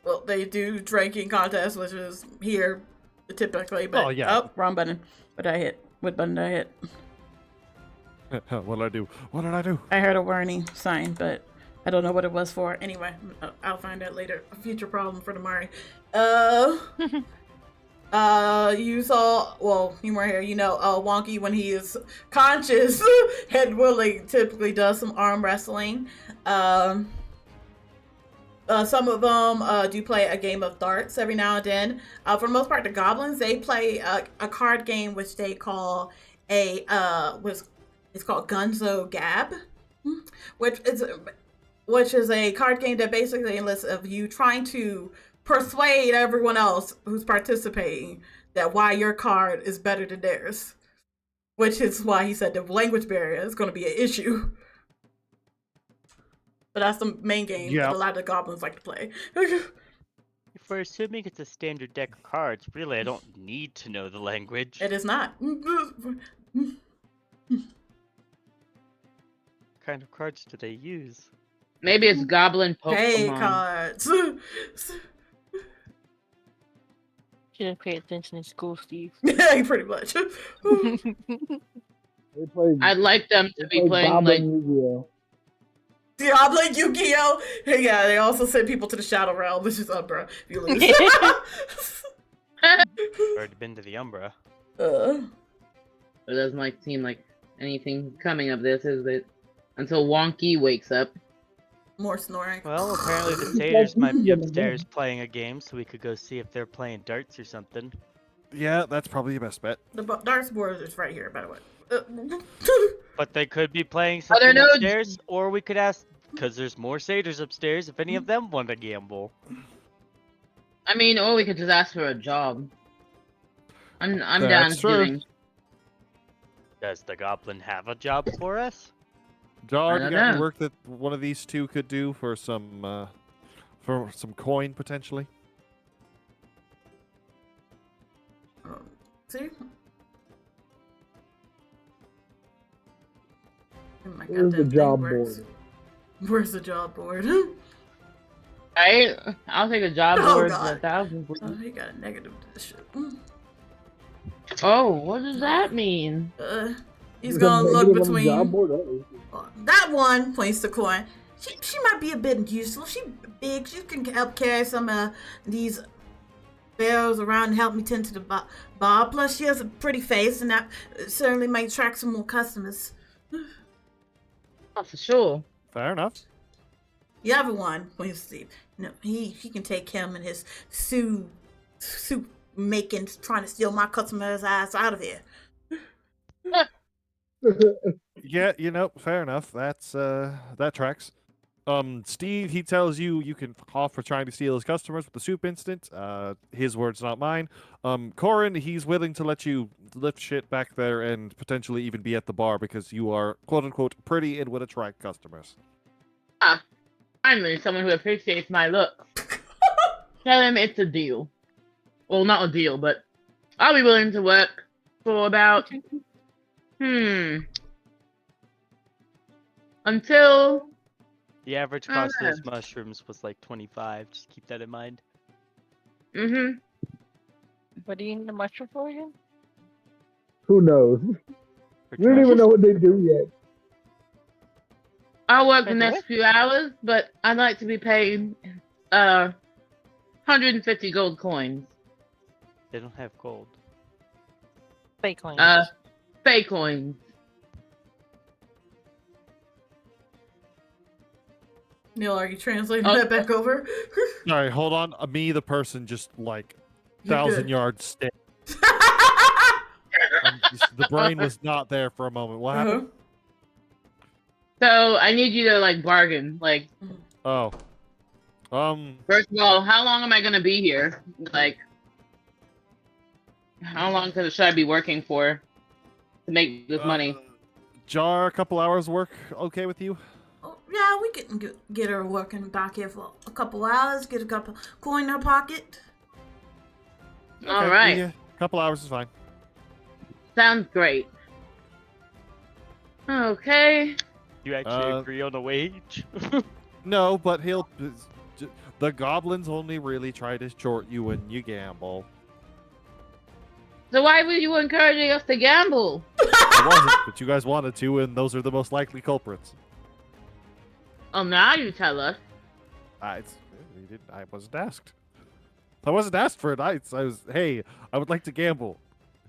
Well, they do drinking contests, which is here typically, but Oh, yeah. wrong button. What did I hit? What button did I hit? What did I do? What did I do? I heard a warning sign, but I don't know what it was for. Anyway, I'll find out later. A future problem for Tamari. You saw, well, you weren't here, Wonky, when he is conscious, head willing, typically does some arm wrestling. Some of them do play a game of darts every now and then. For the most part, the goblins, they play a card game which they call it's called Gunzo Gab, which is a card game that basically enlists of you trying to persuade everyone else who's participating that why your card is better than theirs. Which is why he said the language barrier is going to be an issue. But that's the main game that a lot of the goblins like to play. If we're assuming it's a standard deck of cards, really I don't need to know the language. It is not. What kind of cards do they use? Maybe it's Goblin Hey, Pokemon. cards. Shouldn't pay attention in school, Steve. Pretty much. They play. I'd like them to be playing like. Goblin Yu-Gi-Oh. Diablo, Yu-Gi-Oh! Yeah, they also send people to the Shadow Realm, which is Umbra, if you lose. Already been to the Umbra. It doesn't like seem like anything coming of this, is it? Until Wonky wakes up. More snoring. Well, apparently the satyrs might be upstairs playing a game, so we could go see if they're playing darts or something. Yeah, that's probably your best bet. The dartboard is right here, by the way. But they could be playing Are there something no- upstairs, or we could ask, because there's more satyrs upstairs, if any of them want to gamble. I mean, or we could just ask for a job. I'm down That's true. doing. Does the goblin have a job for us? Jar, I you don't got any know. work that one of these two could do for some coin potentially? See? Oh my Where's the goddamn thing job works. board? Where's the job board? Right? I'll take a job Oh, board for God. 1,000. Oh, he got a negative to this shit. Oh, what does that mean? He's There's a gonna look negative on the job between board? Uh-oh. that one, points the coin. She might be a bit useful. She big. She can help carry some of these barrels around and help me tend to the bar. Plus, she has a pretty face, and that certainly might attract some more customers. Oh, for sure. Fair enough. The other one, points to Steve. No, he can take him and his soup making, trying to steal my customers' ass out of here. Yeah, fair enough. That tracks. Steve, he tells you can off for trying to steal his customers with the soup instant. His words, not mine. Corin, he's willing to let you lift shit back there and potentially even be at the bar because you are quote unquote pretty and would attract customers. Finally, someone who appreciates my look. Tell him it's a deal. Well, not a deal, but I'll be willing to work for about until The average Oh, cost of yeah. those mushrooms was like 25. Just keep that in mind. What do you need the mushroom for again? Who knows? For We don't even know what they do yet. I'll work the Wait, next what? few hours, but I'd like to be paid 150 gold coins. They don't have gold. Fake coins. Fey coins. Neil, are you translating Oh. that back over? Sorry, hold on. Me, the person, just like You're 1,000 good. yards stay. The brain was not there for a moment. What happened? So I need you to like bargain. Like, Oh. first of all, how long am I gonna be here? Like, how long should I be working for to make this money? Jar, a couple hours work okay with you? Oh, yeah, we can get her working back here for a couple hours, get a couple coin in her pocket. All Okay, right, yeah, a couple hours is fine. sounds great. Okay. You actually Uh, agree on a wage? No, but the goblins only really try to short you when you gamble. So why were you encouraging us to gamble? I wasn't, but you guys wanted to, and those are the most likely culprits. Oh, now you tell us. I wasn't asked. I wasn't asked for it. I was, hey, I would like to gamble.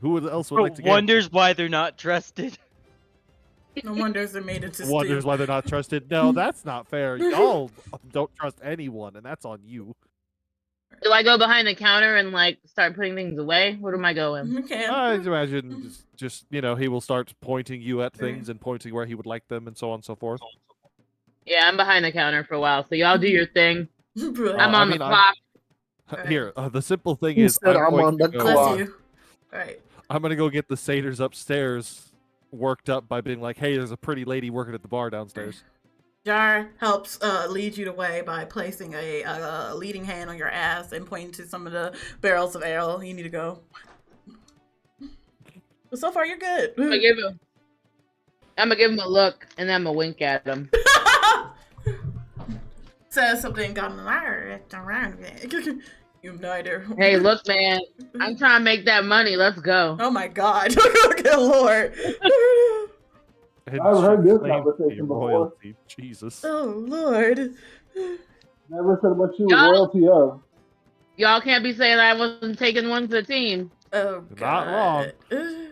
Who else would like to gamble? Wonders why they're not trusted. No wonders they made it to Wonders steal. why they're not trusted. No, that's not fair. Y'all don't trust anyone, and that's on you. Do I go behind the counter and like start putting things away? Where am I going? Okay. I imagine just he will start pointing you at things and pointing where he would like them and so on and so forth. Yeah, I'm behind the counter for a while, so y'all do your thing. Brilliant. I'm I on mean, the clock. Here, the simple thing He is, said I'm going on to the go- clock. Bless you. Alright. I'm gonna go get the satyrs upstairs worked up by being like, hey, there's a pretty lady working at the bar downstairs. Jar helps lead you the way by placing a leading hand on your ass and pointing to some of the barrels of ale. You need to go. But so far, you're good. I'm gonna give him a look and then I'm gonna wink at him. Says something got around. You have no idea. Hey, look, man, I'm trying to make that money. Let's go. Oh my god. Good lord. And I've heard this claim conversation the before. royalty. Jesus. Oh lord. Never said what you were Y'all- royalty of. Y'all can't be saying I wasn't taking one for the team. Oh god. Not wrong.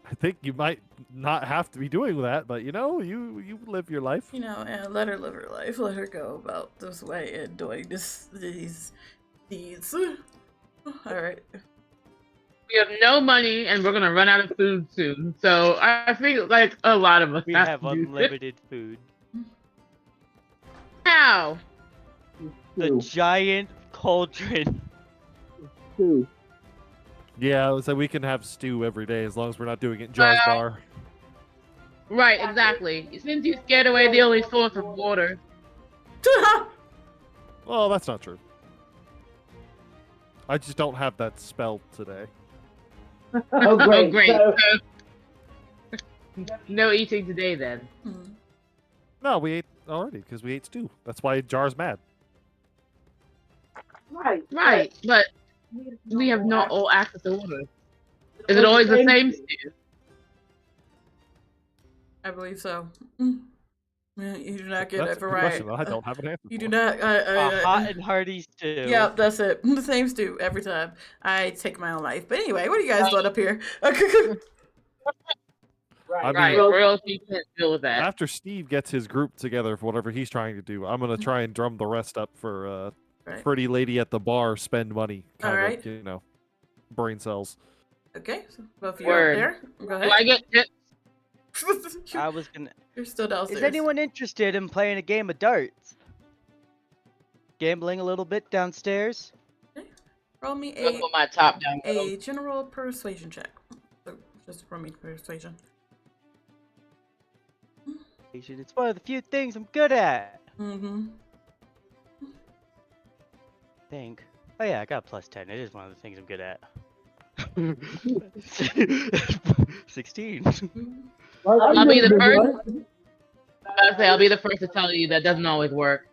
I think you might not have to be doing that, but you live your life. You know, and let her live her life. Let her go about this way and doing these deeds. All right. We have no money, and we're gonna run out of food soon. So I think like a lot of us We have have to do this. unlimited food. How? The Two. giant cauldron. Two. Yeah, so we can have stew every day as long as we're not doing it in Jar's Well- bar. Right, exactly. Since you scared away the only source of water. Well, that's not true. I just don't have that spell today. Oh, great. Oh, great. So, No eating today then. Mm. No, we ate already because we ate stew. That's why Jar's mad. Right, but we have not all access to water. Is it always the same stew? I believe so. Mm. Yeah, you do not get That's a a good question. variety. I don't have an answer. You for do it. not. A hot and hearty stew. Yeah, that's it. The same stew every time. I take my own life. But anyway, what are you guys doing up here? I mean, Right, royalty can't deal with that. after Steve gets his group together for whatever he's trying to do, I'm gonna try and drum the rest up for Right. pretty lady at the bar spend money kind of Alright. brain cells. Okay, so both of you Word. up there. Go Do I ahead. get tips? I was gonna. You're still downstairs. Is anyone interested in playing a game of darts? Gambling a little bit downstairs? Roll me I'm gonna put my top down. a general persuasion check. So just roll me persuasion. It's one of the few things I'm good at. Mm-hmm. Think. Oh yeah, I got plus 10. It is one of the things I'm good at. 16. I'll be the first. I'll be the first to tell you that doesn't always work.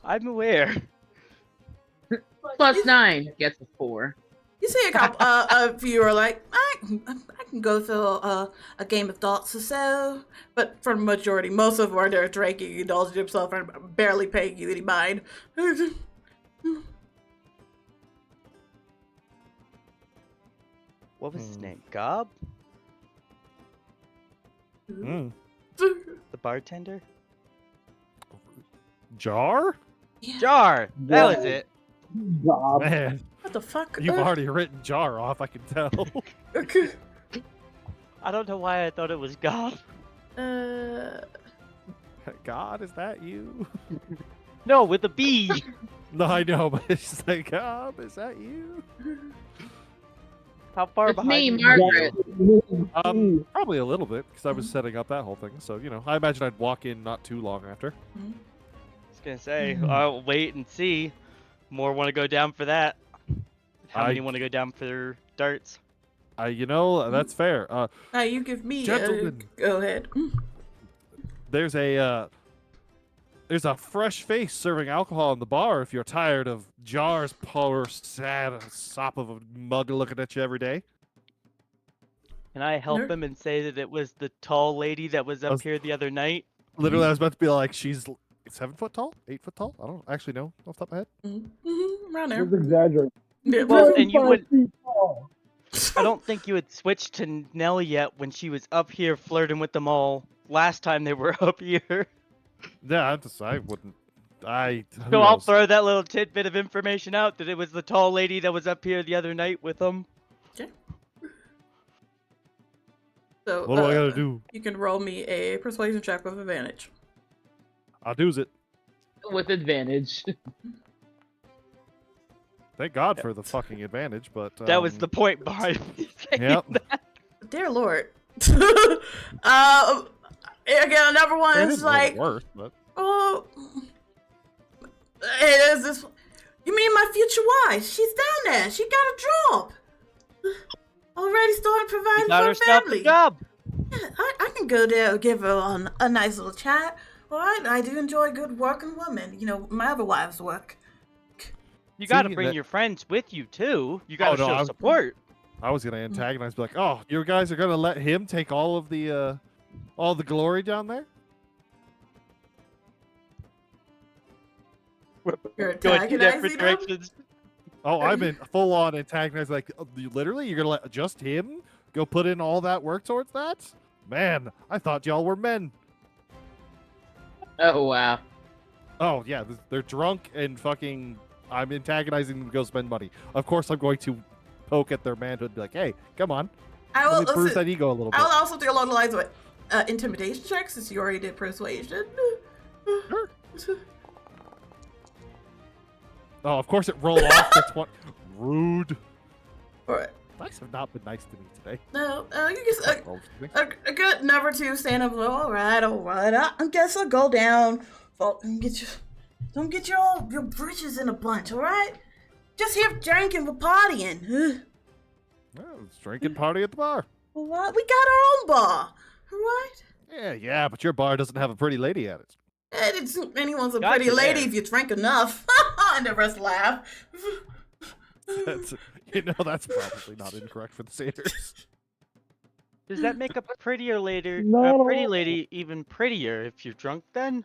I'm aware. Plus 9 gets a 4. You see a couple, a few are like, I can go through a game of darts or so, but for the majority, most of them are there drinking, indulging themselves, and barely paying you any mind. What was his name? Gob? Mm. The bartender? Jar? Jar! That was it. Bob. Man, What the fuck? you've already written Jar off, I can tell. I don't know why I thought it was Gob. God, is that you? No, with a B! No, I know, but it's just like, God, is that you? How far It's behind me, are you? Margaret. Probably a little bit, because I was setting up that whole thing. So, I imagine I'd walk in not too long after. I was gonna say, I'll wait and see. More want to go down for that. How many want to go down for darts? That's fair. Now you give me Gentlemen. go ahead. There's a fresh face serving alcohol in the bar if you're tired of Jar's poor, sad sop of a mug looking at you every day. Can I help Nerd. him and say that it was the tall lady that was up here the other night? Literally, I was about to be like, she's 7 foot tall? 8 foot tall? I don't actually know off the top of my head. Around there. Just exaggerate. Yeah, Well, and you 5 would. feet tall. I don't think you had switched to Nell yet when she was up here flirting with them all last time they were up here. Yeah, I wouldn't. who So I'll knows? throw that little tidbit of information out that it was the tall lady that was up here the other night with them. So What do I gotta do? You can roll me a persuasion check with advantage. I'll do it. With advantage. Thank God for the fucking advantage, but That was the point behind me saying Yep. that. Dear Lord. Again, another one Granted, is it wasn't like, worse, but oh, it is this. You mean my future wife? She's down there. She got a job. Already started She providing got for herself her a family. job. Yeah, I can go there, give her a nice little chat. All right, I do enjoy a good working woman. My other wives work. You gotta See, bring that- your friends with you too. You gotta no, show I'm- support. I was gonna antagonize, be like, "Oh, you guys are gonna let him take all the glory down there?" You're Going two different antagonizing them? directions. Oh, I'm in full on antagonize. Like, literally, you're gonna let just him go put in all that work towards that? Man, I thought y'all were men. Oh wow. Oh yeah, they're drunk and fucking I'm antagonizing them to go spend money. Of course, I'm going to poke at their manhood and be like, hey, come on. I will Let me bruise that ego a little bit. I will also do along the lines of intimidation checks since you already did persuasion. Sure. Oh, of course it rolled off. That's what. Rude. Alright. Dice have not been nice to me today. No, you just Rolls to me. a good number 2 stand up. Alright. I guess I'll go down. Don't get your britches in a bunch. All right. Just here drinking, we're partying. Well, it's drinking party at the bar. What? We got our own bar. All right. Yeah, but your bar doesn't have a pretty lady at it. It's anyone's a Gotcha pretty lady there. if you drink enough. And the rest laugh. That's, that's probably not incorrect for the satyrs. Does that make a pretty No. lady even prettier if you're drunk then?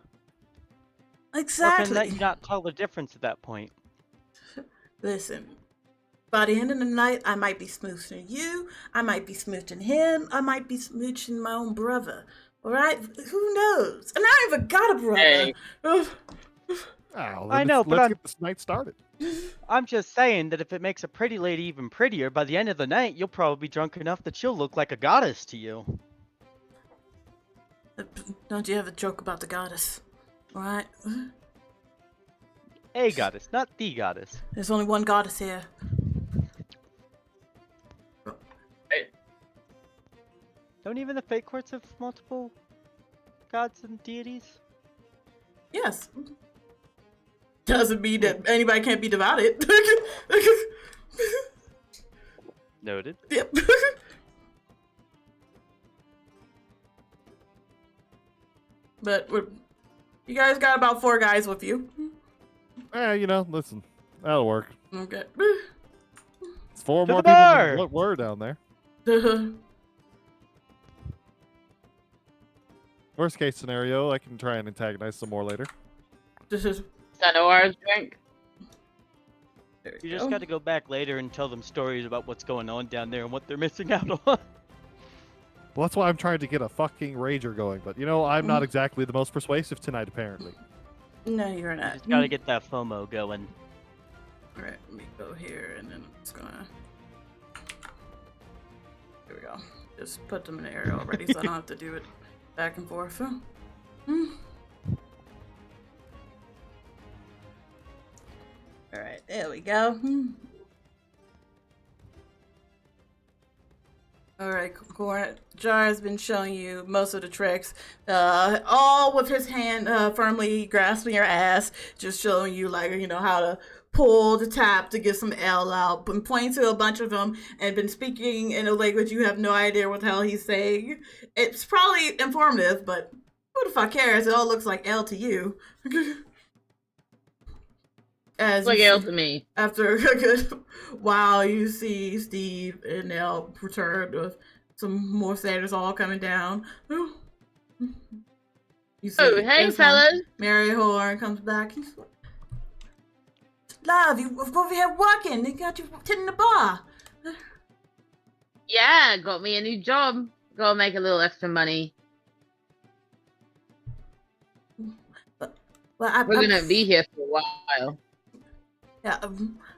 Or can Exactly. that not tell the difference at that point? Listen, by the end of the night, I might be smooching you. I might be smooching him. I might be smooching my own brother. All right? Who knows? And I even got a brother. Hey. I know, but let's get this night started. I'm just saying that if it makes a pretty lady even prettier, by the end of the night, you'll probably be drunk enough that she'll look like a goddess to you. Don't you ever joke about the goddess. All right? A goddess, not the goddess. There's only one goddess here. Don't even the fate courts have multiple gods and deities? Yes. Doesn't mean that anybody can't be devoted. Noted. Yep. But you guys got about 4 guys with you. Listen, that'll work. Okay. It's 4 To more the people bar! than what were down there. Worst case scenario, I can try and antagonize some more later. Sanora's drink. You just gotta go back later and tell them stories about what's going on down there and what they're missing out on. Well, that's why I'm trying to get a fucking rager going. But, I'm not exactly the most persuasive tonight, apparently. No, you're not. Just gotta get that FOMO going. Alright, let me go here and then I'm just gonna. Here we go. Just put them in the area already so I don't have to do it back and forth. Alright, there we go. Alright, Jar has been showing you most of the tricks. All with his hand firmly grasping your ass, just showing you how to pull the tap to get some L out. Been pointing to a bunch of them and been speaking in a language you have no idea what the hell he's saying. It's probably informative, but who the fuck cares? It all looks like L to you. As Like you L see- to me. After a good while, you see Steve and Nell return with some more satyrs all coming down. You see Oh, hey, this one, fellas. Mary Horn comes back. He's like, Love, you over here working. They got you tending the bar. Yeah, got me a new job. Gotta make a little extra money. Well, We're gonna be here for a while. Yeah,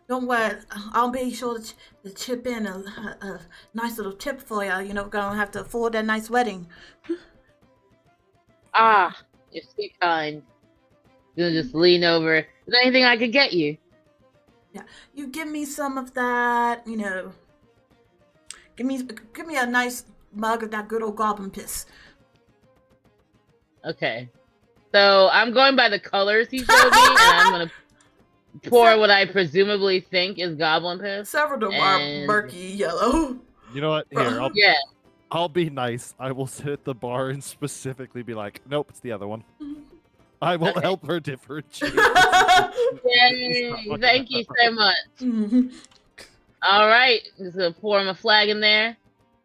don't worry. I'll be sure to chip in a nice little tip for you. Gonna have to afford that nice wedding. Ah, you're so kind. Gonna just lean over. Is there anything I could get you? Yeah, you give me some of that. Give me a nice mug of that good old goblin piss. Okay. So I'm going by the colors he showed me, and I'm gonna pour what I presumably think is goblin piss. Several of them are And- murky yellow. You know what? Here, Yeah. I'll be nice. I will sit at the bar and specifically be like, nope, it's the other one. I will Okay. help her differentiate. Yay! Thank you so much. All right, just gonna pour him a flag in there.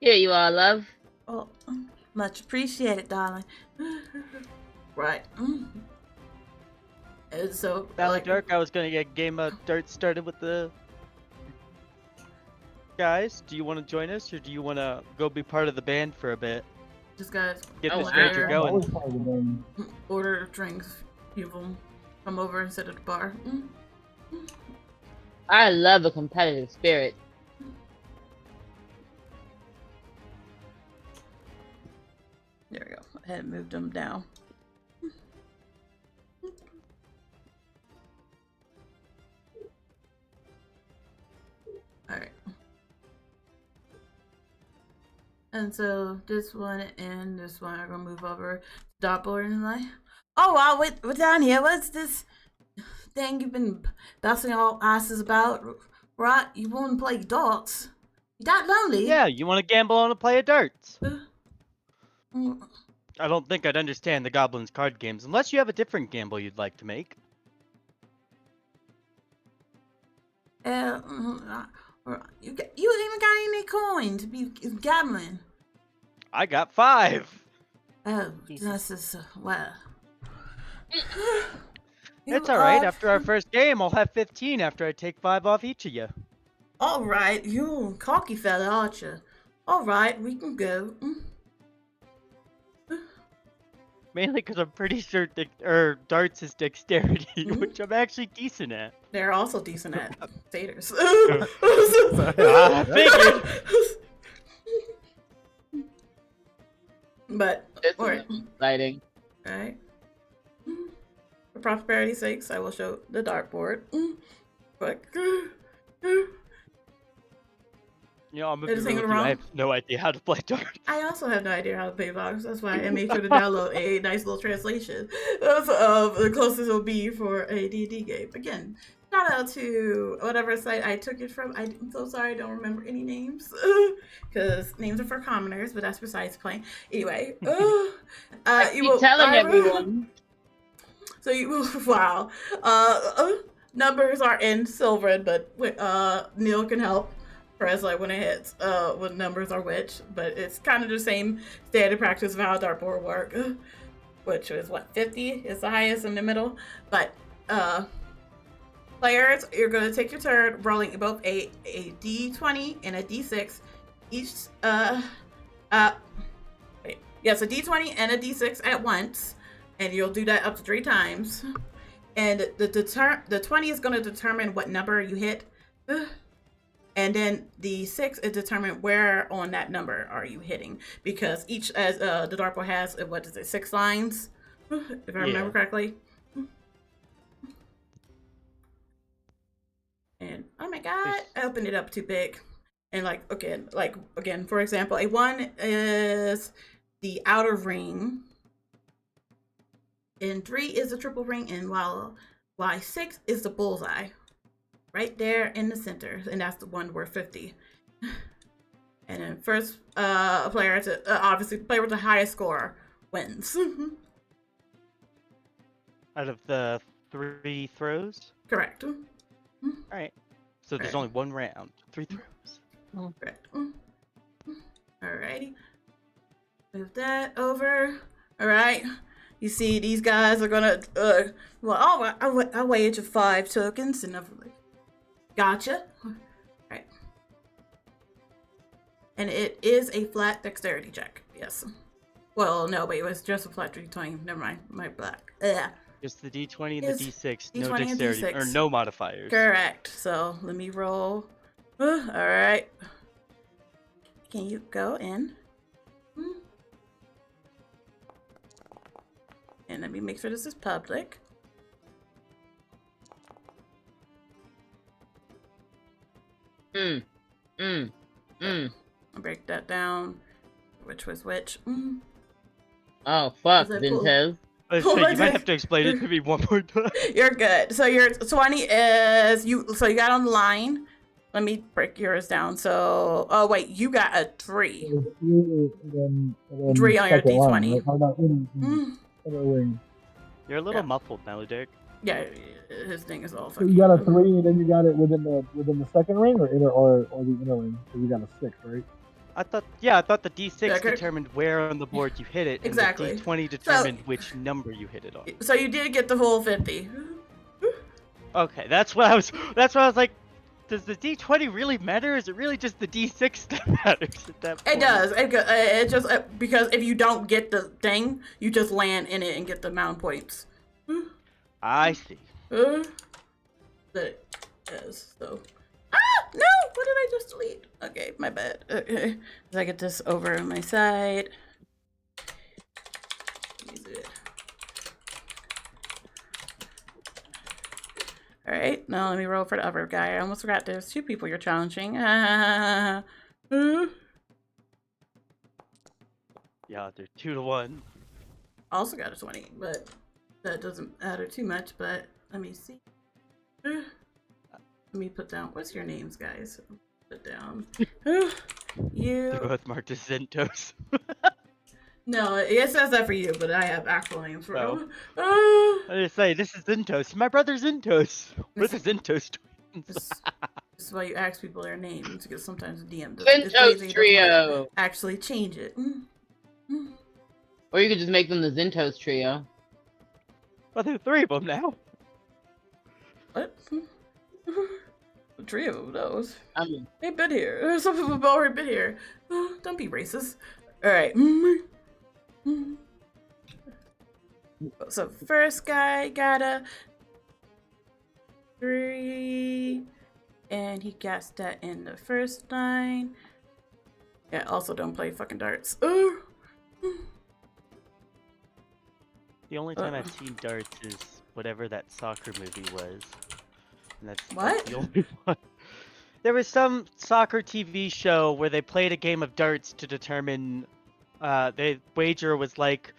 Here you are, love. Oh, much appreciated, darling. Right. And so, Valley Dark, I was gonna get Game of Dirt started with the guys. Do you want to join us, or do you want to go be part of the band for a bit? just guys Get Oh, the wow. stranger I'm going. always part of the game. order drinks. People come over and sit at the bar. I love a competitive spirit. There we go. I had moved them down. Alright. And so this one and this one are gonna move over to dartboard and like, oh wow, we're down here. What's this thing you've been bouncing all asses about? Right? You wanna play darts? You that lonely? Yeah, you want to gamble on a play of darts? Mm, I don't think I'd understand the Goblins card games unless you have a different gamble you'd like to make. you even got any coin to be gambling? I got 5. Oh, Jesus. this is well. It's alright. After our first game, I'll have 15 after I take 5 off each of you. All right, you a cocky fella, aren't you? All right, we can go. Mainly because I'm pretty sure darts is dexterity, which I'm actually decent at. They're also decent at satyrs. I figured. But This all is right, exciting. all right. For prosperity's sakes, I will show the dartboard. But You know, I'm gonna They're be just real hanging with you. I around? have no idea how to play darts. I also have no idea how to play box. That's why I made sure to download a nice little translation of the closest it will be for a D&D game. Again, shout out to whatever site I took it from. I'm so sorry I don't remember any names. Because names are for commoners, but that's besides the point. Anyway. Keep telling everyone. So wow. Numbers are in Sylvan, but Neil can help press like when it hits what numbers are which, but it's kind of the same standard practice of how dartboard work, which is what 50 is the highest in the middle. But players, you're going to take your turn rolling both a d20 and a d6 each. So d20 and a d6 at once, and you'll do that up to 3 times. And the 20 is going to determine what number you hit. And then the 6 is determined where on that number are you hitting, because each as the dartboard has 6 lines, if I remember correctly. And oh my god, I opened it up too big. And again, for example, a 1 is the outer ring, and 3 is the triple ring, and while 6 is the bullseye. Right there in the center, and that's the one worth 50. And then first player to obviously the player with the highest score wins. Out of the 3 throws? Correct. Alright. So there's only 1 round. 3 throws. Correct. Alrighty. Move that over. Alright. You see these guys are gonna I'll wage you 5 tokens and gotcha. Right. And it is a flat dexterity check. Yes. Well, no, but it was just a flat d20. Never mind. My black. Yeah. Just the d20 and the d6. No D20 and dexterity. D6. Or no modifiers. Correct. So let me roll. Alright. Can you go in? And let me make sure this is public. I'll break that down. Which was which. Oh fuck, Is it didn't cool? tell. So you might have to explain it to me one more time. You're good. So your 20 is so you got on the line. Let me break yours down. So wait, you got a 3. And then 3 on your second line, D20. right? Oh, no, inner ring. You're a little muffled now, Derek. Yeah, his thing is all So fucking. you got a 3, and then you got it within the second ring, or the inner ring. So you got a 6, right? I thought the d6 Yeah, determined where on the board you hit it, and Exactly. the d20 determined which number you hit it on. So you did get the full 50. Okay, that's what I was like, does the d20 really matter? Is it really just the d6 that matters at that point? It does. It just because if you don't get the thing, you just land in it and get the amount of points. I see. But is. So, no! What did I just delete? Okay, my bad. Okay, so I get this over on my side. Use it. All right, now let me roll for the other guy. I almost forgot there's 2 people you're challenging. Yeah, they're 2 to 1. Also got a 20, but that doesn't matter too much. But let me see. Let me put down. What's your names, guys? Put down. They're You. both marked as Zentos. No, it says that for you, but I have actual names for Oh. them. I just say, this is Zentos. My brother's Zentos. We're the Zentos twins. This is why you ask people their names, because sometimes the DM Zentos Trio. actually change it. Or you could just make them the Zentos Trio. Well, there are 3 of them now. What? The 3 of them, those. I mean, They've been here. Some of them have already been here. Don't be racist. Alright. So first guy got a 3. And he gets that in the first line. Yeah, also don't play fucking darts. The only time I've seen darts is whatever that soccer movie was. And that's What? the only one. There was some soccer TV show where they played a game of darts to determine. The wager was like,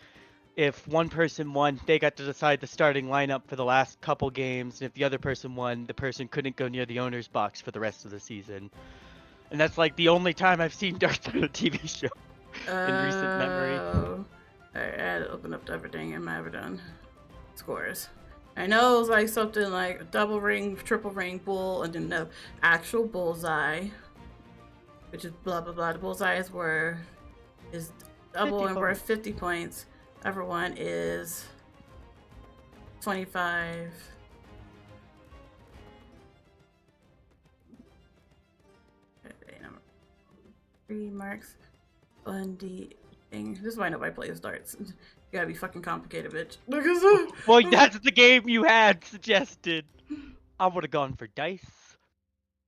if one person won, they got to decide the starting lineup for the last couple games, and if the other person won, the person couldn't go near the owner's box for the rest of the season. And that's like the only time I've seen darts on a TV show in recent memory. Alright, I had to open up everything in my done scores. I know it was like something like a double ring, triple ring, bull, and then the actual bullseye, which is blah blah blah. The bullseye is double 50 and points. worth 50 points. Other one is 25. Okay, number 3 marks on the thing. This is why nobody plays darts. You gotta be fucking complicated, bitch. Well, that's the game you had suggested. I would have gone for dice.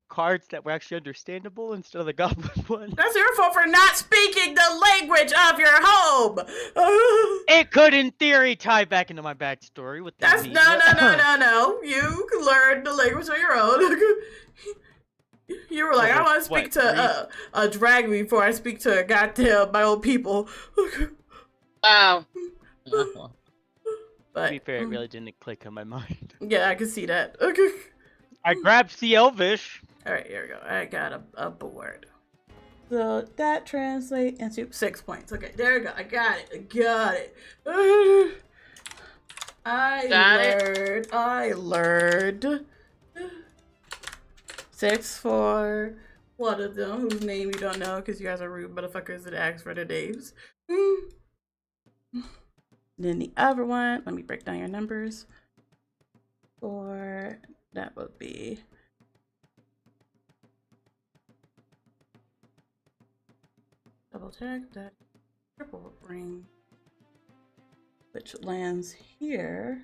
Cards that were actually understandable instead of the goblin one. That's your fault for not speaking the language of your home. It could, in theory, tie back into my backstory with the That's amnesia. no. You can learn the language on your own. You were like, I want to speak to a drag me before I speak to goddamn my own people. wow. But To be fair, it really didn't click on my mind. yeah, I can see that. Okay. I grabbed the Elvish. All right, here we go. I got a board. So that translates into 6 points. Okay, there we go. I got it. I learned 6 for one of them, whose name you don't know because you guys are rude motherfuckers that ask for their names. Then the other one, let me break down your numbers. 4, that would be double check that triple ring, which lands here.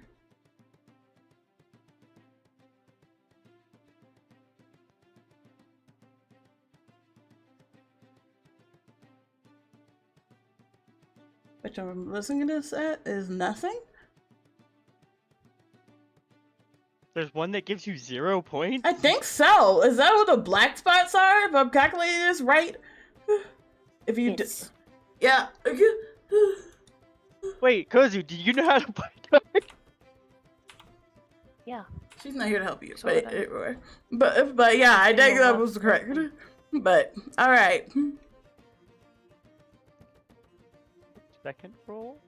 Which I'm listening to this at is nothing. There's one that gives you 0 points? I think so. Is that what the black spots are? If I'm calculating this right? If you Yes. yeah. Wait, Kozu, do you know how to play darts? Yeah. She's not here to help you. Sorta. But yeah, I think that was correct. But all right. Second roll?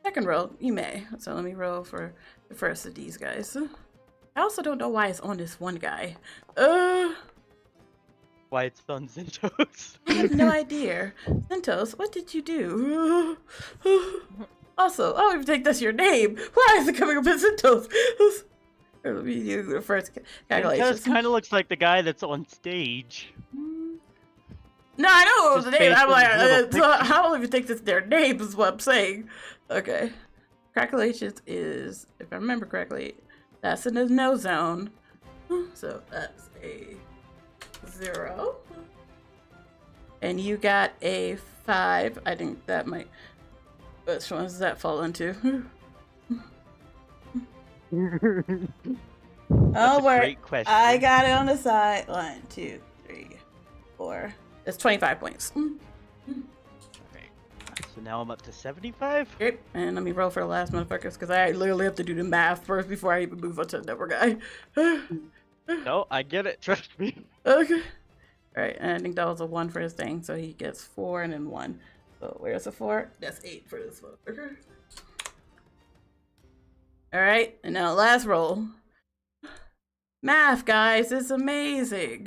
Second roll, you may. So let me roll for the first of these guys. I also don't know why it's on this one guy. Why it's on Zentos. I have no idea. Zentos, what did you do? Also, I don't even think that's your name. Why is it coming up as Zentos? Let me do the first calculation. Zentos kind of looks like the guy that's on stage. No, I know Just the name. I'm based on like, his little picture. I don't even think that's their name, is what I'm saying. Okay. Calculations is, if I remember correctly, that's in the no zone. So that's a 0. And you got a 5. I think that might. Which one does that fall into? That's a worry. great question. I got it on the side. 1, 2, 3, 4. That's 25 points. Okay. So now I'm up to 75. Okay, and let me roll for the last motherfuckers because I literally have to do the math first before I even move on to the number guy. No, I get it. Trust me. Okay. Alright, and I think that was a 1 for his thing, so he gets 4 and then 1. So where's the 4? That's 8 for this motherfucker. Alright, and now last roll. Math, guys, it's amazing.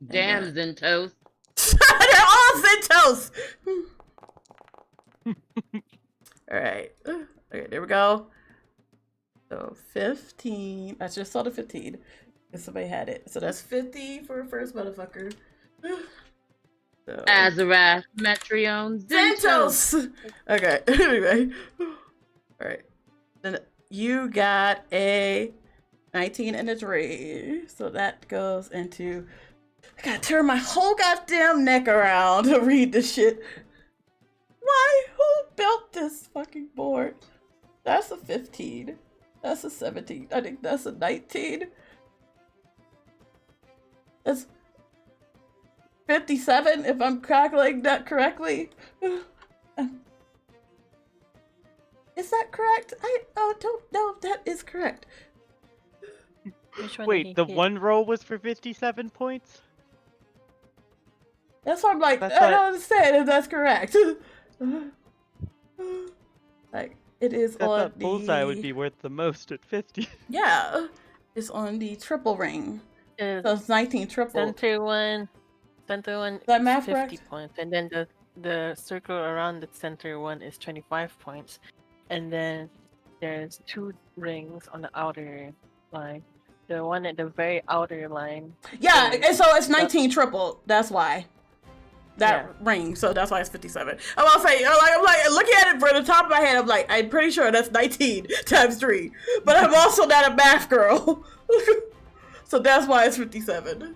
Damn, Zentos. They're all Zentos! Alright. Okay, there we go. So 15. I just saw the 15. If somebody had it. So that's 50 for first motherfucker. So. Azarath, Metrion, Zentos. Zentos! Okay, anyway. Alright. Then you got a 19 and a 3. So that goes into. I gotta turn my whole goddamn neck around to read this shit. Why? Who built this fucking board? That's a 15. That's a 17. I think that's a 19. That's 57 if I'm calculating that correctly. Is that correct? I don't know if that is correct. Which one did Wait, he the hit? one roll was for 57 points? That's why I'm like, That's I what- don't understand if that's correct. Like, it is I on thought the... bullseye would be worth the most at 50. Yeah, it's on the triple ring. The So it's 19 triple. center one that is math 50 correct? points, and then the circle around the center one is 25 points, and then there's 2 rings on the outer line. The one at the very outer line. Yeah, is- and so it's 19 triple. That's why. That Yeah. ring, so that's why it's 57. I'm like looking at it from the top of my head. I'm like, I'm pretty sure that's 19 times 3, but I'm also not a math girl, so that's why it's 57.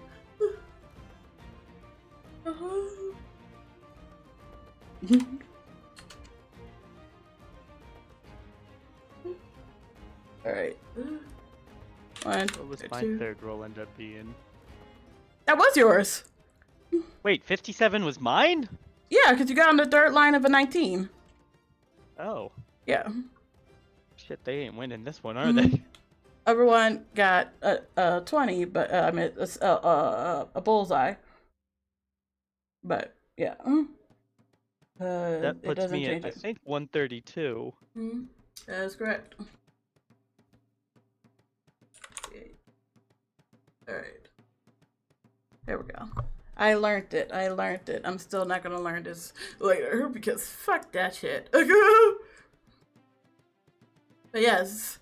All right. 1, What was my 2. third roll end up being? That was yours. Wait, 57 was mine? Yeah, because you got on the third line of a 19. Oh. Yeah. Shit, they ain't winning this one, are they? Everyone got a 20, but I mean a bullseye. But yeah. That it puts doesn't me at, change I it. think, 132. That is correct. Alright. There we go. I learned it. I'm still not gonna learn this later because fuck that shit. But yes.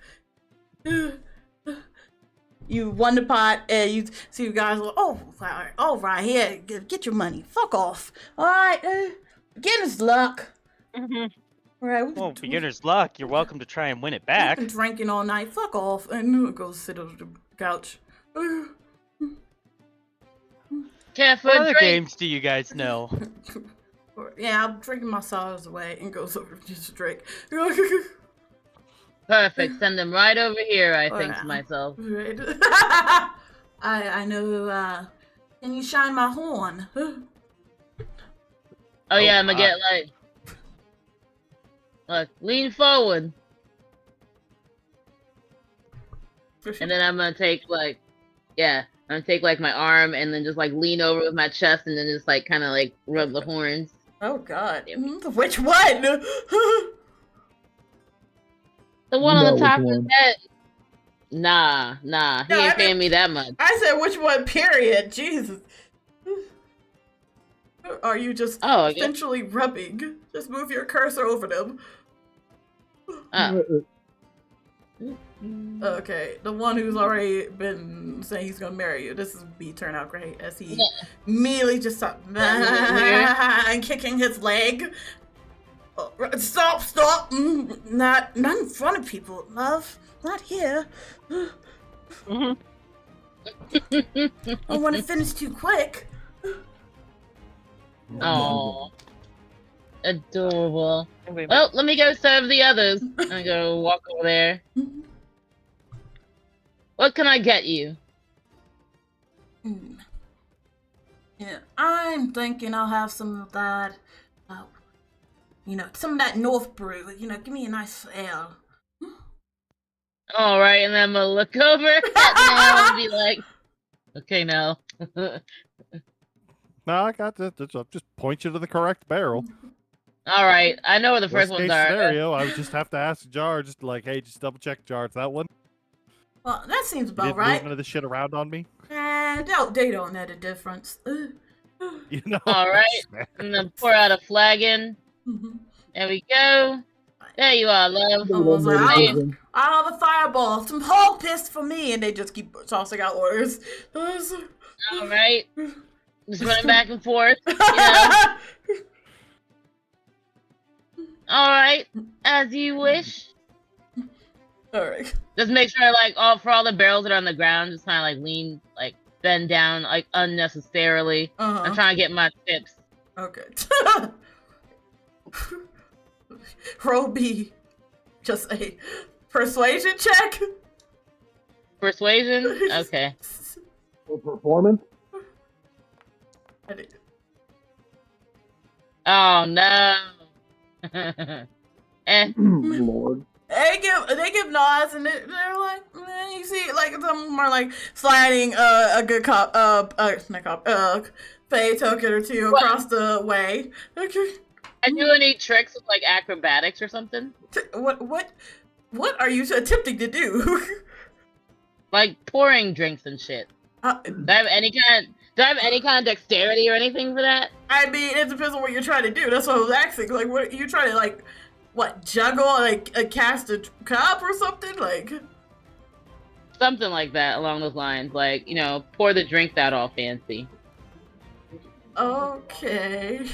You won the pot and you see you guys like, oh, all right, here, get your money. Fuck off. All right, beginner's luck. Mhm. All right, Well, beginner's luck. You're welcome to try and win it back. We've been drinking all night. Fuck off, and go sit on the couch. Care for What a other drink? games do you guys know? Yeah, I'm drinking my sorrows away and goes over just a drink. Perfect. Send them right over here, I think to Yeah. myself. Right. I know. Can you shine my horn? Oh yeah, I'm my. gonna get like, look, lean forward, and then I'm gonna take like, yeah, I'm gonna take like my arm and then just like lean over with my chest and then just like kind of like rub the horns. Oh God, which one? The one You on know the top which of his one. head. Nah, he No, I ain't paying mean- me that much. I said which one? Period. Jesus. Are you just Oh, I guess. essentially rubbing? Just move your cursor over them. Okay, the one who's already been saying he's gonna marry you. This is me turn out great as he immediately just stopped and kicking his leg. Oh, stop! Not in front of people, love. not here. Mhm. I don't want to finish too quick. Oh, adorable. Wait, Well, let me go serve the others. I go walk over there. What can I get you? Yeah, I'm thinking I'll have some of that, some of that North Brew. Give me a nice ale. All right, and then I'm gonna look over at Nell and be like, "Okay, Nell." No, I got this. I'll just point you to the correct barrel. All right, I know where the first Worst ones case are. scenario, I would just have to ask Jar, just like, hey, just double check Jar. It's that one. Well, that seems You about didn't right. move none of this shit around on me. They don't know the difference. You know. All right, and then pour out a flagon. There we go. There you are, love. I was like, Hey, I'll have a fireball, some whole piss for me, and they just keep tossing out orders. all right, just running back and forth. You know. All right, as you wish. All right. Just make sure, like, for all the barrels that are on the ground, just kind of like lean, like bend down, like unnecessarily. I'm trying to get my tips. Okay. Roll B. Just a persuasion check. Persuasion? Okay. For performance? I did. Oh no. Lord. They give nods and they're like, you see, like some of them are like sliding a good cop, Faye token or two across the way. Okay. I do any tricks with like acrobatics or something? What are you attempting to do? Like pouring drinks and shit. Do I have any kind of dexterity or anything for that? I mean, it depends on what you're trying to do. That's what I was asking. Like, what you trying to like? What, juggle, like, cast a cup or something? Like... Something like that, along those lines. Like, pour the drinks out all fancy. Okay.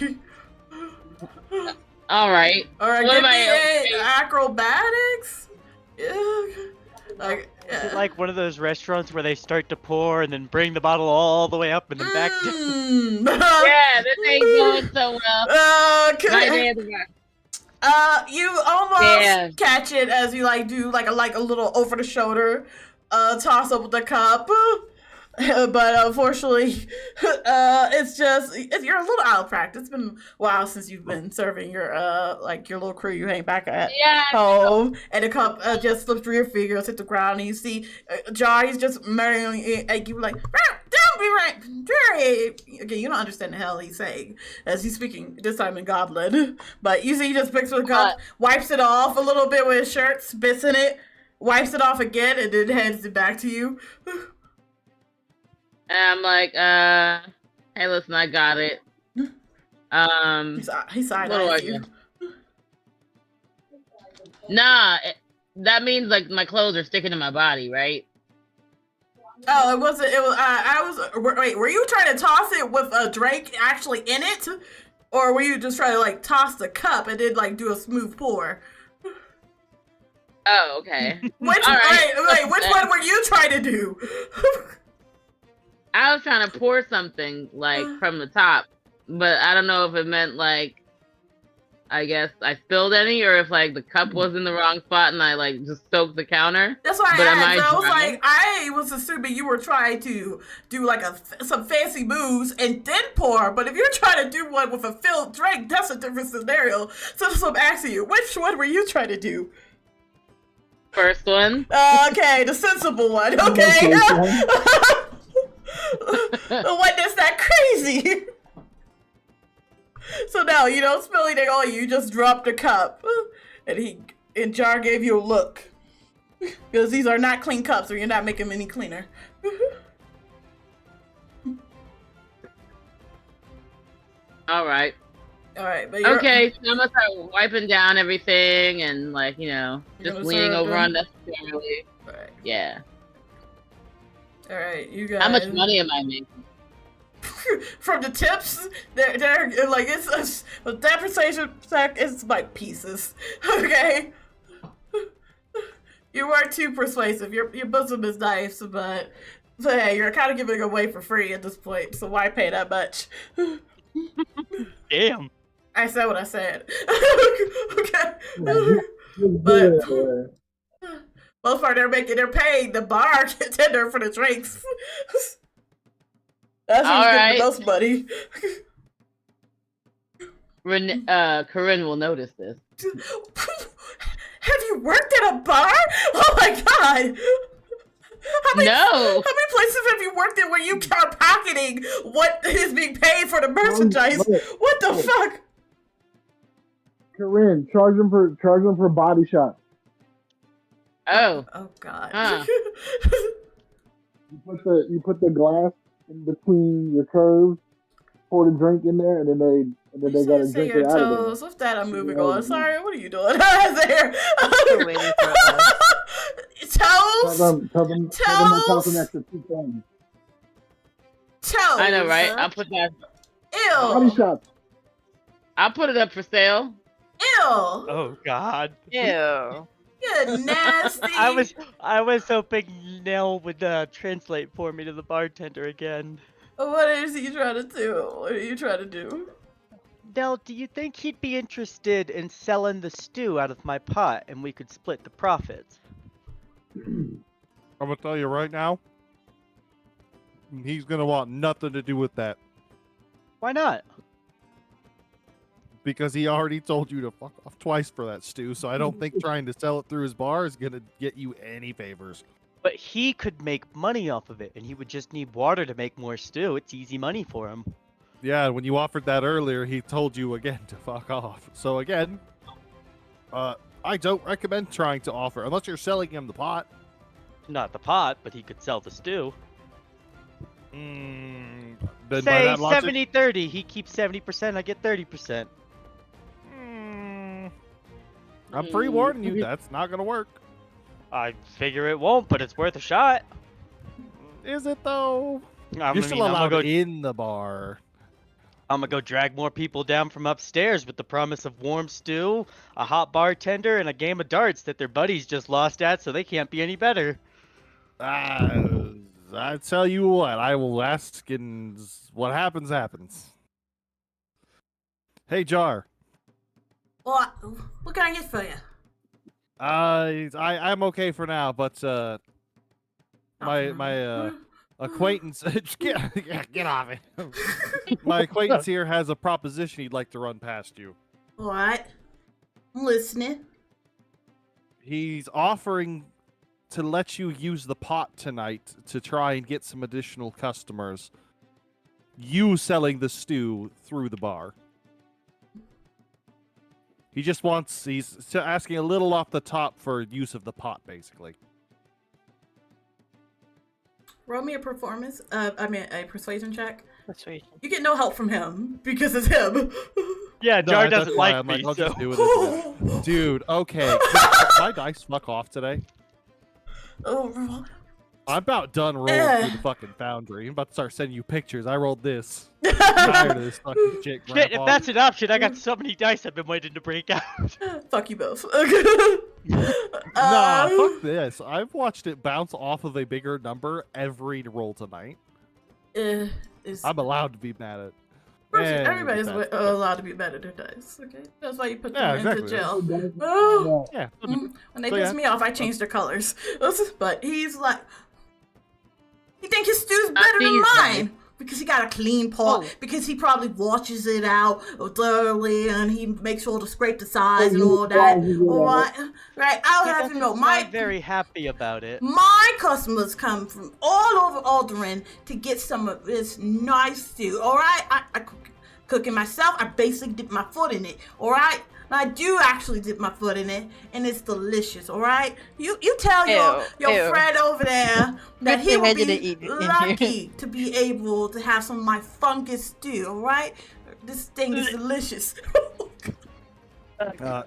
Alright. Alright, What give am me acrobatics? Yeah. Like, Is it like one of those restaurants where they start to pour and then bring the bottle all the way up and then back down? Yeah, this ain't going so well. Okay. My day at the bar. You almost catch it as you like do like a little over the shoulder toss up with the cup, but unfortunately, you're a little out of practice. It's been a while since you've been serving your your little crew you hang back at home, and the cup just slips through your fingers, hit the ground, and you see Johnny's just murmuring at you like, "Don't be right, Jerry." Again, you don't understand the hell he's saying as he's speaking this time in Goblin, but you see he just picks up the cup, wipes it off a little bit with his shirt, spits in it, wipes it off again, and then hands it back to you. And I'm like, hey, listen, I got it. He side-eyes you. Nah, that means like my clothes are sticking to my body, right? Oh, it wasn't. It was. Wait, were you trying to toss it with a drink actually in it, or were you just trying to like toss the cup and then like do a smooth pour? Oh, okay. Which one were you trying to do? I was trying to pour something like from the top, but I don't know if it meant like, I guess I spilled any, or if like the cup was in the wrong spot and I like just soaked the counter. That's why I was assuming you were trying to do like some fancy moves and then pour. But if you're trying to do one with a filled drink, that's a different scenario. So I'm asking you, which one were you trying to do? First one. Okay, the sensible one. Okay. The one that's that crazy. So now you don't spill anything on you, just drop the cup. And Jar gave you a look. Because these are not clean cups, or you're not making them any cleaner. Alright. But okay, so I'm gonna start wiping down everything and like, just leaning over unnecessarily. Right. Yeah. Alright, you guys. How much money am I making? From the tips, they're like it's a depreciation sack is like pieces. Okay. You weren't too persuasive. Your bosom is nice, but hey, you're kind of giving it away for free at this point. So why pay that much? Damn. I said what I said. Okay. Just But do it. most part, they're paying the bar tender for the drinks. That's who's All getting right. the most money. Corinne will notice this. Have you worked at a bar? Oh my god! How many places have you worked in where you are pocketing what is being paid for the merchandise? What the fuck? Corinne, charge them for body shots. Oh. Oh god. Huh. You put the glass in between your curves, pour the drink in there, and then they gotta Say drink your it out of toes. there. With that, I'm moving Yeah. on. Sorry, what are you doing? There. Still waiting for us. Tell them Toes. to cost an extra 2 cents. Toes. I know, right? I'll put that. Body Ew. shots. I'll put it up for sale. Ew. Oh God. Ew. You're nasty. I was hoping Nell would translate for me to the bartender again. What is he trying to do? What are you trying to do? Nell, do you think he'd be interested in selling the stew out of my pot and we could split the profits? I'm gonna tell you right now, he's gonna want nothing to do with that Why not? because he already told you to fuck off twice for that stew. So I don't think trying to sell it through his bar is gonna get you any favors. But he could make money off of it, and he would just need water to make more stew. It's easy money for him. Yeah, when you offered that earlier, he told you again to fuck off. So again, I don't recommend trying to offer unless you're selling him the pot. Not the pot, but he could sell the stew. Then by Say that logic, 70-30. He keeps 70%, I get 30%. I'm pre-warning you, that's not gonna work. I figure it won't, but it's worth a shot. Is it though? I'm You're still allowed gonna go, in the bar. I'm gonna go drag more people down from upstairs with the promise of warm stew, a hot bartender, and a game of darts that their buddies just lost at, so they can't be any better. I tell you what, I will ask, and what happens, happens. Hey, Jar. What can I get for you? I'm okay for now, but my acquaintance, get off it. My acquaintance here has a proposition he'd like to run past you. What? I'm listening. He's offering to let you use the pot tonight to try and get some additional customers. You selling the stew through the bar. He's asking a little off the top for use of the pot, basically. Roll me a performance. A persuasion check. Persuasion. You get no help from him because it's him. Yeah, Jar that's doesn't why like I'm me, I'll so... just do it. Dude, okay. My dice fuck off today. Oh, I'm about done rolling through the fucking foundry. I'm about to start sending you pictures. I rolled this. I'm tired of this fucking shit, Shit, if Grandpa. that's an option, I got so many dice I've been waiting to break out. fuck you both. Nah, fuck this. I've watched it bounce off of a bigger number every roll tonight. I'm allowed to be mad at it. Everybody's allowed to be mad at their dice. Okay, that's why you put them into exactly. jail. Oh. Yeah. When they piss me off, I change their colors. But he's like, he think his stew's better than mine because he got a clean pot. Because he probably washes it out thoroughly and he makes sure to scrape the sides and all that. Right? I'll have him know. I'm very happy about it. My customers come from all over Alderaan to get some of this nice stew. All right, I cook it myself. I basically dip my foot in it. All right. I do actually dip my foot in it, and it's delicious. All right, you tell your friend over there that he will be lucky to be able to have some of my fungus stew. All right, this thing is delicious. Know,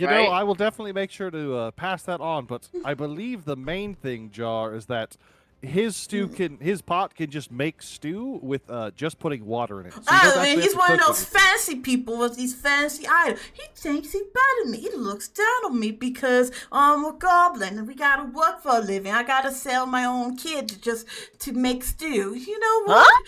I will definitely make sure to pass that on. But I believe the main thing, Jar, is that his pot can just make stew with just putting water in it. So he doesn't Oh, and actually he's have to one of cook those anything. fancy people with these fancy items. He thinks he's better than me. He looks down on me because I'm a goblin and we gotta work for a living. I gotta sell my own kid to make stew. You know what?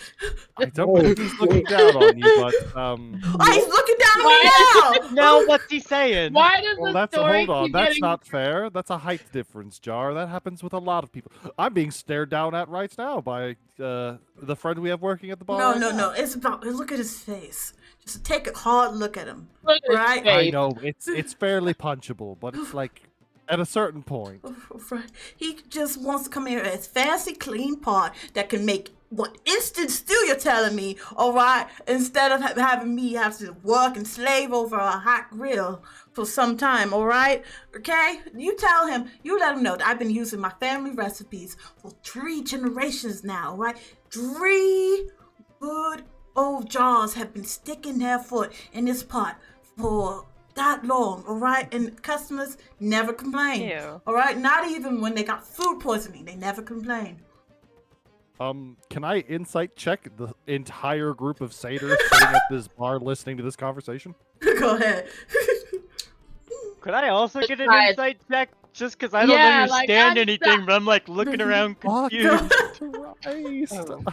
I don't believe he's looking down on you, but Oh, he's looking down on me now. Now what's he saying? Why does well, the that's story hold on. keep That's getting? not fair. That's a height difference, Jar. That happens with a lot of people. I'm being stared down at right now by the friend we have working at the bar. No, right no, now. no. It's about look at his face. Just take a hard look at him. Look at his Right? face. I know it's fairly punchable, but it's like at a certain point. Right. He just wants to come here as fancy, clean pot that can make what instant stew you're telling me, all right? Instead of having me have to work and slave over a hot grill for some time, all right? Okay? You tell him, you let him know that I've been using my family recipes for 3 generations now, all right? 3 good old jaws have been sticking their foot in this pot for that long, all right? And customers never complain, Ew. all right? Not even when they got food poisoning, they never complain. Can I insight check the entire group of satyrs sitting at this bar listening to this conversation? Go ahead. Could I also get an Guys. insight check? Just because I don't Yeah, like, understand I'm anything, but I'm like looking around Fuck confused. Christ! Oh.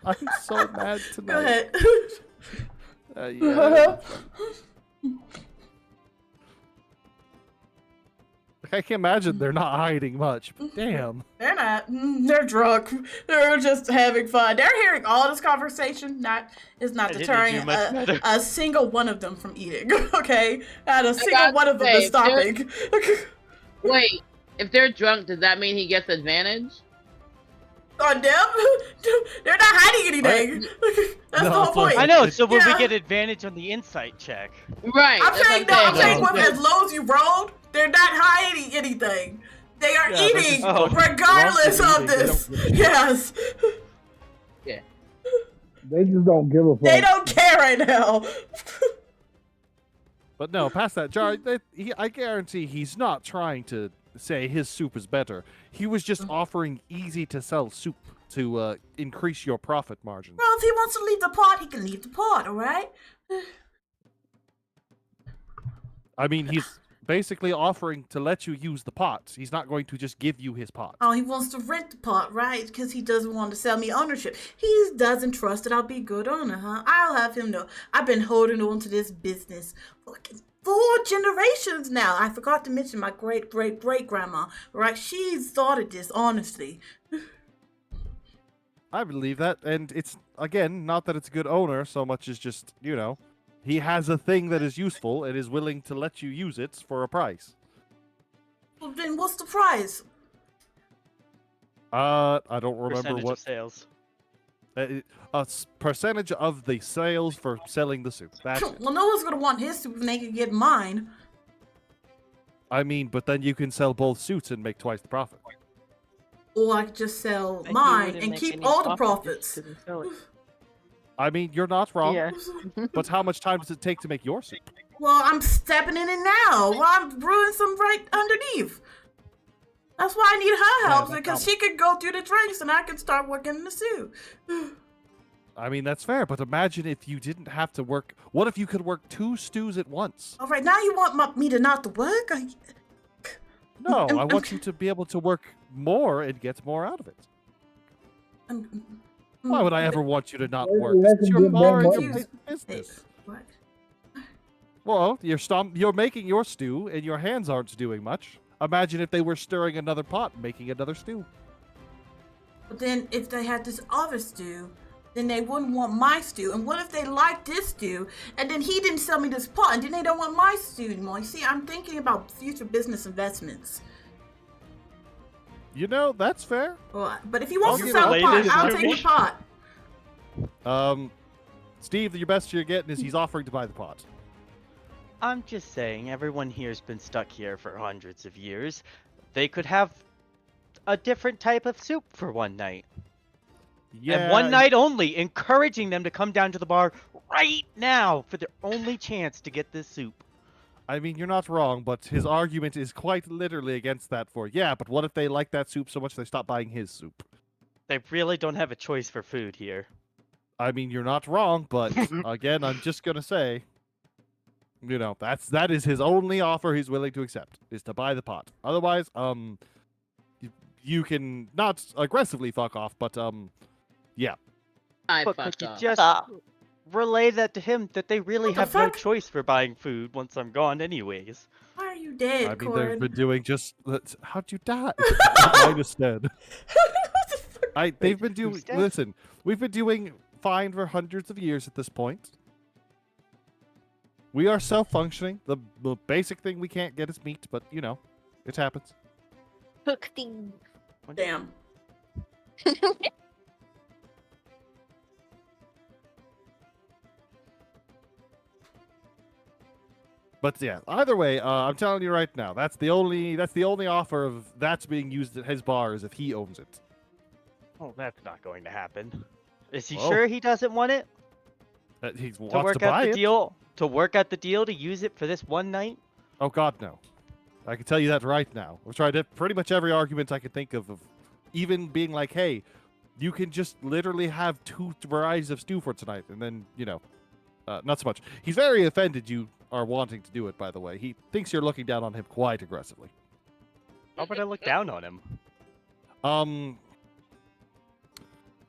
I'm so mad tonight. Go ahead. Yeah. Like, I can't imagine they're not hiding much. But damn. They're not. They're drunk. They're just having fun. They're hearing all this conversation. It's not I didn't deterring do much better. a single one of them from eating. Okay, not a single gotta one of them say, is stopping. Wait, if they're drunk, does that mean he gets advantage? On them, they're not hiding anything. That's No, the whole it's like- point. I know, so will Yeah. we get advantage on the insight check? Right. I'm that's saying what no. I'm saying. saying No. with as low as you rolled, they're not hiding anything. They are Yeah, they're eating just- Oh. regardless Drunk of and eating, they this. don't give a shit. Yes, They just don't give a fuck. they don't care right now. But no, past that, Jar, I guarantee he's not trying to say his soup is better. He was just offering easy-to-sell soup to increase your profit margin. Well, if he wants to leave the pot, he can leave the pot, all right? I mean, he's basically offering to let you use the pot. He's not going to just give you his pot. Oh, he wants to rent the pot, right? Because he doesn't want to sell me ownership. He doesn't trust that I'll be a good owner, huh? I'll have him know. I've been holding on to this business for like 4 generations now. I forgot to mention my great-great-great-grandma, right? She started this, honestly. I believe that, and it's, again, not that it's a good owner so much as just, you know, he has a thing that is useful and is willing to let you use it for a price. Well, then what's the price? I don't remember Percentage what of sales. Percentage of the sales for selling the soup. That's it. Well, no one's going to want his soup when they can get mine. I mean, but then you can sell both suits and make twice the profit. Or I could just sell But he mine wouldn't and make keep any all the profit if profits. he didn't sell it. I mean, you're not wrong. Yeah. But how much time does it take to make your soup? Well, I'm stepping in it now. Well, I'm brewing some right underneath. That's why I need her help, Yeah, no because she could go through the drinks and I can start working in the soup. I mean, that's fair, but imagine if you didn't have to work. What if you could work 2 stews at once? All right, now you want me to not to work? No, I want you to be able to work more and get more out of it. Why would I ever want you to not Maybe work? that It's can your get more bar, money. it's business. What? Well, you're making your stew, and your hands aren't doing much. Imagine if they were stirring another pot, making another stew. But then if they had this other stew, then they wouldn't want my stew. And what if they like this stew, and then he didn't sell me this pot, and then they don't want my stew anymore? You see, I'm thinking about future business investments. You know, that's fair. But if he wants I'll to get sell the pot, related I'll to take me. the pot. Steve, your best you're getting is he's offering to buy the pot. I'm just saying, everyone here's been stuck here for hundreds of years. They could have a different type of soup for one night. Yeah. And one night only, encouraging them to come down to the bar right now for their only chance to get this soup. I mean, you're not wrong, but his argument is quite literally against that. Yeah, but what if they like that soup so much they stop buying his soup? They really don't have a choice for food here. I mean, you're not wrong, but again, I'm just gonna say, that is his only offer he's willing to accept is to buy the pot. Otherwise, you can not aggressively fuck off, but yeah. I But fucked could you off. just relay that to him that they really What the have no fuck? choice for buying food once I'm gone, anyways? Why are you dead, I mean, Corin? they've been doing how'd you die? Minus dead. What the fuck? They've been doing. who's dead? Listen, we've been doing fine for hundreds of years at this point. We are self-functioning. The basic thing we can't get is meat, but it happens. Cook thing. Damn. But yeah, either way, I'm telling you right now, that's the only offer of that's being used at his bar is if he owns it. Oh, that's not going to happen. Is he Well, sure he doesn't want it? He To wants work to out buy the it. deal? To work out the deal to use it for this one night? Oh God, no! I can tell you that right now. I've tried pretty much every argument I could think of even being like, "Hey, you can just literally have 2 varieties of stew for tonight," and then not so much. He's very offended you are wanting to do it. By the way, he thinks you're looking down on him quite aggressively. Why would I look down on him?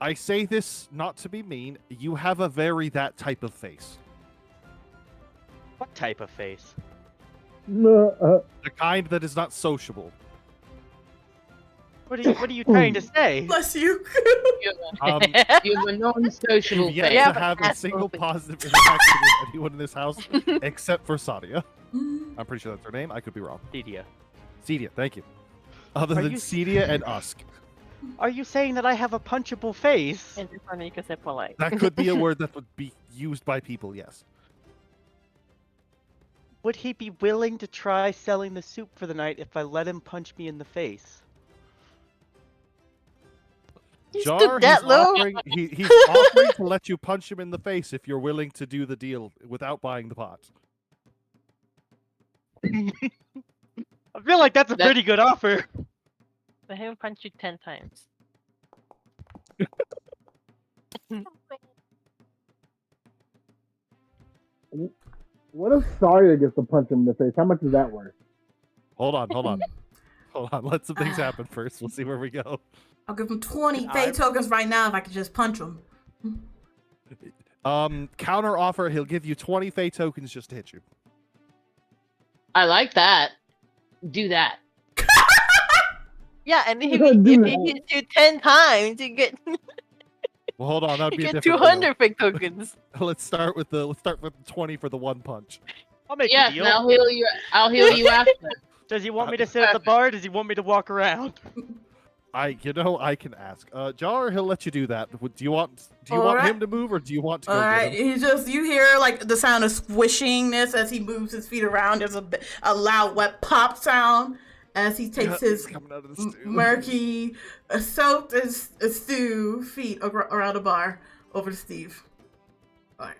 I say this not to be mean. You have a very that type of face. What type of face? The kind that is not sociable. What are you trying to say? Bless you. Um, You have a non-sociable You've yet face. Yeah, to have a that's single open. positive interaction with anyone in this house except for Saria. I'm pretty sure that's her name. I could be wrong. Cedia. Cedia, thank you. Other Are than you Cedia and Usk. Are you saying that I have a punchable face? And it's funny because they're polite. That could be a word that would be used by people, yes. Would he be willing to try selling the soup for the night if I let him punch me in the face? You Jar, stooped that low? he's offering to let you punch him in the face if you're willing to do the deal without buying the pot. I feel like that's a pretty good offer. Let him punch you 10 times. What if Saria gets to punch him in the face? How much is that worth? Hold on. Hold on. Let some things happen first. We'll see where we go. I'll give him 20 fate tokens right now if I could just punch him. Counter offer, he'll give you 20 fate tokens just to hit you. I like that. Do that. Yeah, and if Do he that. hits you 10 times, you get Well, hold on. That'd you be a get different 200 fake tokens. deal. Let's start with the 20 for the one punch. I'll make Yes, a deal. and I'll heal you after. Does he want me to sit at the bar? Does he want me to walk around? I can ask. Jar, he'll let you do that. Do you want Alright. him to move or do you want to go All get right, him? you hear like the sound of squishingness as he moves his feet around. There's a loud wet pop sound as he takes his coming out of the stew. murky, soaked as stew feet around the bar over to Steve. All right.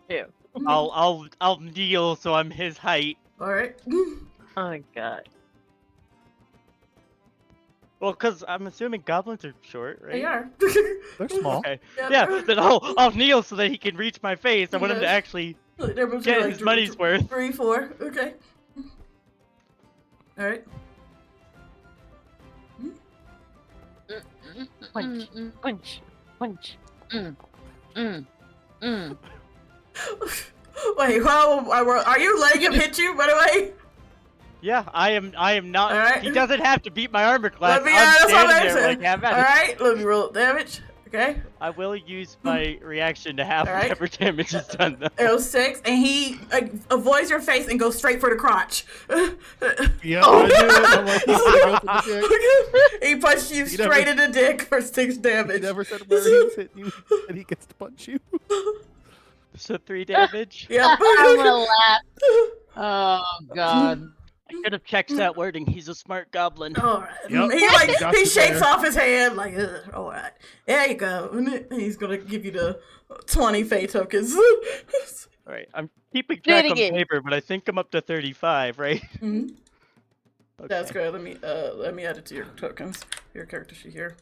Ew. I'll kneel so I'm his height. All right. Oh my god. Well, cause I'm assuming goblins are short, right? They are. They're small. Okay. Yeah, then I'll kneel so that he can reach my face. I want him to Yes. actually They're both get like his money's worth. 3, 4. Okay. All right. Punch, punch, punch. Wait, are you letting him hit you? By the way. Yeah, I am not. Alright. He doesn't have to beat my armor class. Let me I'm that's what standing I'm there saying. like half at All it. right, let me roll damage. Okay. I will use my reaction to have Alright. whatever damage is done. Though. It was 6, and he avoids your face and goes straight for the crotch. Yeah, I knew it. I'm like, he's gonna go for the dick. He punched you He straight never- in the dick for 6 He damage. never said where he's hit you, and he gets to punch you. So 3 damage. Yeah. I'm gonna laugh. Oh god. I could have checked that wording. He's a smart goblin. All right. Yep, He you got he you shakes there. off his hand like, ugh, all right, there you go. And he's gonna give you the 20 fate tokens. All right, I'm keeping track it on again. paper, but I think I'm up to 35, right? Mhm. That's Okay. great. Let me add it to your tokens. Your character sheet here.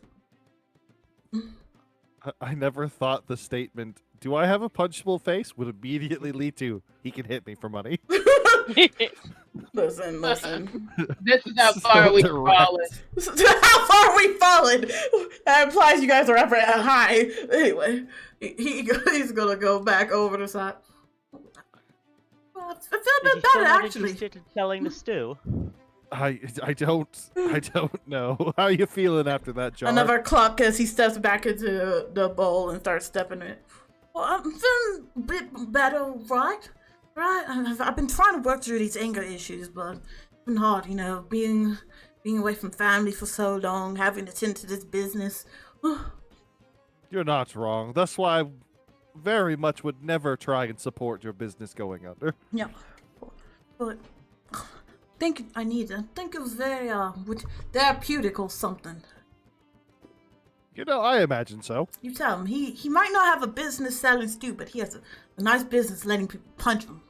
I never thought the statement, "Do I have a punchable face?" would immediately lead to, "He can hit me for money." Listen. This is how So far we've direct. fallen. How far are we fallen? That implies you guys are up at high. Anyway, he's gonna go back over the side. Well, I feel a Is he bit still better not actually. interested in selling the stew? I don't know. How you feeling after that, Jar? Another cluck as he steps back into the bowl and starts stepping in it. Well, I'm feeling a bit better, right? I've been trying to work through these anger issues, but it's been hard, being away from family for so long, having to tend to this business. You're not wrong. That's why I very much would never try and support your business going under. Yeah, but I think it was very therapeutic or something. I imagine so. You tell him he might not have a business selling stew, but he has a nice business letting people punch him.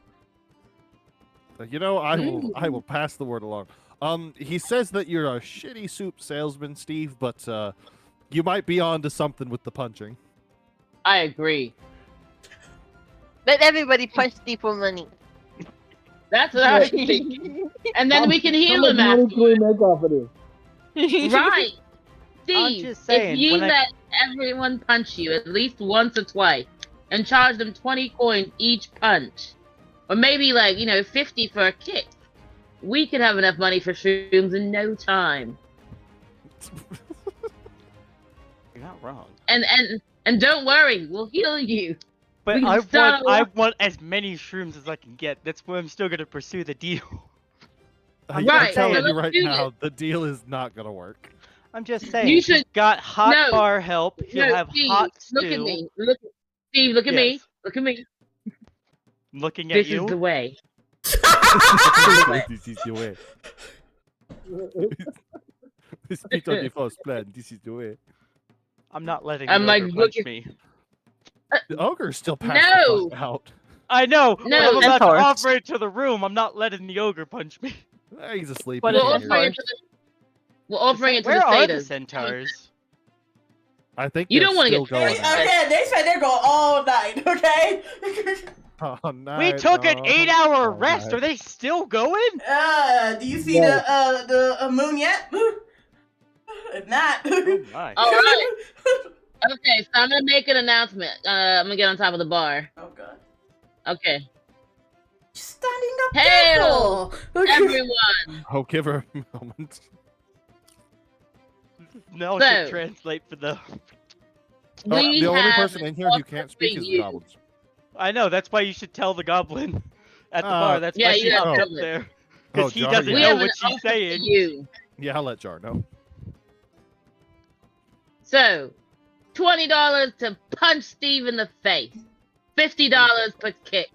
I will pass the word along. He says that you're a shitty soup salesman, Steve, but you might be on to something with the punching. I agree. Let everybody punch Steve for money. That's what I was thinking. And then we can heal How him much money can we afterwards. make off of this? Right. I'm Steve, just saying, if you when I- let everyone punch you at least once or twice and charge them 20 coins each punch, or maybe 50 for a kick, we could have enough money for shrooms in no time. You're not wrong. And don't worry, we'll heal you. But We can I start want as many shrooms as I can get. That's why I'm still gonna pursue the deal. I'm Right, telling so you let's right do now, the deal is not gonna work. I'm just saying. You He's should- got hot No. bar help. He'll No, have Steve, hot stew. look at me. Steve, look at me. Yes. Look at me. I'm looking at This you. is the way. This is the way. Spit on the first plan. This is the way. I'm not letting I'm the like, ogre look punch at- me. The ogre's still passed No! the fuck out. I know. But No, I'm about to Centaurs. offer it to the room. I'm not letting the ogre punch me. He's asleep. What He We're is can't it? hear offering you. it to the, we're offering it to Where the are the satyrs. centaurs? I think You they're don't wanna still get going. paid. at it. Okay, they said they're going all night. Okay. Oh, night, We took an no. 8-hour Oh, rest. night. Are they still going? Do you see Yes. the moon yet? If not. Oh my. All right. Okay, so I'm gonna make an announcement. I'm gonna get on top of the bar. Oh god. Okay, Standing up. Hail, careful. everyone. Oh, give her a moment. No, So- to translate for the. We The only have person in here who offer can't for speak is the you. goblins. I know. That's why you should tell the goblin at the bar. That's yeah, why you she's have up to. there. Oh, Because he Jar, doesn't We yeah. know have an what she's offer for saying. you. Yeah, I'll let Jar know. So, $20 to punch Steve in the face. $50 per kick.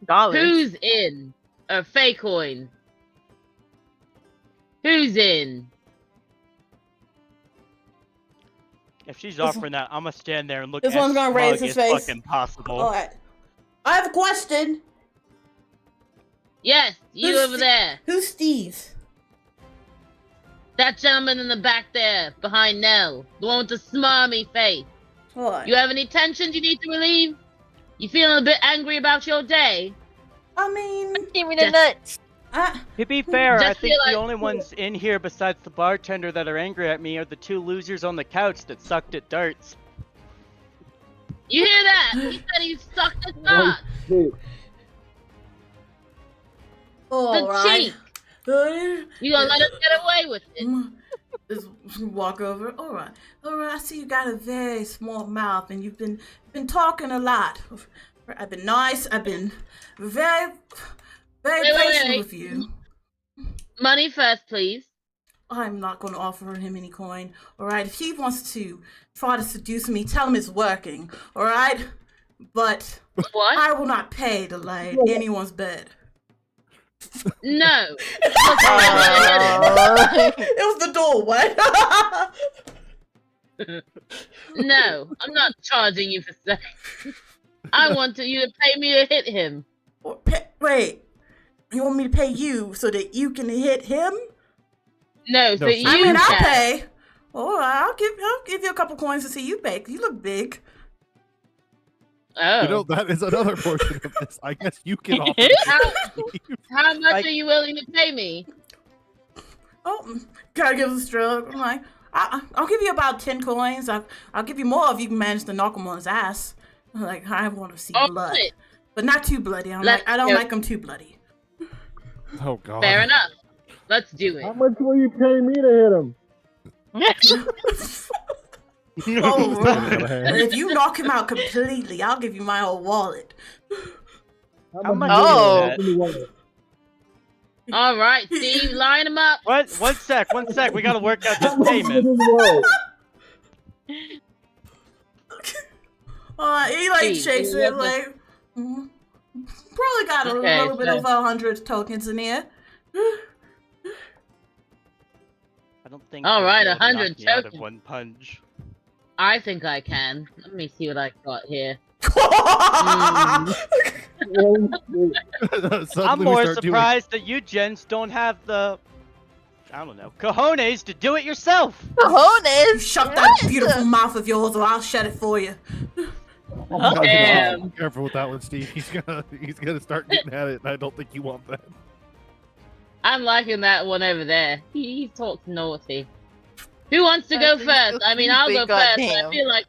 Dollars. Who's in? Fake coin. Who's in? If she's offering that, I'm gonna stand there and look This as one's gonna raise smug his as face. fucking possible. Alright. I have a question. Yes, you Who's over there. Who's Steve? That gentleman in the back there, behind Nell. The one with the smarmy face. What? You have any tensions you need to relieve? You feeling a bit angry about your day? I mean, Give me the nuts. To be fair, I Just think feel the like- only ones in here besides the bartender that are angry at me are the two losers on the couch that sucked at darts. You hear that? He said he sucked his Oh, thought. shit. cheek. You gonna let us get away with it? Just walk over. All right. I see you got a very small mouth, and you've been talking a lot. I've been nice. I've been very Wait, patient wait. with you. Money first, please. I'm not going to offer him any coin. All right. If he wants to try to seduce me, tell him it's working. All right. But What? I will not pay to lay anyone's bed. No. It was the door. What? No, I'm not charging you for sex. I want you to pay me to hit him. Wait. You want me to pay you so that you can hit him? No, so No, you sir. I mean, I'll can. pay. Oh, I'll give you a couple coins to see you bake. You look big. Oh. You know, that is another portion of this. I guess you can offer How much Like- are you willing to pay me? Oh, gotta give us a stroke. I'm like, I'll give you about 10 coins. I'll give you more if you can manage to knock him on his ass. I'm like, I want to see Oh, blood, shit. but not too bloody. I Let's don't go. like them too bloody. Oh, God. Fair enough. Let's do How it. much will you pay me to hit him? Oh, if you knock him out completely, I'll give you my whole wallet. How much Oh. is that? All right, Steve, line them up. What? One sec. We gotta work out this How much is payment. his wallet? He like Steve, shakes you it look like, probably got a Okay, little bit so- of 100 tokens in here. I don't think. All you'll right, be able to knock 100 me out of tokens. one punch. I think I can. Let me see what I got here. Suddenly I'm we more start doing- surprised that you gents don't have the, I don't know, cojones to do it yourself. Cojones! Shut that beautiful mouth of yours, or I'll shut it for you. Oh, Damn. careful with that one, Steve. He's gonna start getting at it, and I don't think you want that. I'm liking that one over there. He talks naughty. Who wants to I go think first? so I mean, I'll go stupid, first. But I goddamn. feel like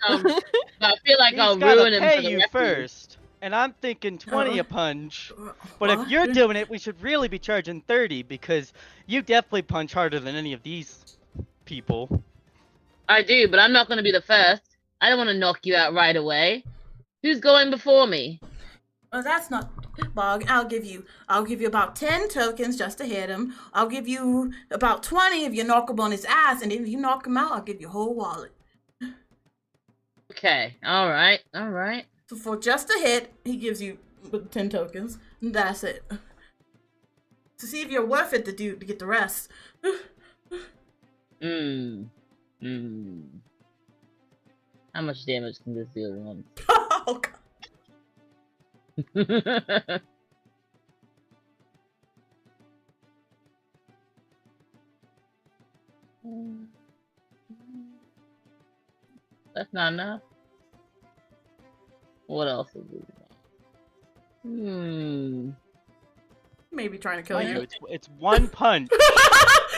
I'll He's gotta ruin him pay for the you rest of you. first, and I'm thinking 20 a punch. But What? if you're doing it, we should really be charging 30 because you definitely punch harder than any of these people. I do, but I'm not going to be the first. I don't want to knock you out right away. Who's going before me? Well, that's not bog. I'll give you about 10 tokens just to hit him. I'll give you about 20 if you knock him on his ass, and if you knock him out, I'll give you a whole wallet. Okay. All right. So for just a hit, he gives you 10 tokens, and that's it. To see if you're worth it to get the rest. How much damage can this deal once? Oh, God. That's not enough. What else is it? Maybe trying to kill Mind you, you. it's one punch.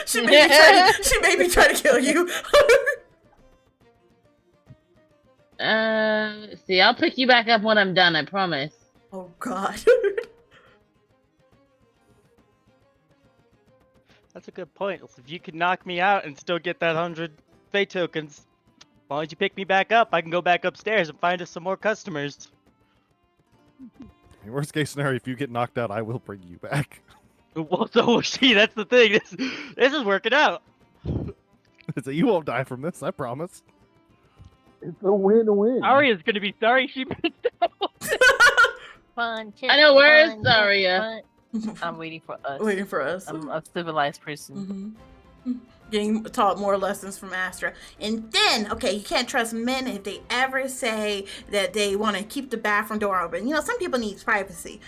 She may be trying to kill you. See, I'll pick you back up when I'm done, I promise. Oh, God. That's a good point. If you could knock me out and still get that 100 fate tokens, as long as you pick me back up, I can go back upstairs and find us some more customers. In worst case scenario, if you get knocked out, I will bring you back. Well, so will she. That's the thing. This is working out. So you won't die from this, I promise. It's a win-win. Aria's gonna be sorry she missed out. Punch it, I know, where is punch it, Saria? punch- I'm waiting for us. Waiting for us. I'm a civilized person. Getting taught more lessons from Astra. And then, okay, you can't trust men if they ever say that they want to keep the bathroom door open. You know, some people need privacy.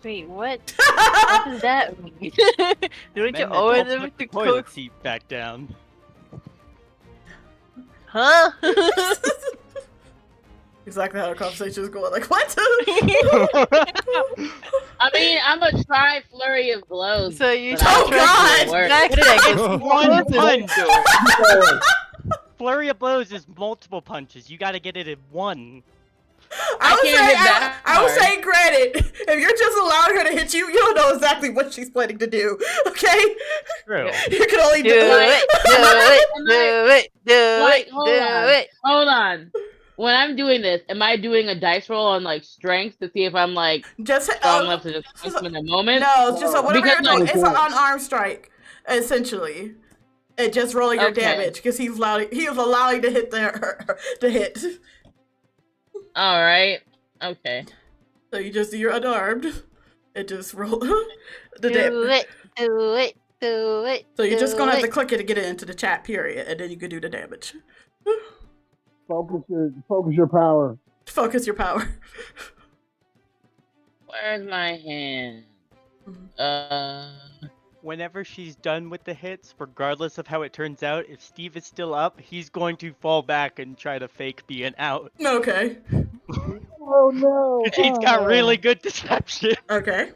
Wait, what? What does that mean? Don't Men you that always don't have put to the toilet cook? seat back down. Huh? Exactly how the conversation is going. Like, what? I mean, I'm gonna try flurry of blows. So you but I Oh, don't think God! it'll work. Back It's one punch. Oh, Flurry of blows is multiple punches. You gotta get it in one. I would can't say, hit that I would hard. say, granted, if you're just allowing her to hit you, you don't know exactly what she's planning to do. Okay? True. You can only Do do it, do it, Like, do hold it, on. do it. Hold on. When I'm doing this, am I doing a dice roll on like strength to see if I'm like just strong enough to just punch him in the moment? No, it's just whatever Because, you're doing. like- It's an unarmed strike, essentially. It just rolling your Okay. damage because he was allowing to hit the hit. All right. Okay. So you just do your unarmed and just roll the Do damage. it, do it, do it. So you're just do gonna have to it. click it to get it into the chat period, and then you can do the damage. focus your power. Focus your power. Where's my hand? whenever she's done with the hits, regardless of how it turns out, if Steve is still up, he's going to fall back and try to fake being out. Okay. Oh no! Because he's got Oh. really good deception. Okay.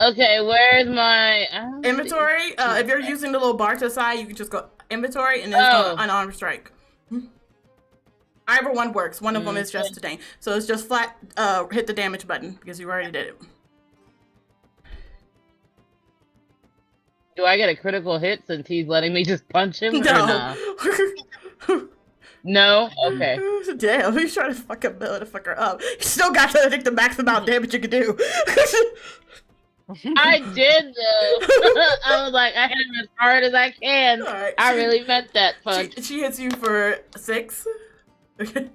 Okay, where's my Inventory. If you're using the little bar to the side, you can just go inventory and then it's Oh. going unarmed strike. Either one works. One of them is just today. So it's just flat hit the damage button because you already did it. Do I get a critical hit since he's letting me just punch him? Or No. nah? No? Okay. Damn, he's trying to fucking motherfucker up. You still got to think the max amount of damage you can do. I did though. I was like, I hit him as hard as I can. Alright, I really meant that punch. she hits you for 6. Okay.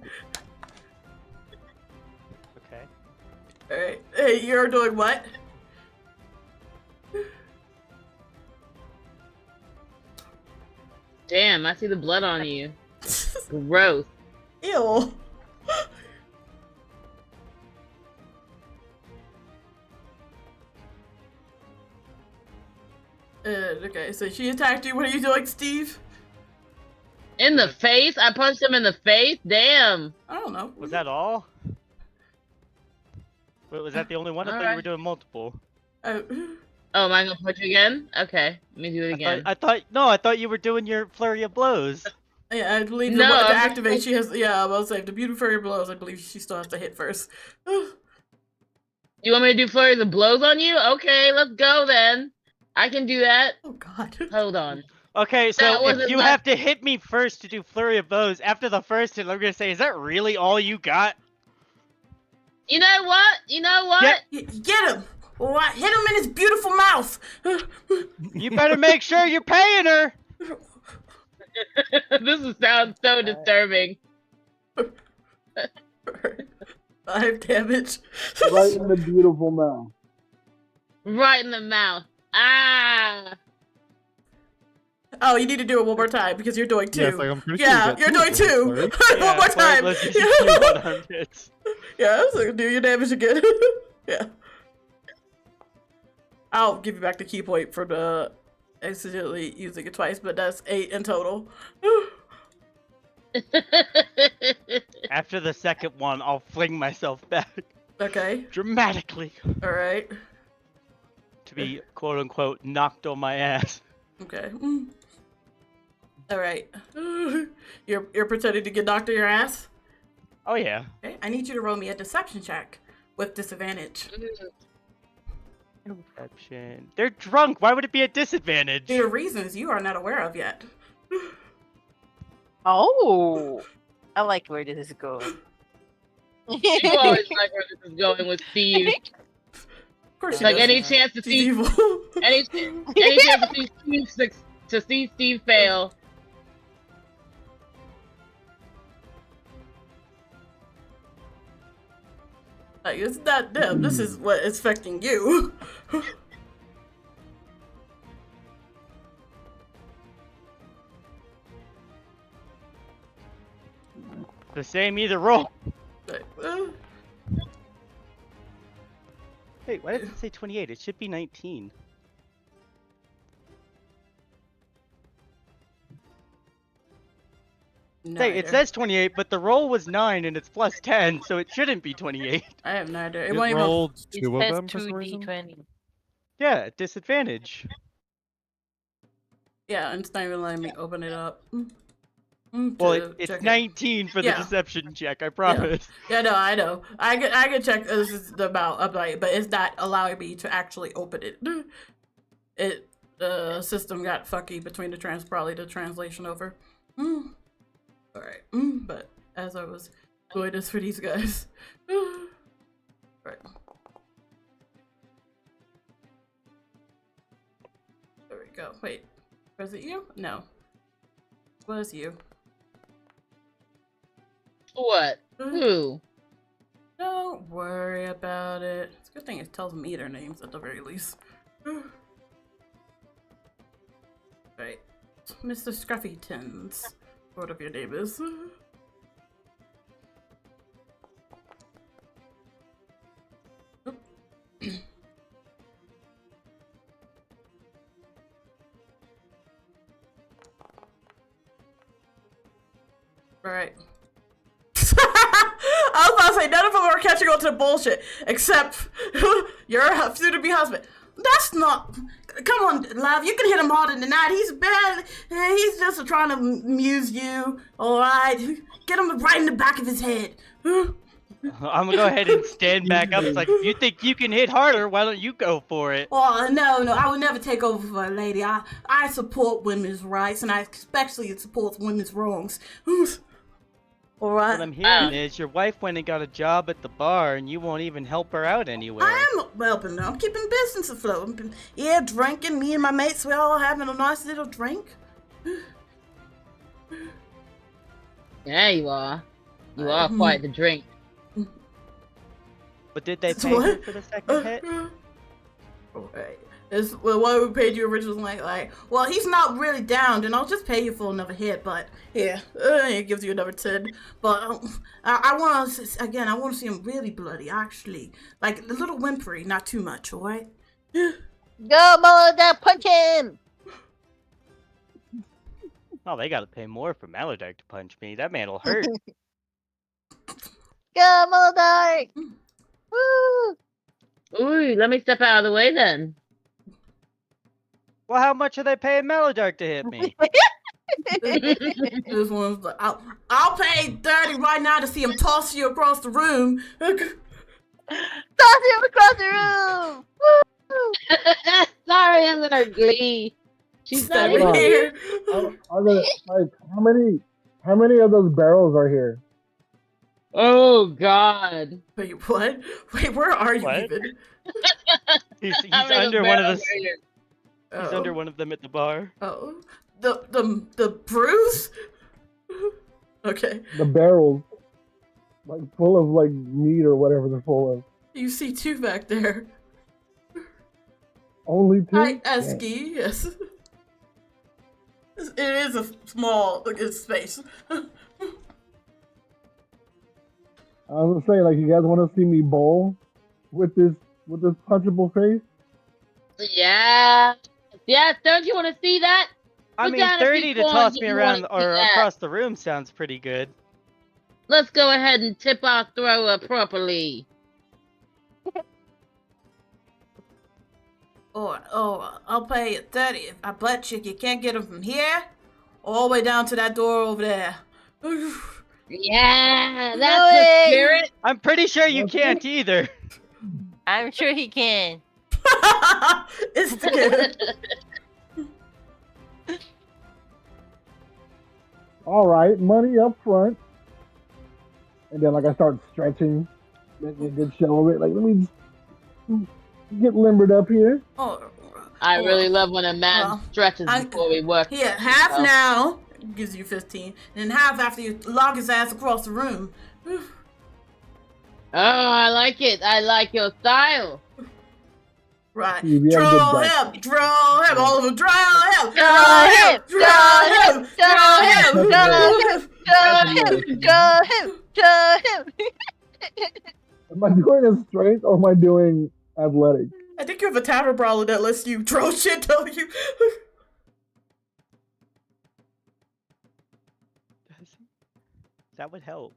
Okay. Alright. Hey, you're doing what? Damn, I see the blood on you. Gross. Ew. Okay, so she attacked you. What are you doing, Steve? In the face? I punched him in the face? Damn. I don't know. Was that all? Wait, was that the only one? I thought you were Alright. doing multiple. Oh, am I gonna punch you again? Okay, let me do it again. I thought you were doing your flurry of blows. Yeah, I believe No, to I'm just activate, like- she has. Yeah, I will say the beauty fairy blows. I believe she still has to hit first. You want me to do flurries of blows on you? Okay, let's go then. I can do that. Oh God. Hold on. Okay, That so if wasn't you my- have to hit me first to do flurry of blows, after the first hit, I'm gonna say, is that really all you got? You know what? You know what? Get him! What? Hit him in his beautiful mouth. You better make sure you're paying her. This sounds so disturbing. 5 damage. Right in the beautiful mouth. Right in the mouth. Ah! Oh, you need to do it one more time because you're doing 2. Yes, like, I'm pretty sure Yeah, you you're got doing 2. flurry. One more time. Let's just do one-armed hits. Yeah, so do your damage again. Yeah. I'll give you back the key point for the accidentally using it twice, but that's 8 in total. After the second one, I'll fling myself back Okay. dramatically Alright. to be quote-unquote knocked on my ass. Okay. Alright. You're pretending to get knocked on your ass? Oh yeah. Okay. I need you to roll me a deception check with disadvantage. Deception. They're drunk. Why would it be a disadvantage? Due to reasons you are not aware of yet. Oh, I like where this is going. You always like where this is going with Steve. Of course, she Like does. any chance to She's see evil. any chance to see Steve fail. Like, it's not them. This is what is affecting you. The same either roll. Like, Wait, why did it say 28? It should be 19. no Say, it idea. says 28, but the roll was 9 and it's plus 10, so it shouldn't be 28. I have no idea. It It won't even. rolled It 2 of says them for some reason. 2d20. Yeah, disadvantage. Yeah, and it's not even letting me open it up. Well, To it's check it. 19 for the Yeah. deception check, I promise. Yeah, no, I know. I can check this is the amount of like, but it's not allowing me to actually open it. The system got fucky between probably the translation over. Alright, but as I was doing this for these guys. Right. There we go. Wait, was it you? No. Was you? What? Who? Don't worry about it. It's a good thing it tells me their names at the very least. Right. Mr. Scruffytons. Whatever your name is. Alright. I was about to say, none of them are catching on to the bullshit, except your soon-to-be husband. That's not... Come on, love, you can hit him harder than that. He's bad. He's just trying to amuse you, alright? Get him right in the back of his head. I'm gonna go ahead and stand back up. It's like, if you think you can hit harder, why don't you go for it? Oh, no, I would never take over for a lady. I support women's rights, and I especially support women's wrongs. Alright? What I'm hearing is your wife went and got a job at the bar, and you won't even help her out anywhere. I am helping them. I'm keeping business afloat. Yeah, drinking. Me and my mates, we're all having a nice little drink. Yeah, you are. You are quite the drink. But did they pay her for the second hit? Alright. Well, what we paid you originally, like, well, he's not really down, then I'll just pay you for another hit, but, yeah, it gives you another 10, but, I want to see him really bloody, actually, like, a little whimpery, not too much, alright? Go, Moloda, punch him! Oh, they gotta pay more for Maladark to punch me. That man'll hurt. Go, Moloda! Woo! Ooh, let me step out of the way then. Well, how much are they paying Maladark to hit me? This one's like, I'll pay 30 right now to see him toss you across the room. Toss him across the room! Woo! Sorry, I'm in her glee. She's not Over even here. Are there, like, how many of those barrels are here? Oh, God. Wait, what? Wait, where are you What? even? He's How many under one of barrels the. are here? He's under one of them at the bar. Oh, the bruise? Okay. The barrels, like, full of, like, meat or whatever they're full of. You see two back there. Only two? Hi, Yeah. Esky, yes. It is a small space. I was gonna say, like, you guys want to see me bowl with this punchable face? Yeah. Yeah, don't you want to see that? I Put mean, down a 30 few to coins toss if me you around wanna see or that. across the room sounds pretty good. Let's go ahead and tip our thrower properly. Oh, I'll pay you 30. I bet you can't get him from here all the way down to that door over there. Yeah, that's No the way. spirit. I'm pretty sure you can't either. I'm sure he can. It's good. All right, money up front, and then like I start stretching, making a good show of it. Like, let me just get limbered up here. I really love when a man stretches before we work. Yeah, half now gives you 15, and half after you log his ass across the room. Oh, I like it. I like your style. Right. You have Draw good him, all of them, draw him, Draw him, draw him, draw him, Draw him! Am I doing a strength or am I doing athletic? I think you have a tavern brawler that lets you draw shit, don't you? That would help.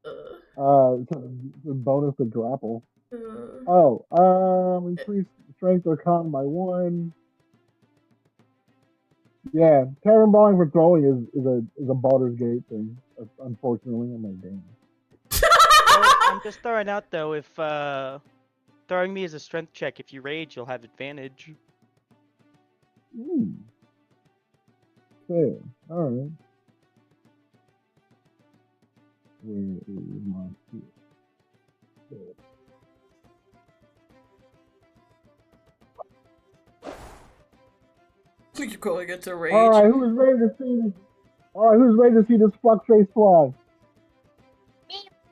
It's a bonus to grapple. Increase strength or con by 1. Yeah, tavern brawling for throwing is a Baldur's Gate thing. Unfortunately, I'm like, damn. I'm just throwing out though, if throwing me is a strength check, if you rage, you'll have advantage. Fair. All right. Where is my shit? There. You're calling it to rage. All right, who's ready to see this? All right, who's ready to see this fuckface fly?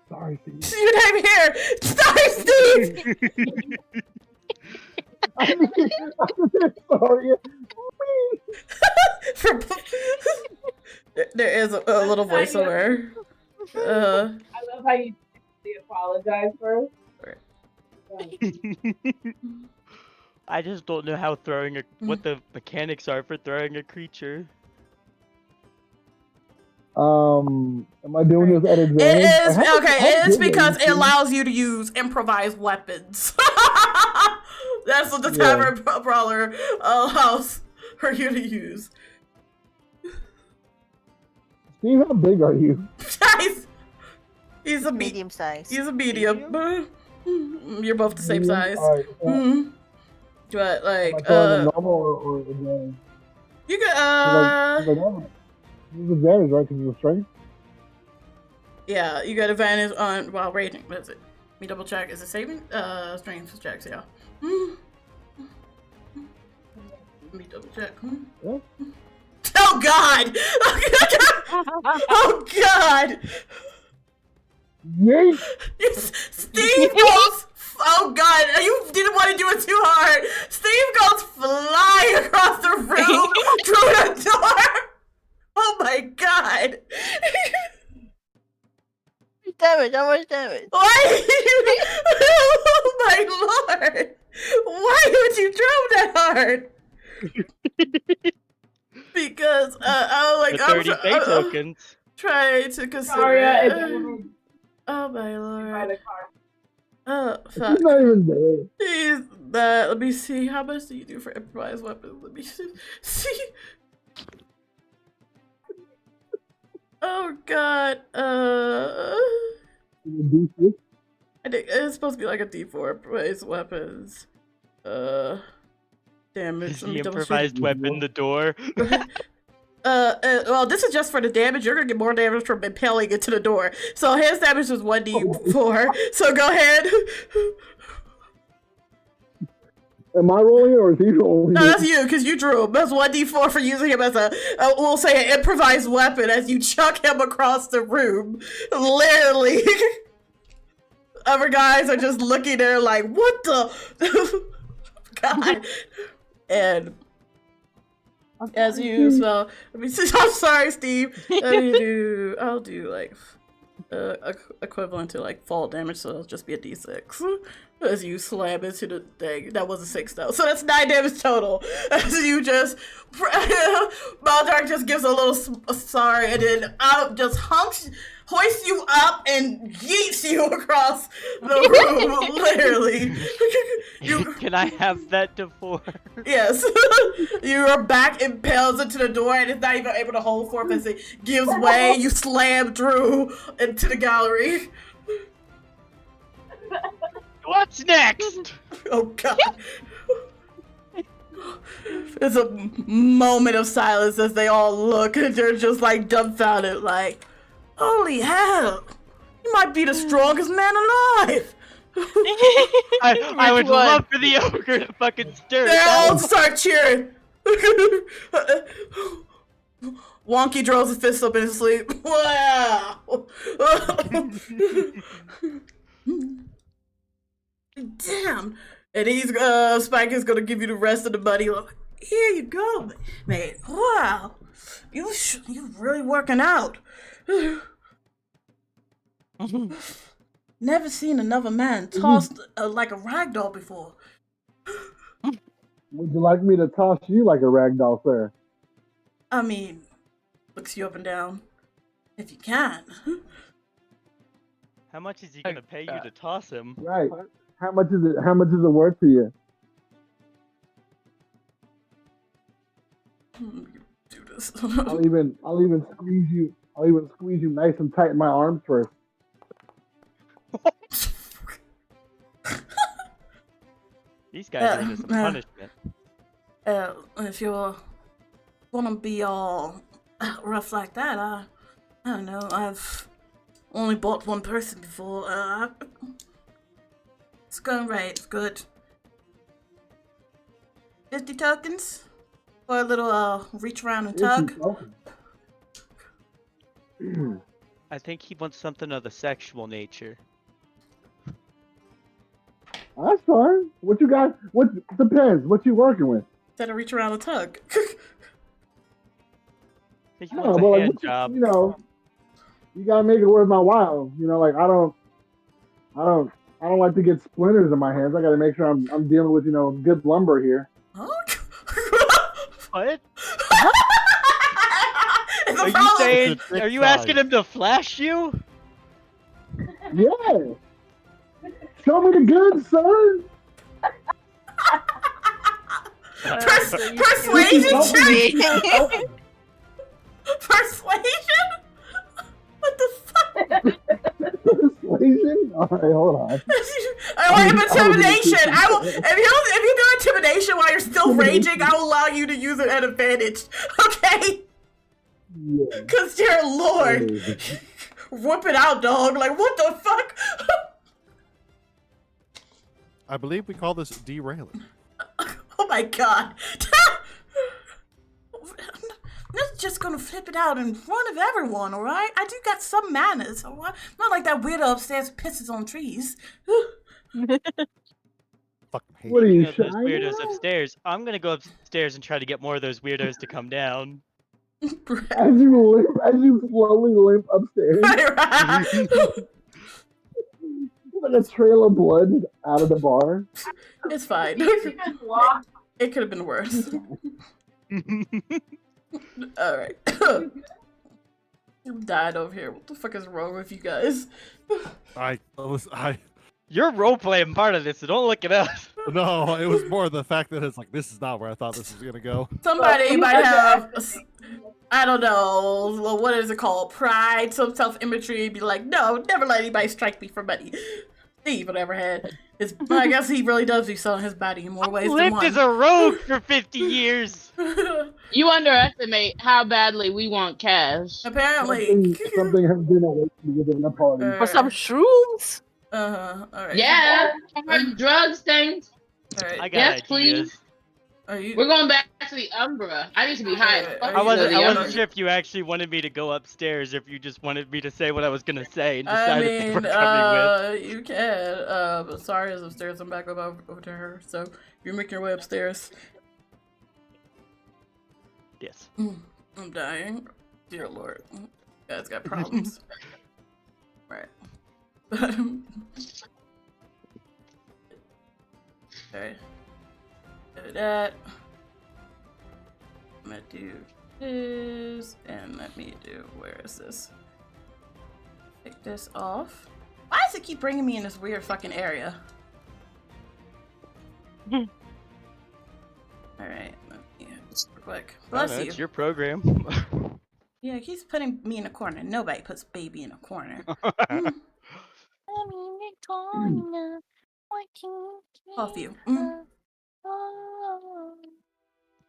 Sorry, Steve. Your name here! Sorry, Steve! I said sorry. There is a little voiceover. I love how you apologize first. I just don't know how throwing what the mechanics are for throwing a creature. Am I doing this at advantage? It is Like, how okay. It's good are because you it two? allows you to use improvised weapons. That's what the Yeah. tavern brawler allows for you to use. Steve, how big are you? Guys, he's a Medium size. He's a medium. You're both the same Medium? size. Alright, Mhm. But am I like, throwing a normal or advantage? you Cause got there's advantage, right? Because of strength. yeah, you got advantage on while raging. What is it? Let me double check. Is it saving? Strength checks. Yeah. Let me double check. Yeah. Oh God! Oh God! Yay! Steve goes. Oh God! You didn't want to do it too hard. Steve goes flying across the room through the door. Oh my God! Damage, how much damage? Why? Oh my Lord! Why would you throw that hard? Because I'm like The 30 pay tokens. trying to consider. Saria is Oh my Lord! by the car. Oh He's fuck! not even there. He's that. Let me see. How much do you do for improvised weapons? Let me see. Oh God. D6? I think it's supposed to be like a D4 improvised weapons. Damage. Is Let the me double check. improvised weapon the door? Well, this is just for the damage. You're gonna get more damage from impaling into the door. So his damage is 1d4. So go ahead. Am I rolling or is he rolling? No, that's you, because you drew him. That's 1d4 for using him as we'll say, an improvised weapon as you chuck him across the room. Literally. Other guys are just looking there like, what the? God. And as you, so, let me see. I'm sorry, Steve. I'll do like equivalent to like fall damage, so it'll just be a d6 as you slam into the thing. That was a 6 though, so that's 9 damage total. As you just Baldark just gives a little sorry, and then out just hoists you up and yeets you across the room. Literally. Can I have that D4? Yes. Your back impels into the door and it's not even able to hold forth as it gives way. You slam through into the gallery. What's next? Oh God. There's a moment of silence as they all look and they're just like dumbfounded, like, holy hell, you might be the strongest man alive. I would love for the ogre to fucking stir. They all start cheering. Wonky draws his fist up in his sleep. Wow. Damn. And he's Spike is gonna give you the rest of the money. Like, here you go, mate. Wow. You really working out. Never seen another man tossed like a ragdoll before. Would you like me to toss you like a ragdoll, sir? I mean, looks you up and down. If you can. How much is he gonna pay you to toss him? Right. How much is it? How much is it worth to you? Do this. I'll even squeeze you. I'll even squeeze you nice and tight in my arms first. These guys need some punishment. If you wanna be all rough like that, I don't know. I've only bought one person before. It's going right. It's good. 50 tokens for a little reach around and tug. I think he wants something of the sexual nature. That's fine. What you got? What depends. What you working with? Instead of reach around and tug. He wants a hand job. You know, you gotta make it worth my while. You know, like I don't like to get splinters in my hands. I gotta make sure I'm dealing with, you know, good lumber here. Huh? What? It's Are you problem? saying? It's a Are you dick asking size. him to flash you? Yeah. Show me the goods, son. So you Persuasion Something- check? something. Persuasion? What the fuck? Persuasion? All right, hold on. I want I would intimidation. appreciate I will. that. If you do intimidation while you're still raging, I will allow you to use it at advantage. Okay? Yeah. Cause dear Lord, Hey. whoop it out, dog. Like what the fuck? I believe we call this derailing. Oh my god. I'm just gonna flip it out in front of everyone, alright? I do got some manners, alright? Not like that weirdo upstairs who pisses on trees. Fucking hate What are it. you, Speaking of those shy weirdos now? upstairs, I'm gonna go upstairs and try to get more of those weirdos to come down. As you slowly limp upstairs, like a trail of blood out of the bar. It's fine. It could have been worse. Alright. I'm dying over here. What the fuck is wrong with you guys? You're role-playing part of this, so don't look it up. No, it was more the fact that it's like, this is not where I thought this was gonna go. Somebody might have, I don't know, what is it called? Pride, some self-imagery, be like, no, never let anybody strike me for money. Steve, whatever had. I guess he really does be selling his body in more ways than Lived one. as a rogue for 50 years. You underestimate how badly we want cash. Apparently. Something has been away from you giving a party. For some shrooms? Alright. Yeah, drugs things. Alright. I got Yes, ideas. please. Are you? We're going back to the Umbra. I need to be high. as fuck I I to wasn't go to the Umbra. sure if you actually wanted me to go upstairs, or if you just wanted me to say what I was gonna say and I decided they were mean, coming with. you can. But Saria's upstairs. I'm back over to her. So you're making your way upstairs. Yes. I'm dying. Dear Lord. You guys got problems. Right. Okay. Do that. I'm gonna do this, and let me do, where is this? Take this off. Why does it keep bringing me in this weird fucking area? Alright, let me quick. Bless you. It's your program. Yeah, it keeps putting me in a corner. Nobody puts baby in a corner. Off you.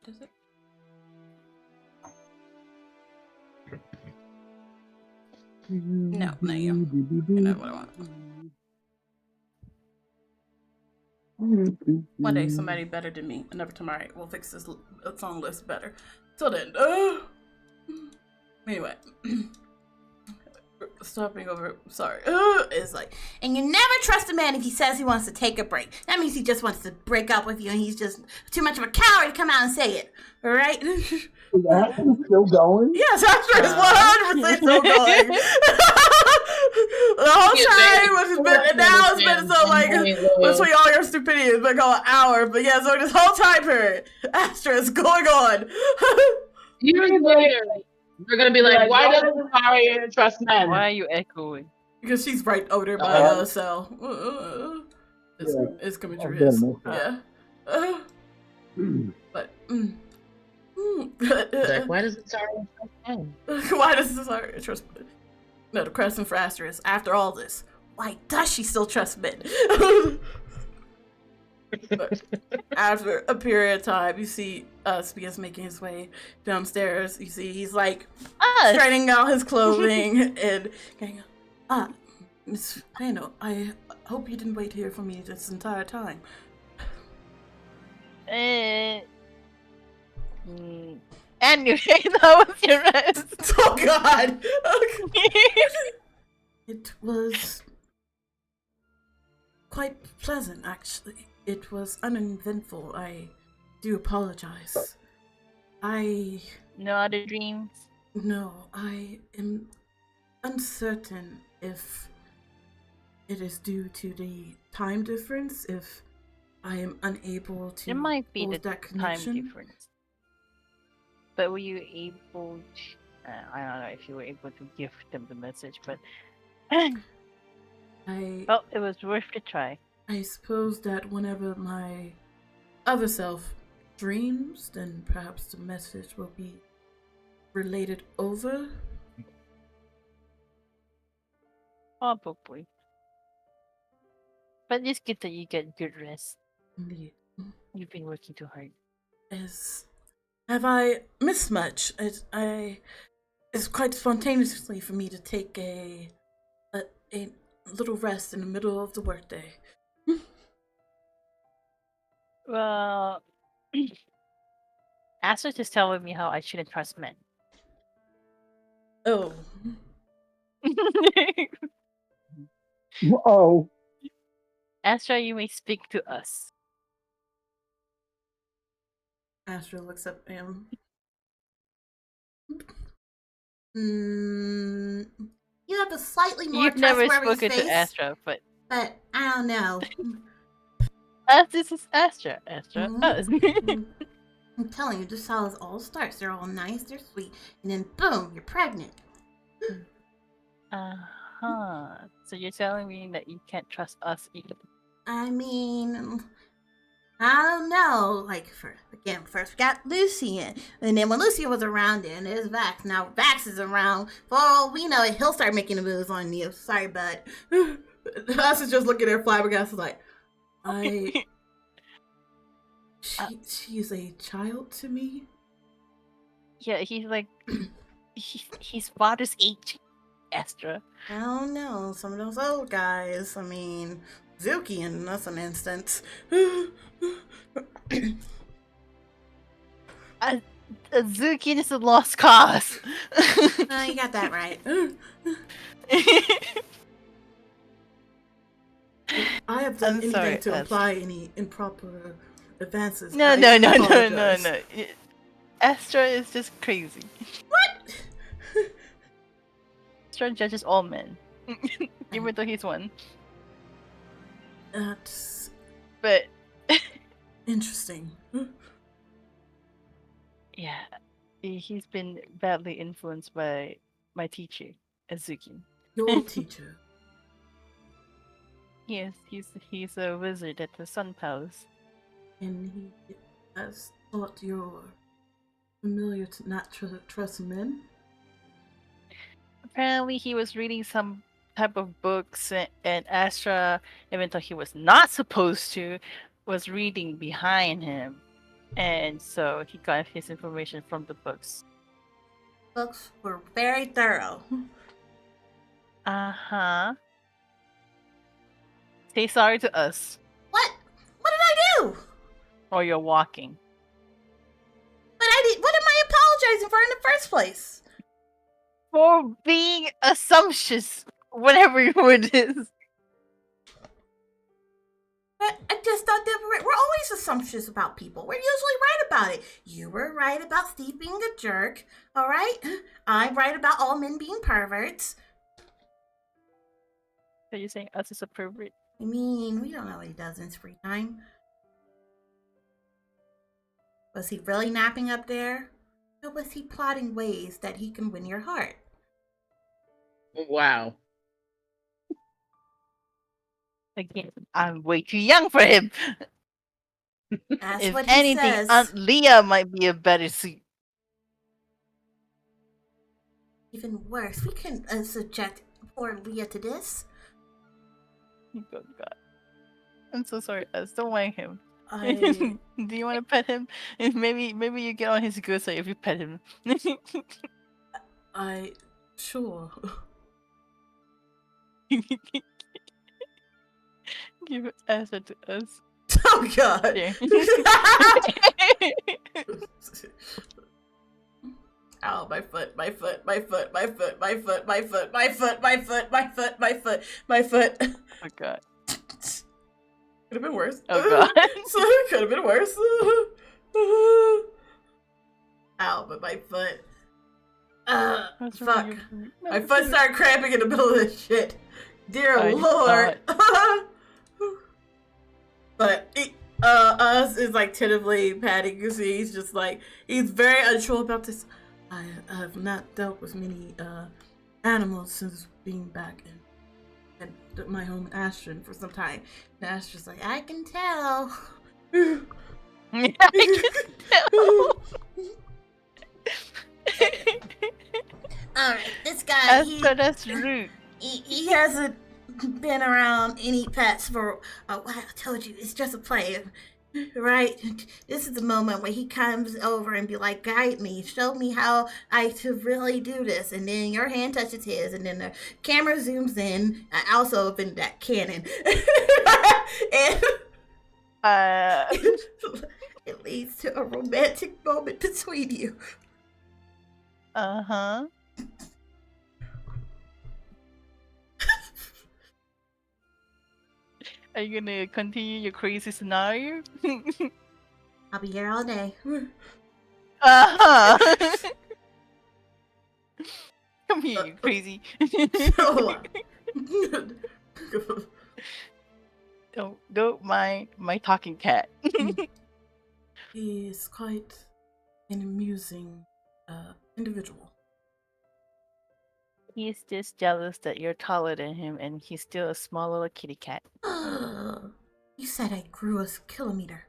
Does it? No, not you. You're not what I want. One day, somebody better than me, another tomorrow, will fix this song list better. Till then, anyway. Stopping over, sorry. It's like, and you never trust a man if he says he wants to take a break. That means he just wants to break up with you and he's just too much of a coward to come out and say it. Alright? Is Astra still going? Yes, Astra is 100% still going. The whole time, which has been, and now it's been so like, between all your stupidity, it's been going hours. But yeah, so this whole time period, Astra is going on. Years later, they're gonna be like, why doesn't Saria trust men? Why are you echoing? Because she's right over there by Cell. It's coming through his. Yeah. But. Like, why doesn't Saria trust men? Why doesn't Saria trust men? No, the question for Astra is, after all this, why does she still trust men? But after a period of time, you see Spia's making his way downstairs. You see he's like straightening out his clothing and going, Miss Pano, I hope you didn't wait here for me this entire time. Anyway, that was your rest. Oh God! It was quite pleasant, actually. It was uneventful. I do apologize. No other dreams? No, I am uncertain if it is due to the time difference, if I am unable to It might be hold the that time connection. difference. But were you able to... I don't know if you were able to give them the message, but I well, it was worth a try. I suppose that whenever my other self dreams, then perhaps the message will be related over. Probably. But it's good that you get good rest. Indeed. You've been working too hard. Have I missed much? It's quite spontaneously for me to take a little rest in the middle of the workday. Well, Astra just telling me how I shouldn't trust men. Oh. Oh, Astra, you may speak to us. Astra looks up at him. You have a slightly more You've never trustworthy spoken face, to Astra, but I don't know. this is Astra. Astra, us. I'm telling you, this is how it all starts. They're all nice, they're sweet, and then boom, you're pregnant. So you're telling me that you can't trust us either? I mean, I don't know. Like, first we got Lucian, and then when Lucian was around, then there's Vax. Now Vax is around. For all we know, he'll start making the moves on you. Sorry, bud. Us is just looking at her flabbergasted, like, she's a child to me. Yeah, he's like, he's father's age, Astra. I don't know. Some of those old guys. I mean, Zukian, that's an instance. Zuki is a lost cause. You got that right. I have done anything to imply any improper advances. No. Astra is just crazy. What? Astra judges all men, even though he's one. That's but interesting. Yeah, he's been badly influenced by my teacher, Azuki. Your teacher? Yes, he's a wizard at the Sun Palace. And he has taught you're familiar to not trust men? Apparently he was reading some type of books, and Astra, even though he was not supposed to, was reading behind him. And so he got his information from the books. Books were very thorough. Uh-huh. Say sorry to us. What? What did I do? Or you're walking. But what am I apologizing for in the first place? For being assumptuous, whatever your word is. I just thought that we're always assumptuous about people. We're usually right about it. You were right about Steve being a jerk, all right? I'm right about all men being perverts. So you're saying us is a pervert? I mean, we don't know what he does in his free time. Was he really napping up there? Or was he plotting ways that he can win your heart? Wow. Again, I'm way too young for him. That's if what he anything, says. Aunt Leah might be a better suit. Even worse, we can subject poor Leah to this. Oh God. I'm so sorry, Us. Don't mind him. Do you want to pet him? Maybe you get on his good side if you pet him. Sure. Give Astra to us. Oh God. Ow, my foot. Oh God. Could have been worse. Oh God. Could have been worse. Ow, but my foot. Fuck. My foot started cramping in the middle of this shit. Dear Lord. But Us is like tentatively patting Goosey. He's just like, he's very unsure about this. I have not dealt with many animals since being back in my home in Astra for some time. And Astra's like, I can tell. I can tell. Alright, this guy, Astra, that's rude. he hasn't been around any pets for a while. I told you, it's just a play, right? This is the moment where he comes over and be like, guide me, show me how I should really do this. And then your hand touches his, and then the camera zooms in. I also opened that cannon. And it leads to a romantic moment between you. Uh-huh. Are you gonna continue your crazy scenario? I'll be here all day. Uh-huh. Come here, you crazy. Don't mind my talking cat. He is quite an amusing individual. He's just jealous that you're taller than him and he's still a small little kitty cat. You said I grew a kilometer.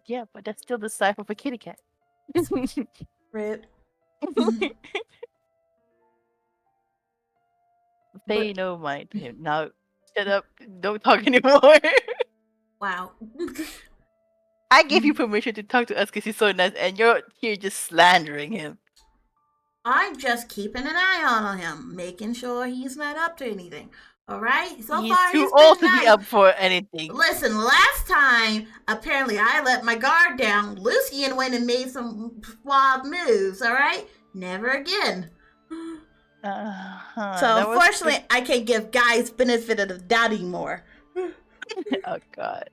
Yeah, but that's still the size of a kitty cat. Red. They know mine. Now, shut up. Don't talk anymore. Wow. I gave you permission to talk to us because he's so nice, and you're here just slandering him. I'm just keeping an eye on him, making sure he's not up to anything. All right? So He's far, too he's old been to nice. be up for anything. Listen, last time, apparently I let my guard down. Lucian went and made some wild moves, all right? Never again. So unfortunately, I can't give guys benefit of the doubt anymore. Oh God.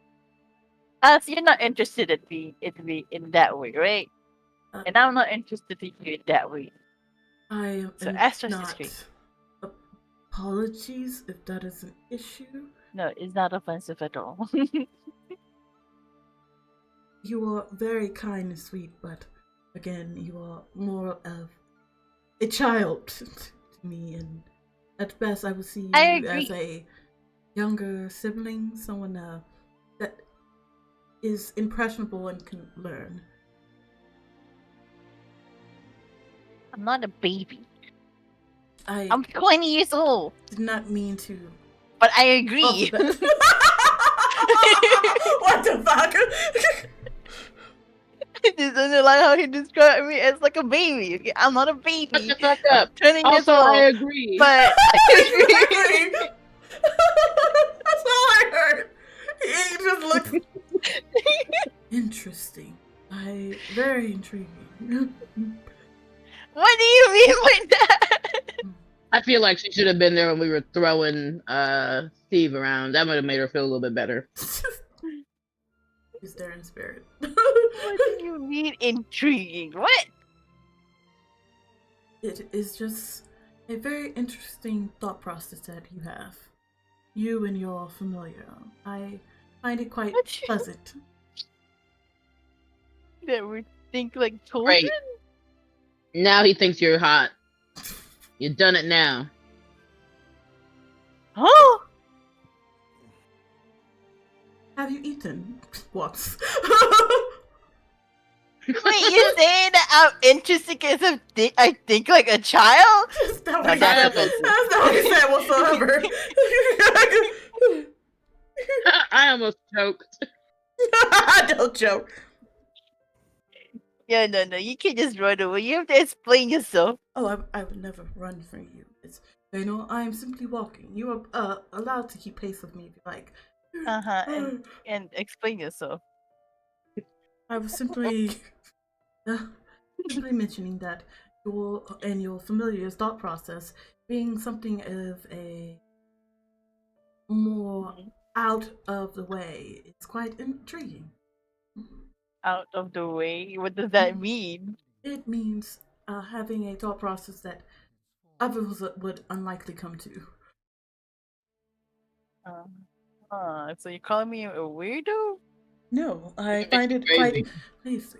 So you're not interested in me in that way, right? And I'm not interested in you in that way. I So am Astra's not. discreet. Apologies if that is an issue. No, it's not offensive at all. You are very kind and sweet, but again, you are more of a child to me, and at best, I would see you as a younger sibling, someone that is impressionable and can learn. I'm not a baby. I'm 20 years old. Did not mean to. But I agree. What the fuck? I just don't like how he described me as like a baby. Okay? I'm not a baby. Shut the fuck up. I'm 20 years Also, old. I agree. But I agree. That's all I heard. He just looked interesting. Very intriguing. What do you mean by that? I feel like she should have been there when we were throwing Steve around. That might have made her feel a little bit better. He's there in spirit. What do you mean intriguing? What? It is just a very interesting thought process that you have. You and your familiar. I find it quite pleasant. That we think like children? Great. Now he thinks you're hot. You've done it now. Huh? Have you eaten once? Wait, you saying that I'm interested because I think like a child? That's not what he said whatsoever. I almost choked. Don't joke. Yeah, no, you can't just run away. You have to explain yourself. Oh, I would never run from you. I am simply walking. You are allowed to keep pace with me if you like. And explain yourself. I was simply mentioning that your familiar's thought process being something of a more out of the way. It's quite intriguing. Out of the way? What does that mean? It means having a thought process that others would unlikely come to. So you're calling me a weirdo? No, I find it quite. Please,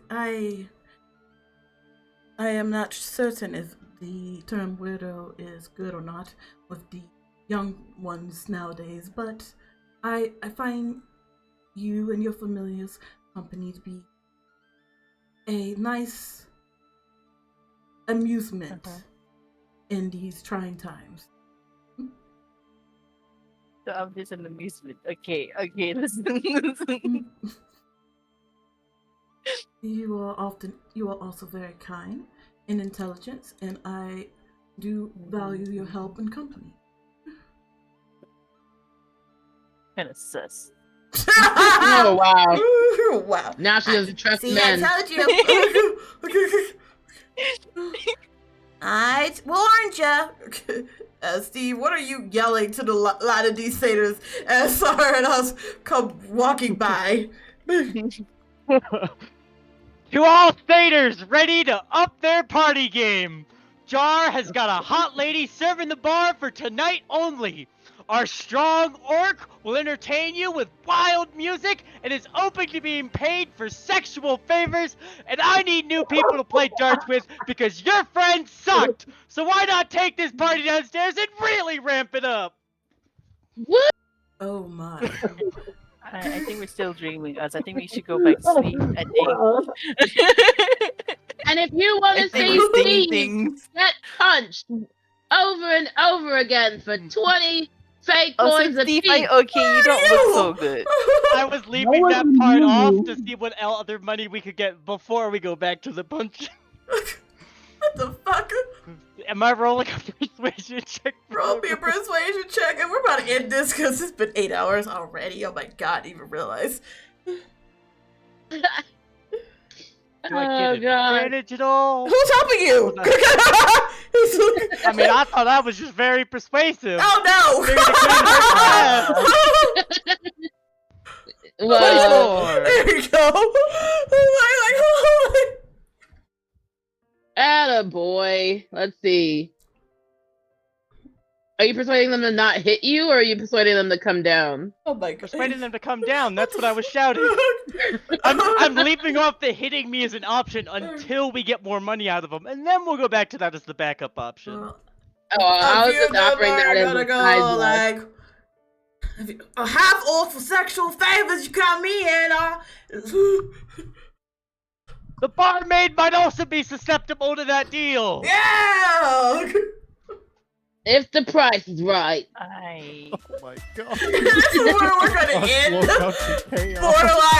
I am not certain if the term widow is good or not with the young ones nowadays, but I find you and your familiar's company to be a nice amusement in these trying times. So I'm just an amusement. Okay, listen. You are also very kind and intelligent, and I do value your help and company. Kind of sus. Oh wow! Wow! Now she doesn't trust See, men. I told you. I warned you. Steve, what are you yelling to the lot of these satyrs as Saria and us come walking by? To all satyrs ready to up their party game! Jar has got a hot lady serving the bar for tonight only. Our strong orc will entertain you with wild music and is open to being paid for sexual favors, and I need new people to play darts with because your friend sucked! So why not take this party downstairs and really ramp it up? What? Oh my. I think we're still dreaming, us. I think we should go back to sleep. I think. And if you want to see Steve get punched over and over again for 20 fake coins a Steve, piece. okay, you don't look so good. I was leaving that part off to see what other money we could get before we go back to the punch. What the fuck? Am I rolling a persuasion check? Roll me a persuasion check, and we're about to end this because it's been 8 hours already. Oh my god, I didn't even realize. Do I get God. advantage at all? Who's helping you? I mean, I thought I was just very persuasive. Oh no! Well, there you go. attaboy. Let's see. Are you persuading them to not hit you, or are you persuading them to come down? Oh my god. Persuading them to come down, that's what I was shouting. I'm leaving off the hitting me as an option until we get more money out of them, and then we'll go back to that as the backup option. I was just offering that as a side like a half off for sexual favors. You got me in. The barmaid might also be susceptible to that deal. Yeah. If the price is right. Oh my god. This is where we're gonna end. Borderline